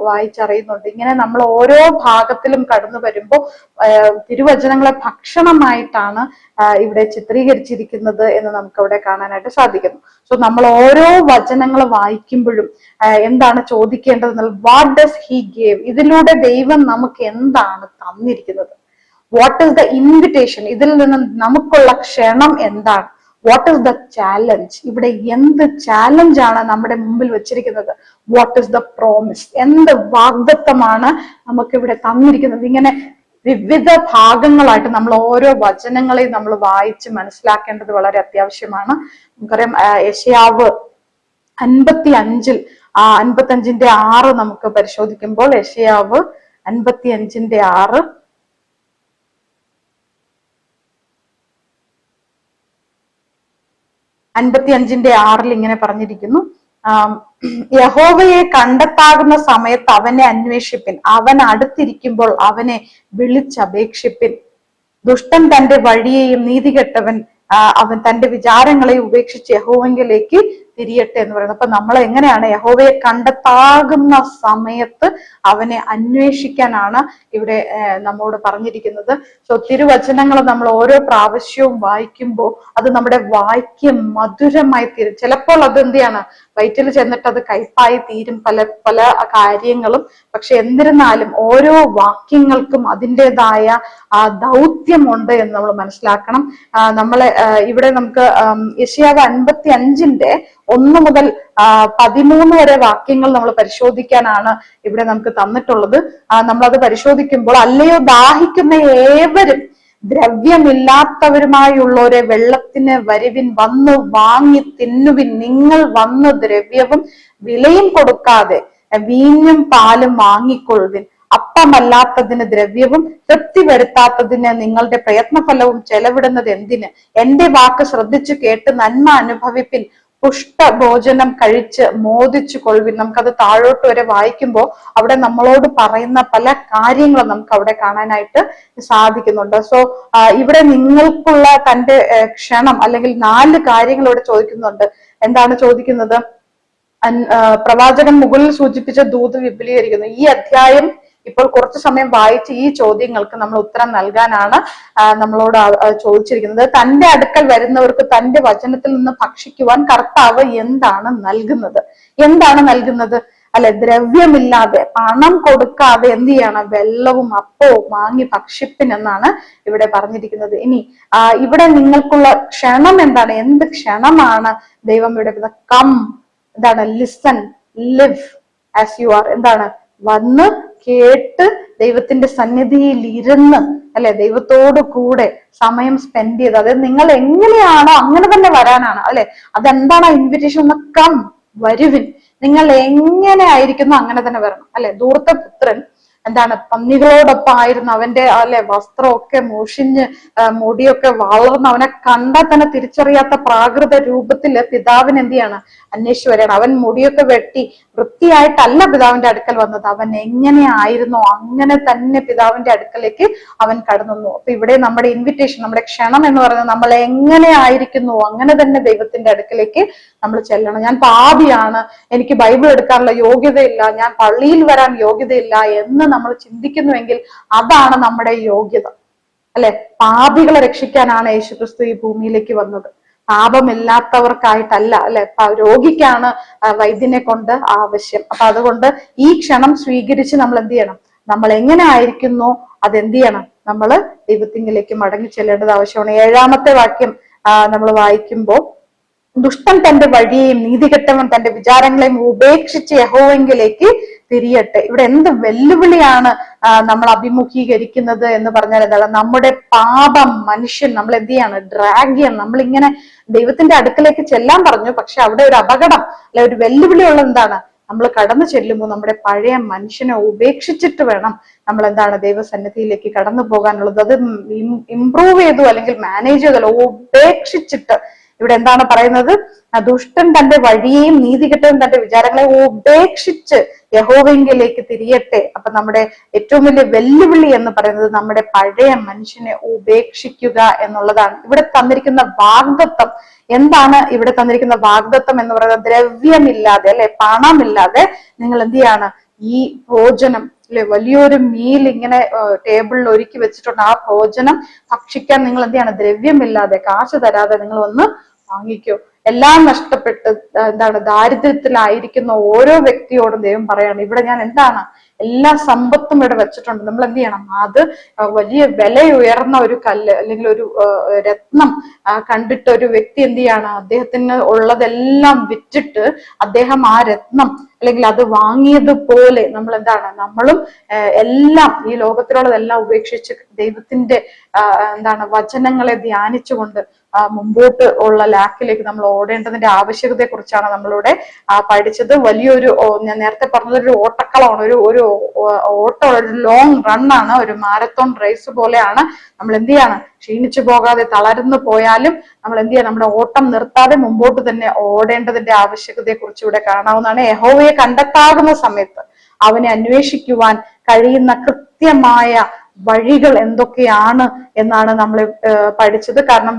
വായിച്ചറിയുന്നുണ്ട്. ഇങ്ങനെ നമ്മൾ ഓരോ ഭാഗത്തിലും കടന്നു വരുമ്പോൾ തിരുവചനങ്ങളെ ഭക്ഷണമായിട്ടാണ് ഇവിടെ ചിത്രീകരിച്ചിരിക്കുന്നത് എന്ന് നമുക്ക് അവിടെ കാണാനായിട്ട് സാധിക്കുന്നു. സോ നമ്മൾ ഓരോ വചനങ്ങൾ വായിക്കുമ്പോഴും എന്താണ് ചോദിക്കേണ്ടത്? What does he gave? ഇതിലൂടെ ദൈവം നമുക്ക് എന്താണ് തന്നിരിക്കുന്നത്? What is the invitation? ഇതിൽ നിന്ന് നമുക്കുള്ള ക്ഷണം എന്താണ്? What is the challenge? ഇവിടെ എന്ത് ചാലഞ്ചാണ് നമ്മുടെ മുമ്പിൽ വെച്ചിരിക്കുന്നത്? What is the promise? എന്ത് വാഗ്ദത്തമാണ് നമുക്കിവിടെ തന്നിരിക്കുന്നത്? ഇങ്ങനെ വിവിധ ഭാഗങ്ങളായിട്ട് നമ്മൾ ഓരോ വചനങ്ങളെയും നമ്മൾ വായിച്ച് മനസ്സിലാക്കേണ്ടത് വളരെ അത്യാവശ്യമാണ്. നമുക്കറിയാം യെശയ്യാവ് 55 55ന്റെ 6 നമുക്ക് പരിശോധിക്കുമ്പോൾ, യെശയ്യാവ് 55ന്റെ 6 55ന്റെ 6 ഇങ്ങനെ പറഞ്ഞിരിക്കുന്നു, യഹോവയെ കണ്ടെത്താകുന്ന സമയത്ത് അവനെ അന്വേഷിപ്പിൻ, അവൻ അടുത്തിരിക്കുമ്പോൾ അവനെ വിളിച്ചപേക്ഷിപ്പിൻ. ദുഷ്ടൻ തന്റെ വഴിയെയും നീതികെട്ടവൻ അവൻ തന്റെ വിചാരങ്ങളെ ഉപേക്ഷിച്ച് യഹോവങ്കിലേക്ക് തിരിയട്ടെ എന്ന് പറയുന്നത്. അപ്പൊ നമ്മൾ എങ്ങനെയാണ് യഹോവയെ കണ്ടെത്താകുന്ന സമയത്ത് അവനെ അന്വേഷിക്കാനാണ് ഇവിടെ നമ്മോട് പറഞ്ഞിരിക്കുന്നത്. സോ തിരുവചനങ്ങൾ നമ്മൾ ഓരോ പ്രാവശ്യവും വായിക്കുമ്പോൾ അത് നമ്മുടെ വായിക്ക് മധുരമായി തീരും. ചിലപ്പോൾ അത് എന്തെയാണ് വയറ്റിൽ ചെന്നിട്ട് അത് കയ്പായി തീരും പല പല കാര്യങ്ങളും. പക്ഷെ എന്നിരുന്നാലും ഓരോ വാക്യങ്ങൾക്കും അതിൻ്റെതായ ദൗത്യമുണ്ട് എന്ന് നമ്മൾ മനസ്സിലാക്കണം. നമ്മളെ ഇവിടെ നമുക്ക് യെശയ്യാവ് 55ന്റെ 1 മുതൽ 13 വരെ വാക്യങ്ങൾ നമ്മൾ പരിശോധിക്കാനാണ് ഇവിടെ നമുക്ക് തന്നിട്ടുള്ളത്. നമ്മളത് പരിശോധിക്കുമ്പോൾ, അല്ലയോ ദാഹിക്കുന്ന ഏവരും ദ്രവ്യമില്ലാത്തവരുമായുള്ളവരെ വെള്ളത്തിന് വരുവിൻ, വന്നു വാങ്ങി തിന്നുവിൻ. നിങ്ങൾ വന്ന് ദ്രവ്യവും വിലയും കൊടുക്കാതെ വീഞ്ഞും പാലും വാങ്ങിക്കൊള്ളുവിൻ. അപ്പമല്ലാത്തതിന് ദ്രവ്യവും തൃപ്തി വരുത്താത്തതിന് നിങ്ങളുടെ പ്രയത്നഫലവും ചെലവിടുന്നത് എന്തിന്? എന്റെ വാക്ക് ശ്രദ്ധിച്ചു കേട്ട് നന്മ അനുഭവിപ്പിൻ, പുഷ്ടഭോജനം കഴിച്ച് മോദിച്ചു കൊള്ളുവിൻ. നമുക്കത് താഴോട്ട് വരെ വായിക്കുമ്പോൾ അവിടെ നമ്മളോട് പറയുന്ന പല കാര്യങ്ങളും നമുക്ക് അവിടെ കാണാനായിട്ട് സാധിക്കുന്നുണ്ട്. സോ ഇവിടെ നിങ്ങൾക്കുള്ള തന്റെ ക്ഷണം അല്ലെങ്കിൽ 4 കാര്യങ്ങൾ ഇവിടെ ചോദിക്കുന്നുണ്ട്. എന്താണ് ചോദിക്കുന്നത്? പ്രവാചകൻ മുകളിൽ സൂചിപ്പിച്ച ദൂത് വിപുലീകരിക്കുന്നു. ഈ അധ്യായം ഇപ്പോൾ കുറച്ചു സമയം വായിച്ച് ഈ ചോദ്യങ്ങൾക്ക് നമ്മൾ ഉത്തരം നൽകാനാണ് നമ്മളോട് ചോദിച്ചിരിക്കുന്നത്. തന്റെ അടുക്കൽ വരുന്നവർക്ക് തന്റെ വചനത്തിൽ നിന്ന് ഭക്ഷിക്കുവാൻ കർത്താവ് എന്താണ് നൽകുന്നത്? എന്താണ് നൽകുന്നത്? അല്ലെ, ദ്രവ്യമില്ലാതെ പണം കൊടുക്കാതെ എന്ത് ചെയ്യണം? വെള്ളവും അപ്പവും വാങ്ങി ഭക്ഷിപ്പിൻ എന്നാണ് ഇവിടെ പറഞ്ഞിരിക്കുന്നത്. ഇനി ഇവിടെ നിങ്ങൾക്കുള്ള ക്ഷണം എന്താണ്? എന്ത് ക്ഷണമാണ് ദൈവം ഇവിടെ? കം, എന്താണ്? Listen, live as you are. എന്താണ്? വന്ന് കേട്ട് ദൈവത്തിന്റെ സന്നിധിയിൽ ഇരുന്ന് അല്ലെ ദൈവത്തോട് കൂടെ സമയം സ്പെൻഡ് ചെയ്ത്, അതായത് നിങ്ങൾ എങ്ങനെയാണോ അങ്ങനെ തന്നെ വരാനാണ് അല്ലെ. അതെന്താണ് ആ ഇൻവിറ്റേഷൻ? ഒന്ന് കം, വരുവിൻ, നിങ്ങൾ എങ്ങനെ ആയിരിക്കുന്നു അങ്ങനെ തന്നെ വരണം അല്ലെ. ധൂർത്തപുത്രൻ പന്നികളോടൊപ്പം ആയിരുന്നു. അവന്റെ അല്ലെ വസ്ത്രമൊക്കെ മുഷിഞ്ഞ് മുടിയൊക്കെ വളർന്ന് അവനെ കണ്ടാൽ തന്നെ തിരിച്ചറിയാത്ത പ്രാകൃത രൂപത്തില് പിതാവിന് അന്വേഷിച്ചു വരികയാണ്. അവൻ മുടിയൊക്കെ വെട്ടി വൃത്തിയായിട്ടല്ല പിതാവിന്റെ അടുക്കൽ വന്നത്. അവൻ എങ്ങനെ ആയിരുന്നോ അങ്ങനെ തന്നെ പിതാവിന്റെ അടുക്കലേക്ക് അവൻ കടന്നു. അപ്പൊ ഇവിടെ നമ്മുടെ ഇൻവിറ്റേഷൻ, നമ്മുടെ ക്ഷണം എന്ന് പറയുന്നത് നമ്മൾ എങ്ങനെ ആയിരിക്കുന്നു അങ്ങനെ തന്നെ ദൈവത്തിന്റെ അടുക്കലേക്ക് നമ്മൾ ചെല്ലണം. ഞാൻ പാപിയാണ്, എനിക്ക് ബൈബിൾ എടുക്കാനുള്ള യോഗ്യതയില്ല, ഞാൻ പള്ളിയിൽ വരാൻ യോഗ്യതയില്ല എന്ന് നമ്മൾ ചിന്തിക്കുന്നുവെങ്കിൽ അതാണ് നമ്മുടെ യോഗ്യത അല്ലെ. പാപികളെ രക്ഷിക്കാനാണ് യേശുക്രിസ്തു ഈ ഭൂമിയിലേക്ക് വന്നത്, പാപമില്ലാത്തവർക്കായിട്ടല്ല അല്ലെ. രോഗിക്കാണ് വൈദ്യനെ കൊണ്ട് ആവശ്യം. അപ്പൊ അതുകൊണ്ട് ഈ ക്ഷണം സ്വീകരിച്ച് നമ്മൾ എന്ത് ചെയ്യണം? നമ്മൾ എങ്ങനെ ആയിരിക്കുന്നു അതെന്ത് ചെയ്യണം? നമ്മൾ ദൈവത്തിങ്കിലേക്ക് മടങ്ങി ചെല്ലേണ്ടത് ആവശ്യമാണ്. 7-ാമത്തെ വാക്യം നമ്മൾ വായിക്കുമ്പോൾ, ദുഷ്ടൻ തന്റെ വഴിയെയും നീതികെട്ടവൻ തന്റെ വിചാരങ്ങളെയും ഉപേക്ഷിച്ച് യഹോവെങ്കിലേക്ക് തിരിയട്ടെ. ഇവിടെ എന്ത് വെല്ലുവിളിയാണ് നമ്മൾ അഭിമുഖീകരിക്കുന്നത് എന്ന് പറഞ്ഞാൽ എന്താണ്? നമ്മുടെ പാപം മനുഷ്യൻ നമ്മൾ എന്ത് ചെയ്യാണ്? ഡ്രാഗ് ചെയ്യണം. നമ്മളിങ്ങനെ ദൈവത്തിന്റെ അടുക്കലേക്ക് ചെല്ലാൻ പറഞ്ഞു, പക്ഷെ അവിടെ ഒരു അപകടം അല്ലെ, ഒരു വെല്ലുവിളി ഉള്ളത് എന്താണ്? നമ്മൾ കടന്നു ചെല്ലുമ്പോൾ നമ്മുടെ പഴയ മനുഷ്യനെ ഉപേക്ഷിച്ചിട്ട് വേണം നമ്മൾ ദൈവസന്നിധിയിലേക്ക് കടന്നു പോകാനുള്ളത്. അത് ഇംപ്രൂവ് ചെയ്തു അല്ലെങ്കിൽ മാനേജ് ചെയ്തല്ലോ, ഉപേക്ഷിച്ചിട്ട്. ഇവിടെ എന്താണ് പറയുന്നത്? ദുഷ്ടൻ തന്റെ വഴിയെയും നീതികെട്ടവൻ തന്റെ വിചാരങ്ങളെ ഉപേക്ഷിച്ച് യഹോവെങ്കിലേക്ക് തിരിയട്ടെ. അപ്പൊ നമ്മുടെ ഏറ്റവും വലിയ വെല്ലുവിളി എന്ന് പറയുന്നത് നമ്മുടെ പഴയ മനുഷ്യനെ ഉപേക്ഷിക്കുക എന്നുള്ളതാണ്. ഇവിടെ തന്നിരിക്കുന്ന വാഗ്ദത്തം എന്താണ്? ഇവിടെ തന്നിരിക്കുന്ന വാഗ്ദത്തം എന്ന് പറയുന്നത് ദ്രവ്യമില്ലാതെ അല്ലെ, പണമില്ലാതെ നിങ്ങൾ എന്ത് ചെയ്യാണ്? ഈ ഭോജനം അല്ലെ, വലിയൊരു മീൽ ഇങ്ങനെ ടേബിളിൽ ഒരുക്കി വെച്ചിട്ടുണ്ട്. ആ ഭോജനം ഭക്ഷിക്കാൻ നിങ്ങൾ എന്ത് ചെയ്യാണ്? ദ്രവ്യമില്ലാതെ, കാശ് തരാതെ നിങ്ങൾ ഒന്ന് വാങ്ങിക്കോ. എല്ലാം നഷ്ടപ്പെട്ട് ദാരിദ്ര്യത്തിലായിരിക്കുന്ന ഓരോ വ്യക്തിയോടും ദൈവം പറയാണ്, ഇവിടെ ഞാൻ എല്ലാ സമ്പത്തും ഇവിടെ വെച്ചിട്ടുണ്ട്. നമ്മൾ എന്ത് ചെയ്യണം? അത് വലിയ വില ഉയർന്ന ഒരു കല്ല് അല്ലെങ്കിൽ ഒരു രത്നം കണ്ടിട്ട് ഒരു വ്യക്തി എന്ത് ചെയ്യാണ്? അദ്ദേഹത്തിന് ഉള്ളതെല്ലാം വിറ്റിട്ട് അദ്ദേഹം ആ രത്നം അല്ലെങ്കിൽ അത് വാങ്ങിയതുപോലെ നമ്മളും എല്ലാം ഈ ലോകത്തിലുള്ളതെല്ലാം ഉപേക്ഷിച്ച് ദൈവത്തിന്റെ വചനങ്ങളെ ധ്യാനിച്ചുകൊണ്ട് മുമ്പോട്ട് ഉള്ള ലാക്കിലേക്ക് നമ്മൾ ഓടേണ്ടതിന്റെ ആവശ്യകതയെ കുറിച്ചാണ് നമ്മളിവിടെ പഠിച്ചത്. വലിയൊരു, ഞാൻ നേരത്തെ പറഞ്ഞത് ഒരു ഓട്ടക്കളമാണ്, ഒരു ഓട്ടം, ഒരു ലോങ് റണ്ണാണ്, ഒരു മാരത്തോൺ റേസ് പോലെയാണ്. നമ്മൾ എന്ത് ചെയ്യാണ്? ക്ഷീണിച്ചു പോകാതെ തളർന്നു പോയാലും നമ്മൾ എന്ത് ചെയ്യാം? നമ്മുടെ ഓട്ടം നിർത്താതെ മുമ്പോട്ട് തന്നെ ഓടേണ്ടതിന്റെ ആവശ്യകതയെ കുറിച്ച് ഇവിടെ കാണാവുന്നതാണ്. യഹോവയെ കണ്ടെത്താകുന്ന സമയത്ത് അവനെ അന്വേഷിക്കുവാൻ കഴിയുന്ന കൃത്യമായ വഴികൾ എന്തൊക്കെയാണ് എന്നാണ് നമ്മൾ പഠിച്ചത്. കാരണം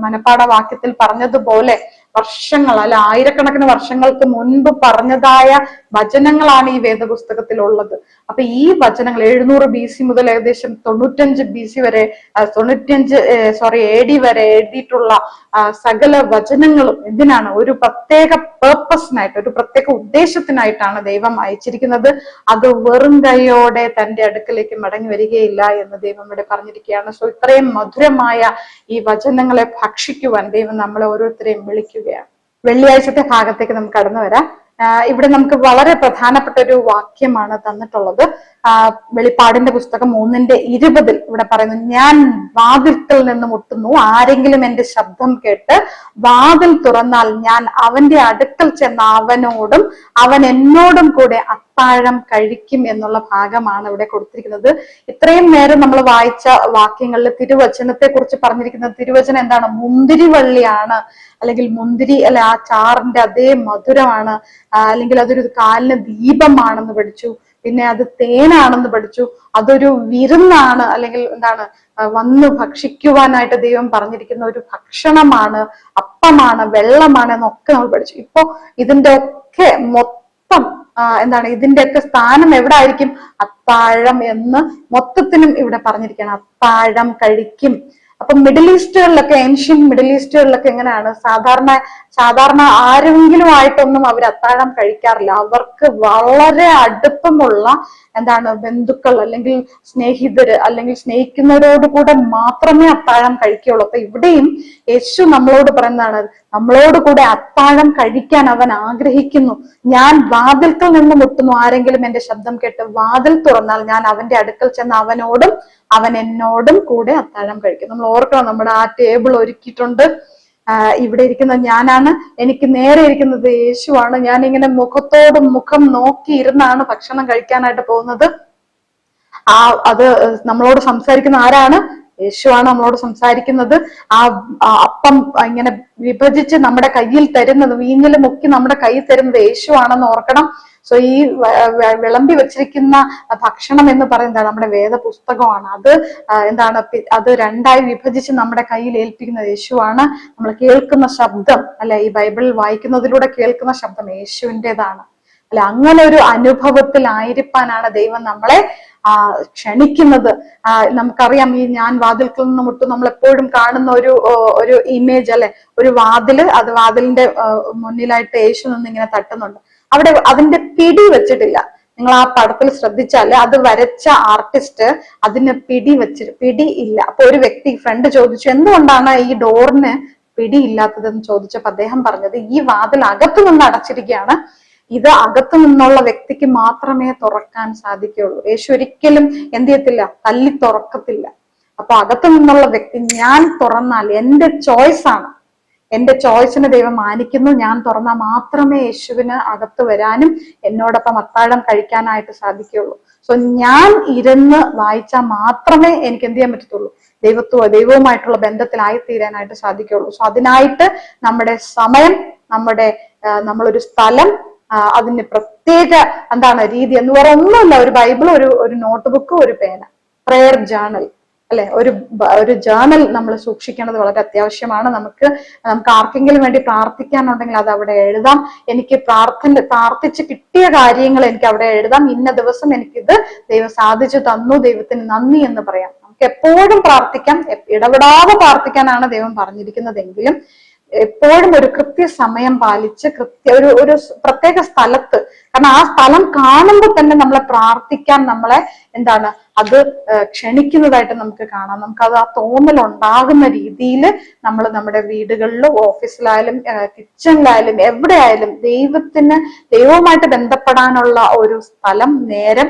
മനപ്പാഠവാക്യത്തിൽ പറഞ്ഞതുപോലെ വർഷങ്ങൾ അല്ല, ആയിരക്കണക്കിന് വർഷങ്ങൾക്ക് മുൻപ് പറഞ്ഞതായ വചനങ്ങളാണ് ഈ വേദപുസ്തകത്തിൽ ഉള്ളത്. അപ്പൊ ഈ വചനങ്ങൾ 700 BC മുതൽ ഏകദേശം 95 BC വരെ AD വരെ എഴുതിയിട്ടുള്ള സകല വചനങ്ങളും എന്തിനാണ്? ഒരു പ്രത്യേക പേർപ്പസിനായിട്ട്, ഒരു പ്രത്യേക ഉദ്ദേശത്തിനായിട്ടാണ് ദൈവം അയച്ചിരിക്കുന്നത്. അത് വെറും കൈയോടെ തന്റെ അടുക്കലേക്ക് മടങ്ങി വരികയില്ല എന്ന് ദൈവം ഇവിടെ പറഞ്ഞിരിക്കുകയാണ്. സോ ഇത്രയും മധുരമായ ഈ വചനങ്ങളെ ഭക്ഷിക്കുവാൻ ദൈവം നമ്മളെ ഓരോരുത്തരെയും വിളിക്കുകയാണ്. വെള്ളിയാഴ്ചത്തെ ഭാഗത്തേക്ക് നമുക്ക് കടന്നു വരാം. ഇവിടെ നമുക്ക് വളരെ പ്രധാനപ്പെട്ട ഒരു വാക്യമാണ് തന്നിട്ടുള്ളത്. വെളിപ്പാടിന്റെ പുസ്തകം 3:20 ഇവിടെ പറയുന്നു, ഞാൻ വാതിൽക്കൽ നിന്ന് മുട്ടുന്നു, ആരെങ്കിലും എന്റെ ശബ്ദം കേട്ട് വാതിൽ തുറന്നാൽ ഞാൻ അവന്റെ അടുക്കൽ ചെന്ന അവനോടും അവൻ എന്നോടും കൂടെ അത്താഴം കഴിക്കും എന്നുള്ള ഭാഗമാണ് ഇവിടെ കൊടുത്തിരിക്കുന്നത്. ഇത്രയും നേരം നമ്മൾ വായിച്ച വാക്യങ്ങളിൽ തിരുവചനത്തെ കുറിച്ച് പറഞ്ഞിരിക്കുന്നത്, തിരുവചനം എന്താണ്? മുന്തിരിവള്ളിയാണ്, അല്ലെങ്കിൽ മുന്തിരി അല്ലെ ആ ചാറിന്റെ അതേ മധുരമാണ്, അല്ലെങ്കിൽ അതൊരു കാലിന് ദീപമാണെന്ന് പഠിച്ചു. പിന്നെ അത് തേനാണെന്ന് പഠിച്ചു. അതൊരു വിരുന്നാണ്, അല്ലെങ്കിൽ വന്ന് ഭക്ഷിക്കുവാനായിട്ട് ദൈവം പറഞ്ഞിരിക്കുന്ന ഒരു ഭക്ഷണമാണ്, അപ്പമാണ്, വെള്ളമാണ് എന്നൊക്കെ നമ്മൾ പഠിച്ചു. ഇപ്പൊ ഇതിന്റെ ഒക്കെ മൊത്തം ഇതിന്റെയൊക്കെ സ്ഥാനം എവിടെ ആയിരിക്കും? അത്താഴം എന്ന് മൊത്തത്തിനും ഇവിടെ പറഞ്ഞിരിക്കുകയാണ്. അത്താഴം കഴിക്കും. അപ്പൊ മിഡിൽ ഈസ്റ്റുകളിലൊക്കെ, ഏൻഷ്യൻ മിഡിൽ ഈസ്റ്റുകളിലൊക്കെ എങ്ങനെയാണ്? സാധാരണ ആരെങ്കിലും ആയിട്ടൊന്നും അവർ അത്താഴം കഴിക്കാറില്ല. അവർക്ക് വളരെ അടുപ്പമുള്ള എന്താണ് ബന്ധുക്കൾ അല്ലെങ്കിൽ സ്നേഹിതര് അല്ലെങ്കിൽ സ്നേഹിക്കുന്നവരോട് കൂടെ മാത്രമേ അത്താഴം കഴിക്കുകയുള്ളൂ. അപ്പൊ ഇവിടെയും യേശു നമ്മളോട് പറയുന്നതാണ്, നമ്മളോട് കൂടെ അത്താഴം കഴിക്കാൻ അവൻ ആഗ്രഹിക്കുന്നു. ഞാൻ വാതിൽക്കൽ നിന്ന് മുട്ടുന്നു, ആരെങ്കിലും എന്റെ ശബ്ദം കേട്ട് വാതിൽ തുറന്നാൽ ഞാൻ അവന്റെ അടുക്കൽ ചെന്ന് അവനോടും അവൻ എന്നോടും കൂടെ അത്താഴം കഴിക്കും. നമ്മൾ ഓർക്കണം, നമ്മുടെ ആ ടേബിൾ ഒരുക്കിയിട്ടുണ്ട്. ഇവിടെ ഇരിക്കുന്ന ഞാനാണ്, എനിക്ക് നേരെ ഇരിക്കുന്നത് യേശുവാണ്. ഞാൻ ഇങ്ങനെ മുഖത്തോട് മുഖം നോക്കി ഇരുന്നാണ് ഭക്ഷണം കഴിക്കാനായിട്ട് പോകുന്നത്. അത് നമ്മളോട് സംസാരിക്കുന്ന ആരാണ്? യേശുവാണ് നമ്മളോട് സംസാരിക്കുന്നത്. ആ അപ്പം ഇങ്ങനെ വിഭജിച്ച് നമ്മുടെ കയ്യിൽ തരുന്നത്, വീഞ്ഞിൽ മുക്കി നമ്മുടെ കയ്യിൽ തരുന്നത് യേശുവാണെന്ന് ഓർക്കണം. സോ ഈ വിളമ്പി വെച്ചിരിക്കുന്ന ഭക്ഷണം എന്ന് പറയുന്നത് നമ്മുടെ വേദപുസ്തകമാണ്. അത് എന്താണ്, അത് രണ്ടായി വിഭജിച്ച് നമ്മുടെ കയ്യിൽ ഏൽപ്പിക്കുന്നത് യേശുവാണ്. നമ്മൾ കേൾക്കുന്ന ശബ്ദം അല്ലെ, ഈ ബൈബിൾ വായിക്കുന്നതിലൂടെ കേൾക്കുന്ന ശബ്ദം യേശുവിൻ്റെതാണ് അല്ലെ. അങ്ങനെ ഒരു അനുഭവത്തിലായിരിക്കാനാണ് ദൈവം നമ്മളെ ക്ഷണിക്കുന്നത്. നമുക്കറിയാം, ഈ ഞാൻ വാതിൽക്കൽ നിന്ന് മുട്ടും നമ്മൾ എപ്പോഴും കാണുന്ന ഒരു ഇമേജ് അല്ലെ, ഒരു വാതില്, അത് വാതിലിന്റെ മുന്നിലായിട്ട് യേശു നിന്ന് ഇങ്ങനെ തട്ടുന്നുണ്ട്. അവിടെ അതിന്റെ പിടി വെച്ചിട്ടില്ല. നിങ്ങൾ ആ പടത്തിൽ ശ്രദ്ധിച്ചാല് അത് വരച്ച ആർട്ടിസ്റ്റ് അതിന് പിടി ഇല്ല. അപ്പൊ ഒരു വ്യക്തി ഫ്രണ്ട് ചോദിച്ചു, എന്തുകൊണ്ടാണ് ഈ ഡോറിന് പിടി ഇല്ലാത്തതെന്ന് ചോദിച്ചപ്പോ അദ്ദേഹം പറഞ്ഞത്, ഈ വാതിൽ അകത്തു നിന്ന് അടച്ചിരിക്കുകയാണ്, ഇത് അകത്തു നിന്നുള്ള വ്യക്തിക്ക് മാത്രമേ തുറക്കാൻ സാധിക്കുകയുള്ളൂ. യേശു ഒരിക്കലും എന്ത് ചെയ്യത്തില്ല, തല്ലി തുറക്കത്തില്ല. അപ്പൊ അകത്തു നിന്നുള്ള വ്യക്തി ഞാൻ തുറന്നാൽ, എന്റെ ചോയ്സ് ആണ്, എന്റെ ചോയ്സിനെ ദൈവം മാനിക്കുന്നു. ഞാൻ തുറന്നാൽ മാത്രമേ യേശുവിന് അകത്ത് വരാനും എന്നോടൊപ്പം അത്താഴം കഴിക്കാനായിട്ട് സാധിക്കുകയുള്ളൂ. സോ ഞാൻ ഇരുന്ന് വായിച്ചാൽ മാത്രമേ എനിക്ക് എന്ത് ചെയ്യാൻ പറ്റത്തുള്ളൂ, ദൈവവുമായിട്ടുള്ള ബന്ധത്തിലായിത്തീരാനായിട്ട് സാധിക്കുകയുള്ളൂ. സോ അതിനായിട്ട് നമ്മുടെ സമയം, നമ്മളൊരു സ്ഥലം, അതിന് പ്രത്യേക എന്താണ് രീതി എന്ന് പറയുന്ന ഒന്നുമില്ല. ഒരു ബൈബിൾ, ഒരു നോട്ട് ബുക്ക്, ഒരു പേന, പ്രയർ ജേർണൽ അല്ലെ, ഒരു ജേർണൽ നമ്മൾ സൂക്ഷിക്കേണ്ടത് വളരെ അത്യാവശ്യമാണ്. നമുക്ക് ആർക്കെങ്കിലും വേണ്ടി പ്രാർത്ഥിക്കാനുണ്ടെങ്കിൽ അത് അവിടെ എഴുതാം. എനിക്ക് പ്രാർത്ഥിച്ച് കിട്ടിയ കാര്യങ്ങൾ എനിക്ക് അവിടെ എഴുതാം. ഇന്ന ദിവസം എനിക്കിത് ദൈവം സാധിച്ചു തന്നു, ദൈവത്തിന് നന്ദി എന്ന് പറയാം. നമുക്ക് എപ്പോഴും പ്രാർത്ഥിക്കാം, ഇടപെടാതെ പ്രാർത്ഥിക്കാനാണ് ദൈവം പറഞ്ഞിരിക്കുന്നതെങ്കിലും എപ്പോഴും ഒരു കൃത്യസമയം പാലിച്ച് ഒരു പ്രത്യേക സ്ഥലത്ത്, കാരണം ആ സ്ഥലം കാണുമ്പോൾ തന്നെ നമ്മളെ പ്രാർത്ഥിക്കാൻ നമ്മളെ എന്താണ് അത് ക്ഷണിക്കുന്നതായിട്ട് നമുക്ക് കാണാം. നമുക്കത് ആ തോന്നൽ ഉണ്ടാകുന്ന രീതിയിൽ നമ്മൾ നമ്മുടെ വീടുകളിലും ഓഫീസിലായാലും കിച്ചണിലായാലും എവിടെയായാലും ദൈവവുമായിട്ട് ബന്ധപ്പെടാനുള്ള ഒരു സ്ഥലം, നേരം,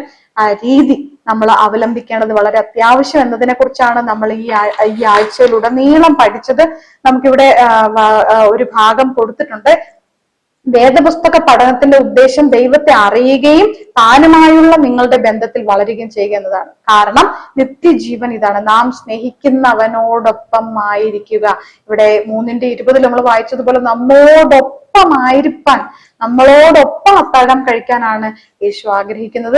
രീതി നമ്മൾ അവലംബിക്കേണ്ടത് വളരെ അത്യാവശ്യം എന്നതിനെ കുറിച്ചാണ് നമ്മൾ ഈ ആഴ്ചയിലുടനീളം പഠിച്ചത്. നമുക്കിവിടെ ഒരു ഭാഗം കൊടുത്തിട്ടുണ്ട്. വേദപുസ്തക പഠനത്തിന്റെ ഉദ്ദേശം ദൈവത്തെ അറിയുകയും താനുമായുള്ള നിങ്ങളുടെ ബന്ധത്തിൽ വളരുകയും ചെയ്യുക എന്നതാണ്. കാരണം നിത്യജീവൻ ഇതാണ്, നാം സ്നേഹിക്കുന്നവനോടൊപ്പം ആയിരിക്കുക. ഇവിടെ 3:20 നമ്മൾ വായിച്ചതുപോലെ നമ്മോടൊപ്പമായിരിക്കാൻ, നമ്മളോടൊപ്പം അത്താഴം കഴിക്കാനാണ് യേശു ആഗ്രഹിക്കുന്നത്.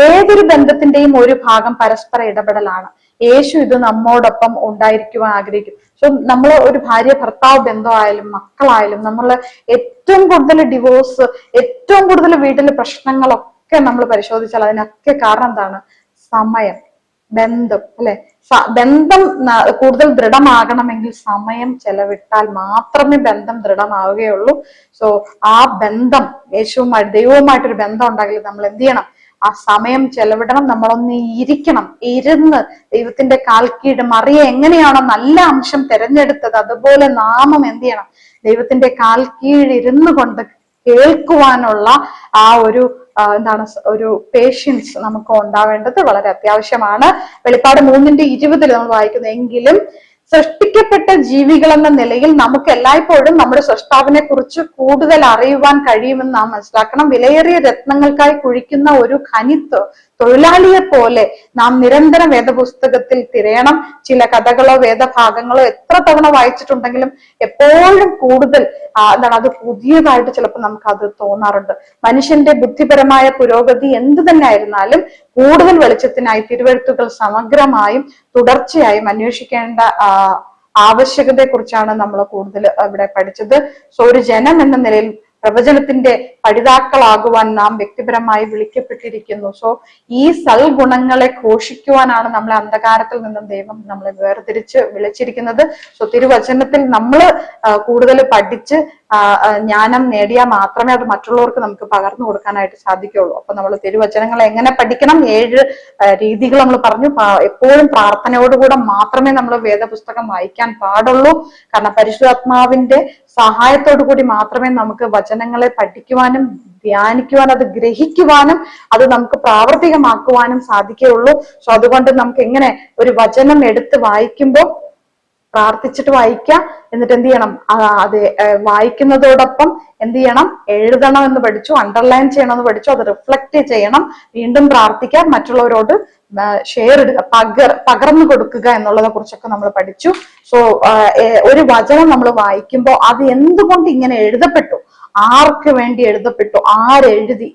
ഏതൊരു ബന്ധത്തിന്റെയും ഒരു ഭാഗം പരസ്പര ഇടപെടലാണ്. യേശു ഇത് നമ്മോടൊപ്പം ഉണ്ടായിരിക്കുവാൻ ആഗ്രഹിക്കും. സോ നമ്മൾ ഒരു ഭാര്യ ഭർത്താവ് ബന്ധമായാലും മക്കളായാലും, നമ്മൾ ഏറ്റവും കൂടുതൽ ഡിവോഴ്സ്, ഏറ്റവും കൂടുതൽ വീട്ടിലെ പ്രശ്നങ്ങളൊക്കെ നമ്മൾ പരിശോധിച്ചാൽ അതിനൊക്കെ കാരണം എന്താണ്? സമയം, ബന്ധം അല്ലെ. ബന്ധം കൂടുതൽ ദൃഢമാകണമെങ്കിൽ സമയം ചെലവിട്ടാൽ മാത്രമേ ബന്ധം ദൃഢമാവുകയുള്ളൂ. സോ ആ ബന്ധം ദൈവവുമായിട്ടൊരു ബന്ധം ഉണ്ടെങ്കിൽ നമ്മൾ എന്ത് ചെയ്യണം? ആ സമയം ചെലവിടണം. നമ്മളൊന്ന് ഇരുന്ന് ദൈവത്തിന്റെ കാൽക്കീട്, മറിയ എങ്ങനെയാണോ നല്ല അംശം തിരഞ്ഞെടുത്തത്, അതുപോലെ നാമം എന്ത് ചെയ്യണം? ദൈവത്തിന്റെ കാൽക്കീഴിരുന്നു കൊണ്ട് കേൾക്കുവാനുള്ള ആ ഒരു പേഷ്യൻസ് നമുക്ക് ഉണ്ടാവേണ്ടത് വളരെ അത്യാവശ്യമാണ്. വെളിപ്പാട് 3:20 നമ്മൾ വായിക്കുന്നത്, എങ്കിലും സൃഷ്ടിക്കപ്പെട്ട ജീവികൾ എന്ന നിലയിൽ നമുക്ക് എല്ലായ്പ്പോഴും നമ്മുടെ സൃഷ്ടാവിനെ കുറിച്ച് കൂടുതൽ അറിയുവാൻ കഴിയുമെന്ന് നാം മനസ്സിലാക്കണം. വിലയേറിയ രത്നങ്ങൾക്കായി കുഴിക്കുന്ന ഒരു തൊഴിലാളിയെ പോലെ നാം നിരന്തരം വേദപുസ്തകത്തിൽ തിരയണം. ചില കഥകളോ വേദഭാഗങ്ങളോ എത്ര തവണ വായിച്ചിട്ടുണ്ടെങ്കിലും എപ്പോഴും കൂടുതൽ അത് പുതിയതായിട്ട് ചിലപ്പോൾ നമുക്ക് അത് തോന്നാറുണ്ട്. മനുഷ്യന്റെ ബുദ്ധിപരമായ പുരോഗതി എന്തു തന്നെ ആയിരുന്നാലും കൂടുതൽ വെളിച്ചത്തിനായി തിരുവെഴുത്തുകൾ സമഗ്രമായും തുടർച്ചയായും അന്വേഷിക്കേണ്ട ആവശ്യകതയെ കുറിച്ചാണ് നമ്മൾ കൂടുതൽ ഇവിടെ പഠിച്ചത്. സോ ഒരു ജനം എന്ന നിലയിൽ പ്രവചനത്തിന്റെ പഠിതാക്കളാകുവാൻ നാം വ്യക്തിപരമായി വിളിക്കപ്പെട്ടിരിക്കുന്നു. സോ ഈ സൽഗുണങ്ങളെ ഘോഷിക്കുവാനാണ് നമ്മളെ അന്ധകാരത്തിൽ നിന്നും ദൈവം നമ്മളെ വേർതിരിച്ച് വിളിച്ചിരിക്കുന്നത്. സോ തിരുവചനത്തിൽ നമ്മൾ കൂടുതൽ പഠിച്ച് ജ്ഞാനം നേടിയാൽ മാത്രമേ അത് മറ്റുള്ളവർക്ക് നമുക്ക് പകർന്നു കൊടുക്കാനായിട്ട് സാധിക്കുകയുള്ളൂ. അപ്പൊ നമ്മൾ തിരുവചനങ്ങൾ എങ്ങനെ പഠിക്കണം? 7 രീതികൾ നമ്മൾ പറഞ്ഞു. എപ്പോഴും പ്രാർത്ഥനയോടുകൂടെ മാത്രമേ നമ്മൾ വേദപുസ്തകം വായിക്കാൻ പാടുള്ളൂ. കാരണം പരിശുദ്ധാത്മാവിന്റെ സഹായത്തോടു കൂടി മാത്രമേ നമുക്ക് വചനങ്ങളെ പഠിക്കുവാനും ധ്യാനിക്കുവാനും അത് ഗ്രഹിക്കുവാനും അത് നമുക്ക് പ്രാവർത്തികമാക്കുവാനും സാധിക്കുകയുള്ളൂ. സോ അതുകൊണ്ട് നമുക്ക് എങ്ങനെ ഒരു വചനം എടുത്ത് വായിക്കുമ്പോൾ പ്രാർത്ഥിച്ചിട്ട് വായിക്കുക. എന്നിട്ട് എന്ത് ചെയ്യണം? അത് വായിക്കുന്നതോടൊപ്പം എന്ത് ചെയ്യണം? എഴുതണം എന്ന് പഠിച്ചു, അണ്ടർലൈൻ ചെയ്യണം എന്ന് പഠിച്ചു, അത് റിഫ്ലക്ട് ചെയ്യണം, വീണ്ടും പ്രാർത്ഥിക്കാം, മറ്റുള്ളവരോട് ഷെയർ ഇടുക, പകർന്നു കൊടുക്കുക എന്നുള്ളതിനെ കുറിച്ചൊക്കെ നമ്മൾ പഠിച്ചു. സോ ഒരു വചനം നമ്മൾ വായിക്കുമ്പോൾ അത് എന്തുകൊണ്ട് ഇങ്ങനെ എഴുതപ്പെട്ടു, ആർക്ക് വേണ്ടി എഴുതപ്പെട്ടു, ആരെഴുതി,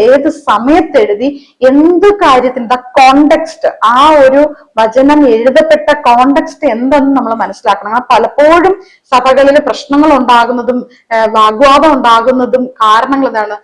ഏത് സമയത്ത് എഴുതി, എന്ത് കാര്യത്തിന്, ദ കോണ്ടെക്സ്റ്റ്, ആ ഒരു വചനം എഴുതപ്പെട്ട കോണ്ടെക്സ്റ്റ് എന്തെന്ന് നമ്മൾ മനസ്സിലാക്കണം. പലപ്പോഴും സഭകളിൽ പ്രശ്നങ്ങൾ ഉണ്ടാകുന്നതും വാഗ്വാദം ഉണ്ടാകുന്നതും കാരണങ്ങൾ ഇതാണ്.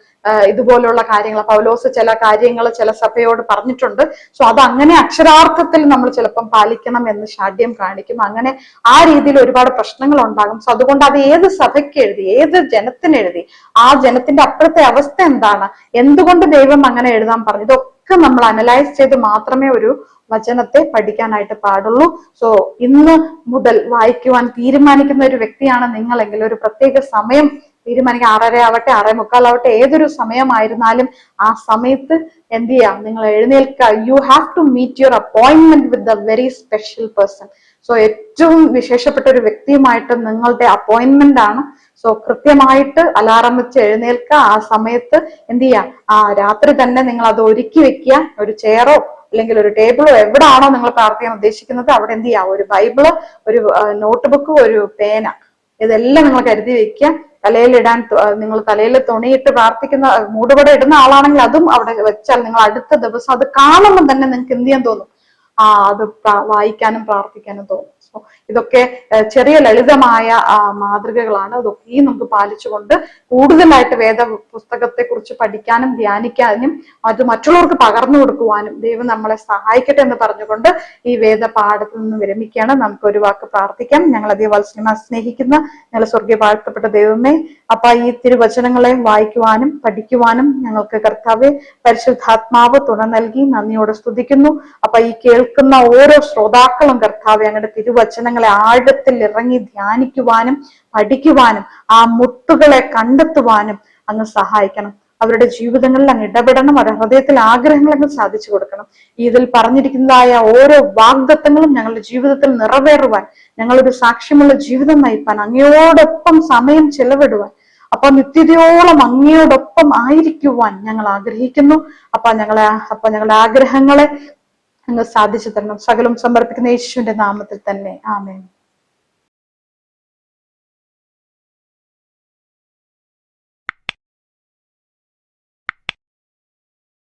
ഇതുപോലുള്ള കാര്യങ്ങൾ പൗലോസ് ചില കാര്യങ്ങൾ ചില സഭയോട് പറഞ്ഞിട്ടുണ്ട്. സോ അത് അങ്ങനെ അക്ഷരാർത്ഥത്തിൽ നമ്മൾ ചിലപ്പം പാലിക്കണം എന്ന് ശാഠ്യം കാണിക്കും. അങ്ങനെ ആ രീതിയിൽ ഒരുപാട് പ്രശ്നങ്ങൾ ഉണ്ടാകും. സോ അതുകൊണ്ട് അത് ഏത് സഭയ്ക്ക് എഴുതി, ഏത് ജനത്തിന് എഴുതി, ആ ജനത്തിന്റെ അപ്പോഴത്തെ അവസ്ഥ എന്താണ്, എന്തുകൊണ്ട് ദൈവം അങ്ങനെ എഴുതാൻ പറഞ്ഞു, ഇതൊക്കെ നമ്മൾ അനലൈസ് ചെയ്ത് മാത്രമേ ഒരു വചനത്തെ പഠിക്കാനായിട്ട് പാടുള്ളൂ. സോ ഇന്ന് മുതൽ വായിക്കുവാൻ തീരുമാനിക്കുന്ന ഒരു വ്യക്തിയാണ് നിങ്ങളെങ്കിൽ ഒരു പ്രത്യേക സമയം തീരുമാനിക്കുക. 6:30 ആവട്ടെ, 6:45 ആവട്ടെ, ഏതൊരു സമയമായിരുന്നാലും ആ സമയത്ത് എന്ത് ചെയ്യാം? നിങ്ങൾ എഴുന്നേൽക്കുക. You have to meet your appointment with the very special person. So ഏറ്റവും വിശേഷപ്പെട്ട ഒരു വ്യക്തിയുമായിട്ട് നിങ്ങളുടെ അപ്പോയിന്റ്മെന്റ് ആണ്. സോ കൃത്യമായിട്ട് അലാറം വെച്ച് എഴുന്നേൽക്കുക. ആ സമയത്ത് എന്ത് ചെയ്യാം? രാത്രി തന്നെ നിങ്ങൾ അത് ഒരുക്കി വെക്കുക. ഒരു ചെയറോ അല്ലെങ്കിൽ ഒരു ടേബിളോ എവിടാണോ നിങ്ങൾ പ്രാർത്ഥിക്കാൻ ഉദ്ദേശിക്കുന്നത് അവിടെ എന്ത് ചെയ്യാം? ഒരു ബൈബിള്, ഒരു നോട്ട് ബുക്ക്, ഒരു പേന, ഇതെല്ലാം നിങ്ങൾ കരുതി വെക്കുക. തലയിലിടാൻ നിങ്ങൾ തലയിൽ തുണിയിട്ട് പ്രാർത്ഥിക്കുന്ന മൂടുപടം ഇടുന്ന ആളാണെങ്കിൽ അതും അവിടെ വെച്ചാൽ നിങ്ങൾ അടുത്ത ദിവസം അത് കാണുമ്പോൾ തന്നെ നിങ്ങൾക്ക് എന്ത് ചെയ്യാൻ തോന്നും? അത് വായിക്കാനും പ്രാർത്ഥിക്കാനും തോന്നും. സോ ഇതൊക്കെ ചെറിയ ലളിതമായ മാതൃകകളാണ്. ഇതൊക്കെയും നമുക്ക് പാലിച്ചുകൊണ്ട് കൂടുതലായിട്ട് വേദ പുസ്തകത്തെ കുറിച്ച് പഠിക്കാനും ധ്യാനിക്കാനും അത് മറ്റുള്ളവർക്ക് പകർന്നു കൊടുക്കുവാനും ദൈവം നമ്മളെ സഹായിക്കട്ടെ എന്ന് പറഞ്ഞുകൊണ്ട് ഈ വേദ പാഠത്തിൽ നിന്ന് വിരമിക്കുകയാണ്. നമുക്ക് ഒരു വാക്ക് പ്രാർത്ഥിക്കാം. ഞങ്ങൾ അതിവത്സരമായി സ്നേഹിക്കുന്ന ഞങ്ങൾ സ്വർഗീയ വാഴ്ത്തപ്പെട്ട ദൈവമേ, അപ്പൊ ഈ തിരുവചനങ്ങളെ വായിക്കുവാനും പഠിക്കുവാനും ഞങ്ങൾക്ക് കർത്താവെ പരിശുദ്ധാത്മാവ് തുണ നൽകി നന്ദിയോടെ സ്തുതിക്കുന്നു. അപ്പൊ ഈ കേൾക്കുന്ന ഓരോ ശ്രോതാക്കളും കർത്താവെ അങ്ങയുടെ തിരുവചനങ്ങളെ ആഴത്തിൽ ഇറങ്ങി ധ്യാനിക്കുവാനും പഠിക്കുവാനും ആ മുത്തുകളെ കണ്ടെത്തുവാനും അങ്ങ് സഹായിക്കണം. അവരുടെ ജീവിതങ്ങളിൽ അങ്ങ് ഇടപെടണം. അവരുടെ ഹൃദയത്തിൽ ആഗ്രഹങ്ങൾ അങ്ങ് സാധിച്ചു കൊടുക്കണം. ഇതിൽ പറഞ്ഞിരിക്കുന്നതായ ഓരോ വാഗ്ദത്തങ്ങളും ഞങ്ങളുടെ ജീവിതത്തിൽ നിറവേറുവാൻ, ഞങ്ങളൊരു സാക്ഷ്യമുള്ള ജീവിതം നയിപ്പാൻ, അങ്ങയോടൊപ്പം സമയം ചെലവിടുവാൻ, അപ്പൊ നിത്യതയോളം അങ്ങയോടൊപ്പം ആയിരിക്കുവാൻ ഞങ്ങൾ ആഗ്രഹിക്കുന്നു. അപ്പൊ ഞങ്ങളുടെ ആഗ്രഹങ്ങളെ അങ്ങ് സാധിച്ചു തരണം. സകലം സമർപ്പിക്കുന്ന യേശുവിന്റെ നാമത്തിൽ തന്നെ. ആമേൻ.